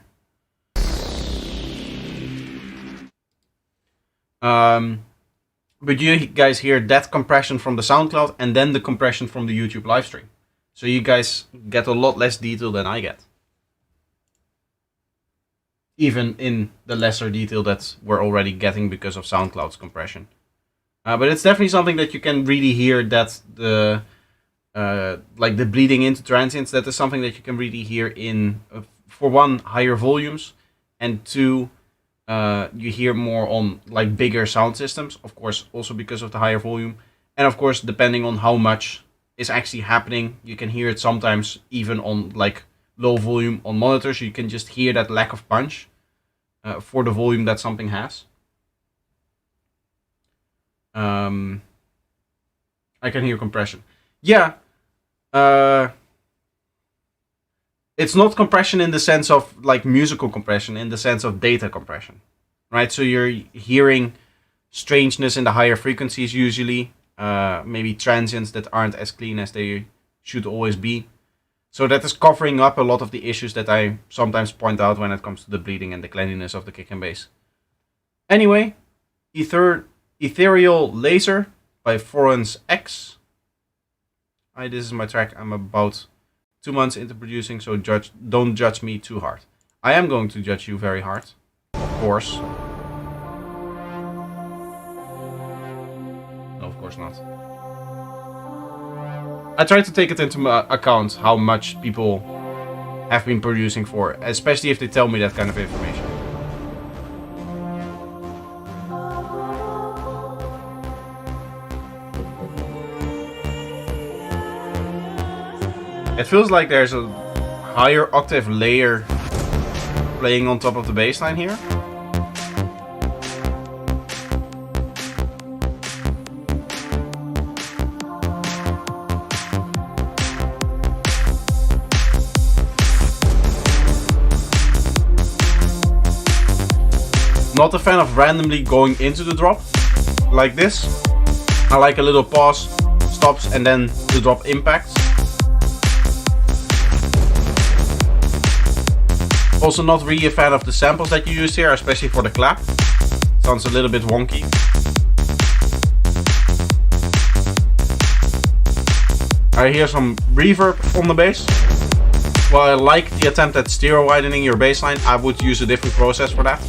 But you guys hear that compression from the SoundCloud and then the compression from the YouTube live stream. So you guys get a lot less detail than I get. Even in the lesser detail that we're already getting because of SoundCloud's compression. But it's definitely something that you can really hear, that the like the bleeding into transients, that is something that you can really hear in, for one, higher volumes, and two, you hear more on like bigger sound systems, of course, also because of the higher volume. And of course, depending on how much is actually happening, you can hear it sometimes even on like low volume on monitors. You can just hear that lack of punch for the volume that something has. I can hear compression. Yeah. It's not compression in the sense of like musical compression, in the sense of data compression, right? So you're hearing strangeness in the higher frequencies usually, maybe transients that aren't as clean as they should always be. So that is covering up a lot of the issues that I sometimes point out when it comes to the bleeding and the cleanliness of the kick and bass. Anyway, Ethereal Laser by Forens X. This is my track. I'm about 2 months into producing, so don't judge me too hard. I am going to judge you very hard, of course. No, of course not. I try to take it into account how much people have been producing for, especially if they tell me that kind of information. It feels like there's a higher octave layer playing on top of the bass line here. not a fan of randomly going into the drop like this. I like a little pause, stops, and then the drop impacts. Also not really a fan of the samples that you use here, especially for the clap. Sounds a little bit wonky. I hear some reverb on the bass. While I like the attempt at stereo widening your bassline, I would use a different process for that.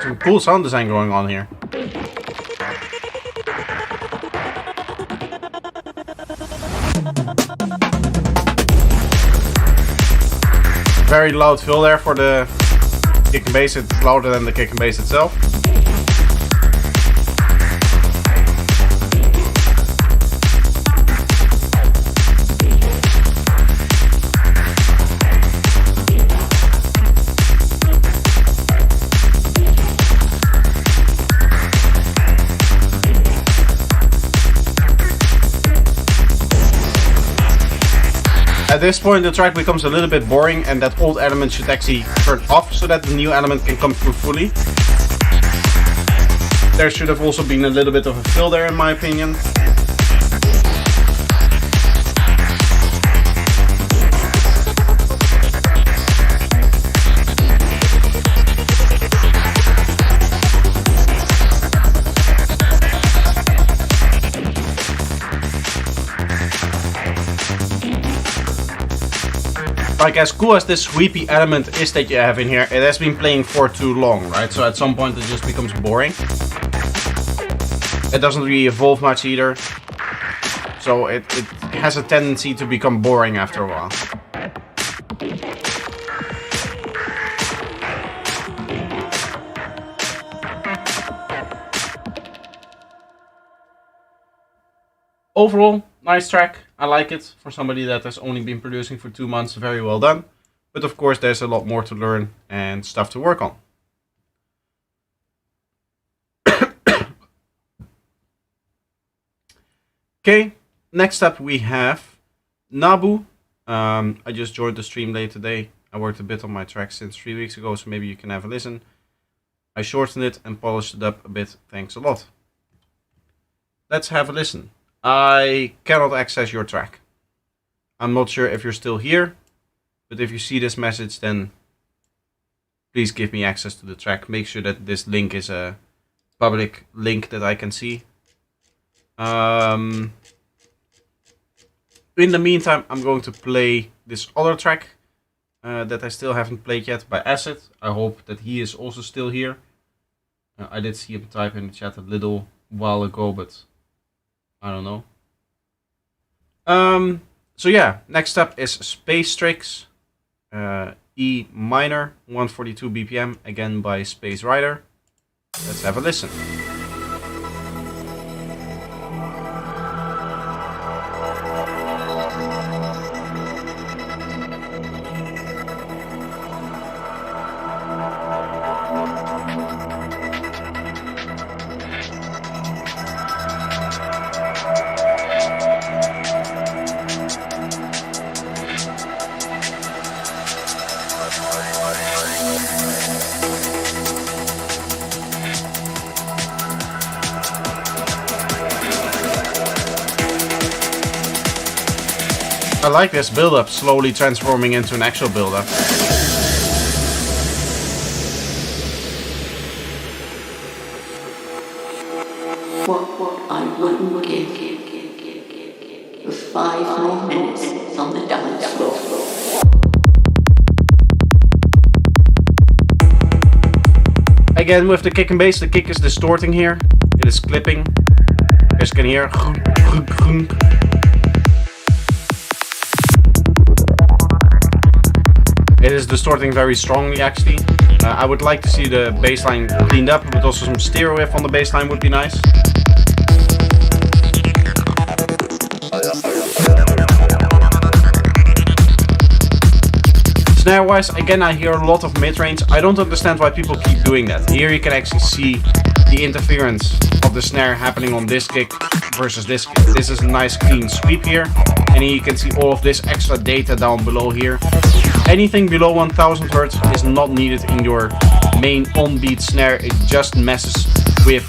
Some cool sound design going on here. Very loud fill there for the kick and bass. It's louder than the kick and bass itself. At this point the track becomes a little bit boring and that old element should actually turn off so that the new element can come through fully. There should have also been a little bit of a fill there in my opinion. Like, as cool as this sweepy element is that you have in here, it has been playing for too long, right? So at some point it just becomes boring. It doesn't really evolve much either. So it has a tendency to become boring after a while. Overall, nice track. I like it for somebody that has only been producing for 2 months. Very well done. But of course, there's a lot more to learn and stuff to work on. Okay, next up we have Nabu. I just joined the stream late today. I worked a bit on my track since 3 weeks ago, so maybe you can have a listen. I shortened it and polished it up a bit. Thanks a lot. Let's have a listen. I cannot access your track. I'm not sure if you're still here, but if you see this message, then please give me access to the track. Make sure that this link is a public link that I can see. In the meantime, I'm going to play this other track that I still haven't played yet by Acid. I hope that he is also still here. I did see him type in the chat a little while ago, but I don't know. So yeah, next up is Space Strix, E minor, 142 BPM, again by Space Rider. Let's have a listen. I like this build-up slowly transforming into an actual build-up. What I wouldn't give for 5 more minutes on the dance floor. Again, with the kick and bass, the kick is distorting here. It is clipping. As you can hear. It is distorting very strongly, actually. I would like to see the bassline cleaned up, but also some stereo riff on the bassline would be nice. Snare-wise, again, I hear a lot of mid-range. I don't understand why people keep doing that. Here you can actually see the interference of the snare happening on this kick versus this kick. This is a nice clean sweep here. And here you can see all of this extra data down below here. Anything below 1000 Hz is not needed in your main on-beat snare. It just messes with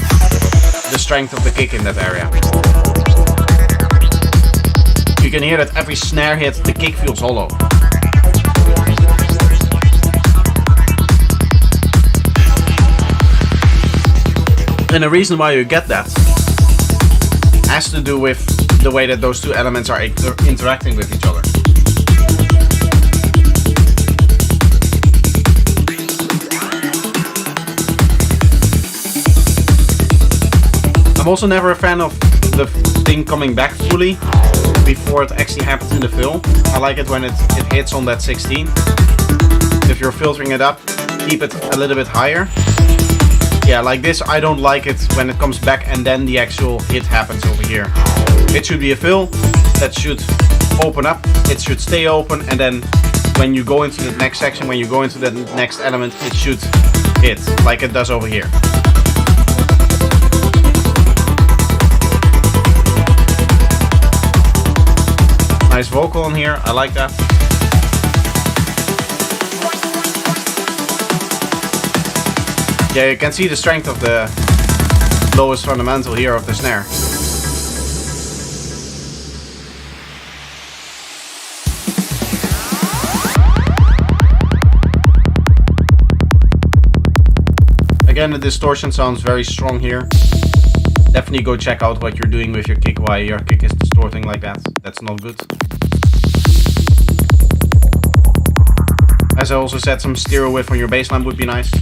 the strength of the kick in that area. You can hear that every snare hit, the kick feels hollow. And the reason why you get that has to do with the way that those two elements are interacting with each other. I'm also never a fan of the thing coming back fully before it actually happens in the fill. I like it when it hits on that 16. If you're filtering it up, keep it a little bit higher. Yeah, like this, I don't like it when it comes back and then the actual hit happens over here. It should be a fill that should open up, it should stay open, and then when you go into the next section, when you go into the next element, it should hit, like it does over here. Nice vocal on here, I like that. Yeah, you can see the strength of the lowest fundamental here of the snare. Again, the distortion sounds very strong here. Definitely go check out what you're doing with your kick, why your kick is distorting like that. That's not good. As I also said, some stereo width on your bassline would be nice.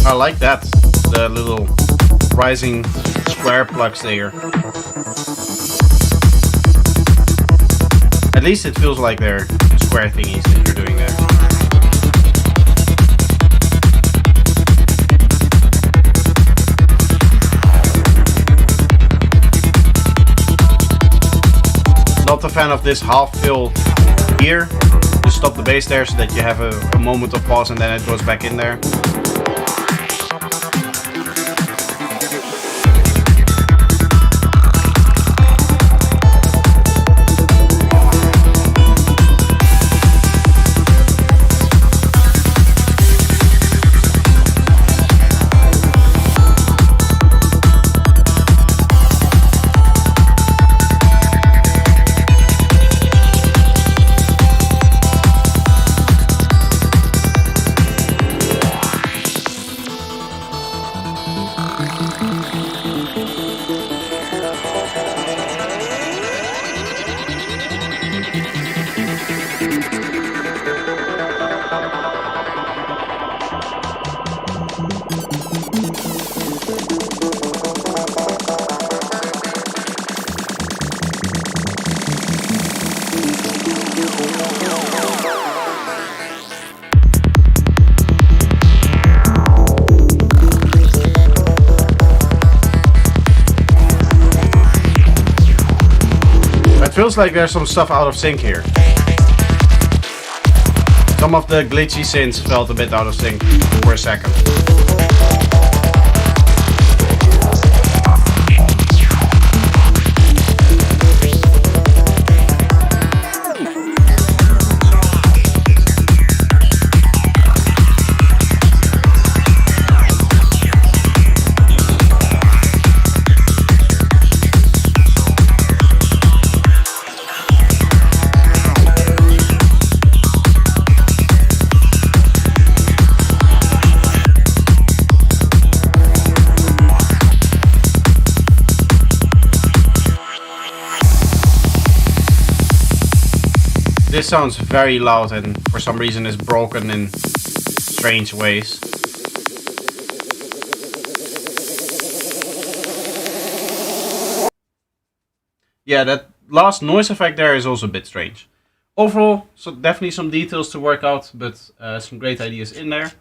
I like that, the little rising square plugs there. At least it feels like they're square thingies that you're doing there. Not a fan of this half fill here. Just stop the bass there so that you have a moment of pause and then it goes back in there. Feels like there's some stuff out of sync here. Some of the glitchy synths felt a bit out of sync for a second. this sounds very loud and for some reason is broken in strange ways. Yeah, that last noise effect there is also a bit strange. Overall, so definitely some details to work out, but some great ideas in there.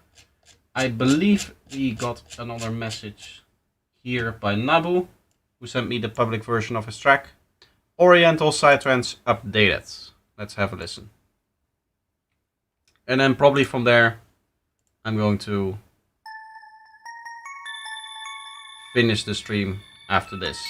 I believe we got another message here by Nabu, who sent me the public version of his track. Oriental Psytrance updated. Let's have a listen. And then probably from there, I'm going to finish the stream after this.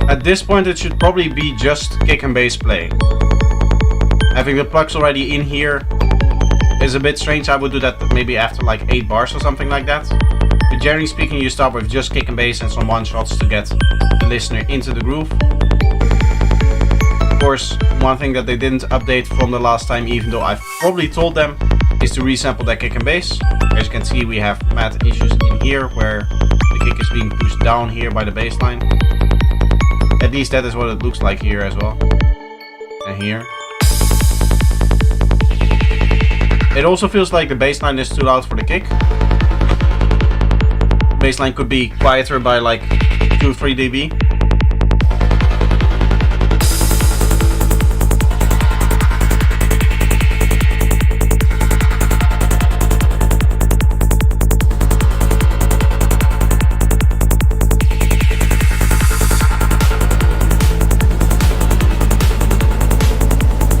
At this point it should probably be just kick and bass playing. Having the plugs already in here is a bit strange. I would do that maybe after like 8 bars or something like that. But generally speaking, you start with just kick and bass and some one shots to get the listener into the groove. Of course, one thing that they didn't update from the last time, even though I've probably told them, is to resample that kick and bass. As you can see, we have mad issues in here where the kick is being pushed down here by the bass line. At least that is what it looks like here as well. And here. It also feels like the bassline is too loud for the kick. Bassline could be quieter by like 2-3 dB.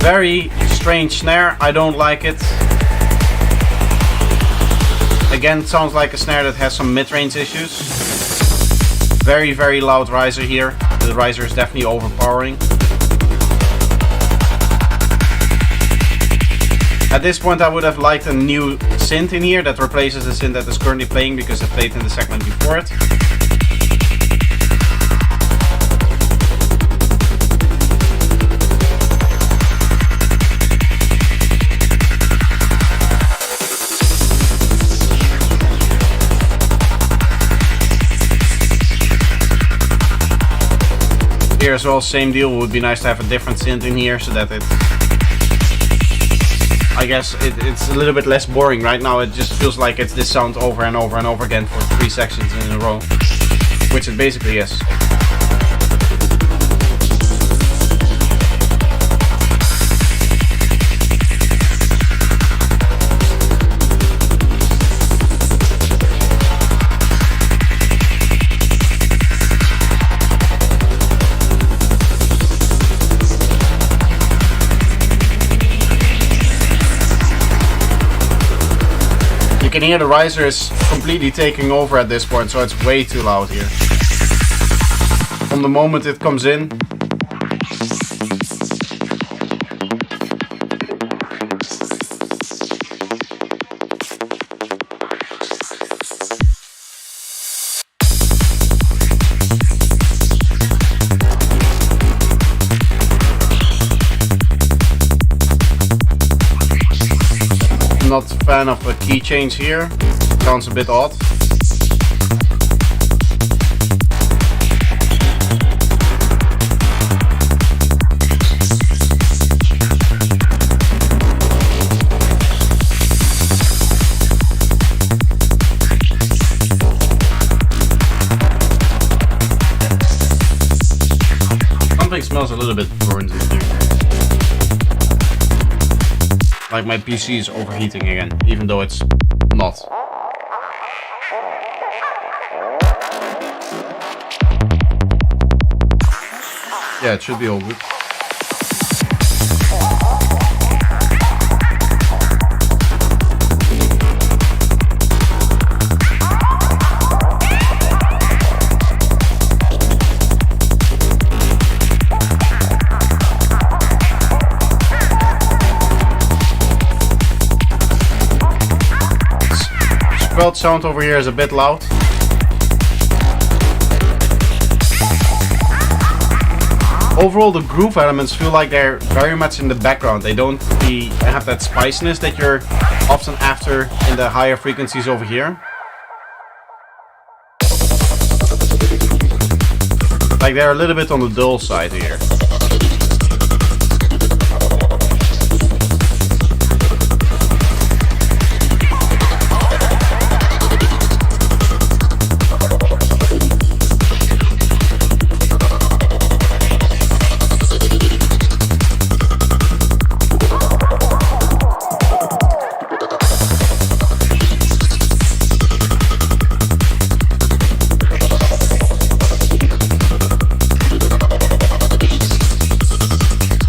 Very strange snare, I don't like it. Again, it sounds like a snare that has some mid-range issues. Very, very loud riser here. The riser is definitely overpowering. At this point I would have liked a new synth in here that replaces the synth that is currently playing because it played in the segment before it. Here as well, same deal. It would be nice to have a different synth in here so that it, I guess it's a little bit less boring. Right now it just feels like it's this sound over and over and over again for 3 sections in a row, which it basically is. You can hear the riser is completely taking over at this point, so it's way too loud here. From the moment it comes in, not a fan of a key change here. Sounds a bit odd. Something smells a little bit burnt in here. Like my PC is overheating again, even though it's not. Yeah, it should be all good. belt sound over here is a bit loud. Overall, the groove elements feel like they're very much in the background. They don't have that spiciness that you're often after in the higher frequencies over here. Like they're a little bit on the dull side here.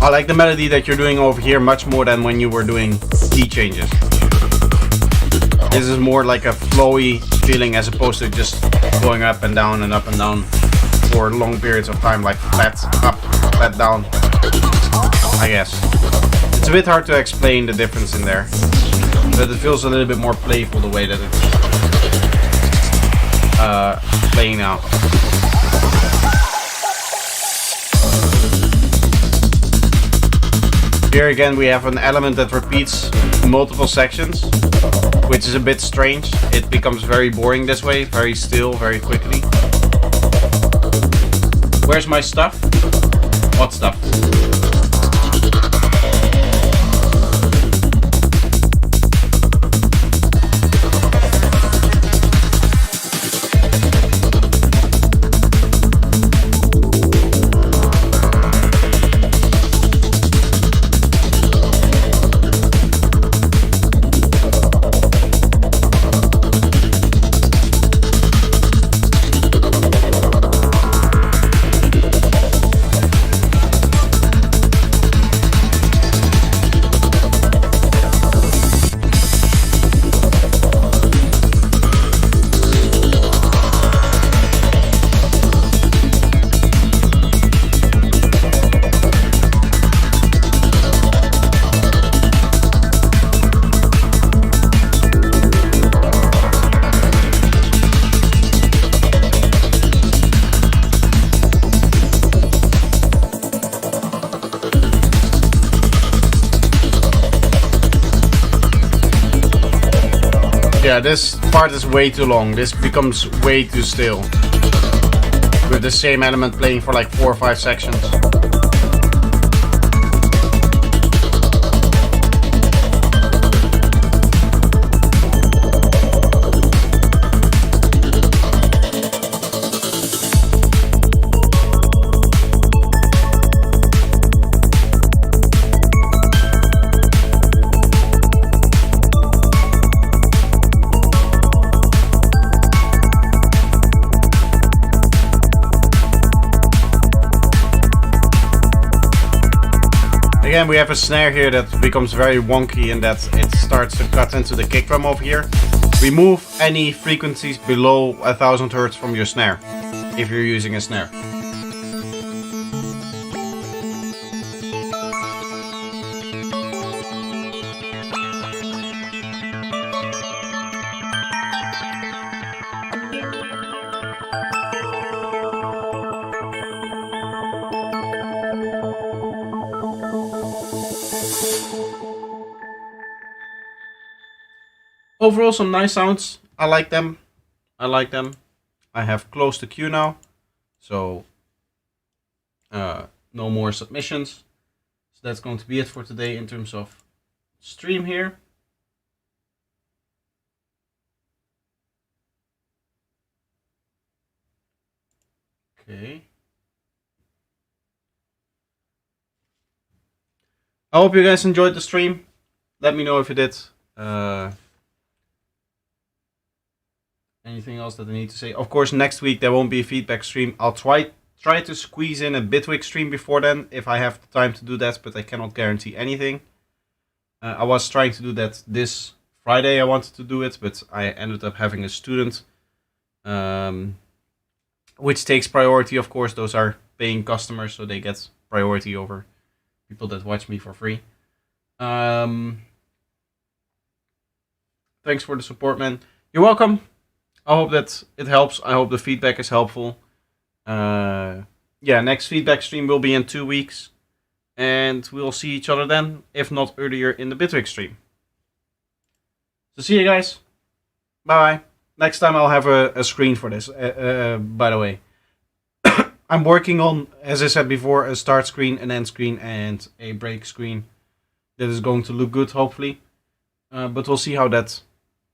I like the melody that you're doing over here much more than when you were doing key changes. This is more like a flowy feeling as opposed to just going up and down for long periods of time, like flat up, flat down, I guess. It's a bit hard to explain the difference in there, but it feels a little bit more playful the way that it's playing now. Here again we have an element that repeats multiple sections, which is a bit strange. It becomes very boring this way, very still, very quickly. Where's my stuff? What stuff? Yeah, this part is way too long. This becomes way too still. With the same element playing for like 4 or 5 sections. Again, we have a snare here that becomes very wonky and that it starts to cut into the kick drum over here. Remove any frequencies below 1000 Hz from your snare, if you're using a snare. Overall, some nice sounds. I like them. I like them. I have closed the queue now, so no more submissions. So that's going to be it for today in terms of stream here. Okay. I hope you guys enjoyed the stream. Let me know if you did. Anything else that I need to say? Of course, next week there won't be a feedback stream. I'll try to squeeze in a Bitwig stream before then, if I have the time to do that, but I cannot guarantee anything. I was trying to do that this Friday. I wanted to do it, but I ended up having a student, which takes priority. Of course, those are paying customers, so they get priority over people that watch me for free. Thanks for the support, man. You're welcome. I hope that it helps. I hope the feedback is helpful. Yeah, next feedback stream will be in 2 weeks. And we'll see each other then, if not earlier in the Bitwig stream. So see you guys. Bye. Next time I'll have a screen for this, by the way. I'm working on, as I said before, a start screen, an end screen, and a break screen. That is going to look good, hopefully. But we'll see how that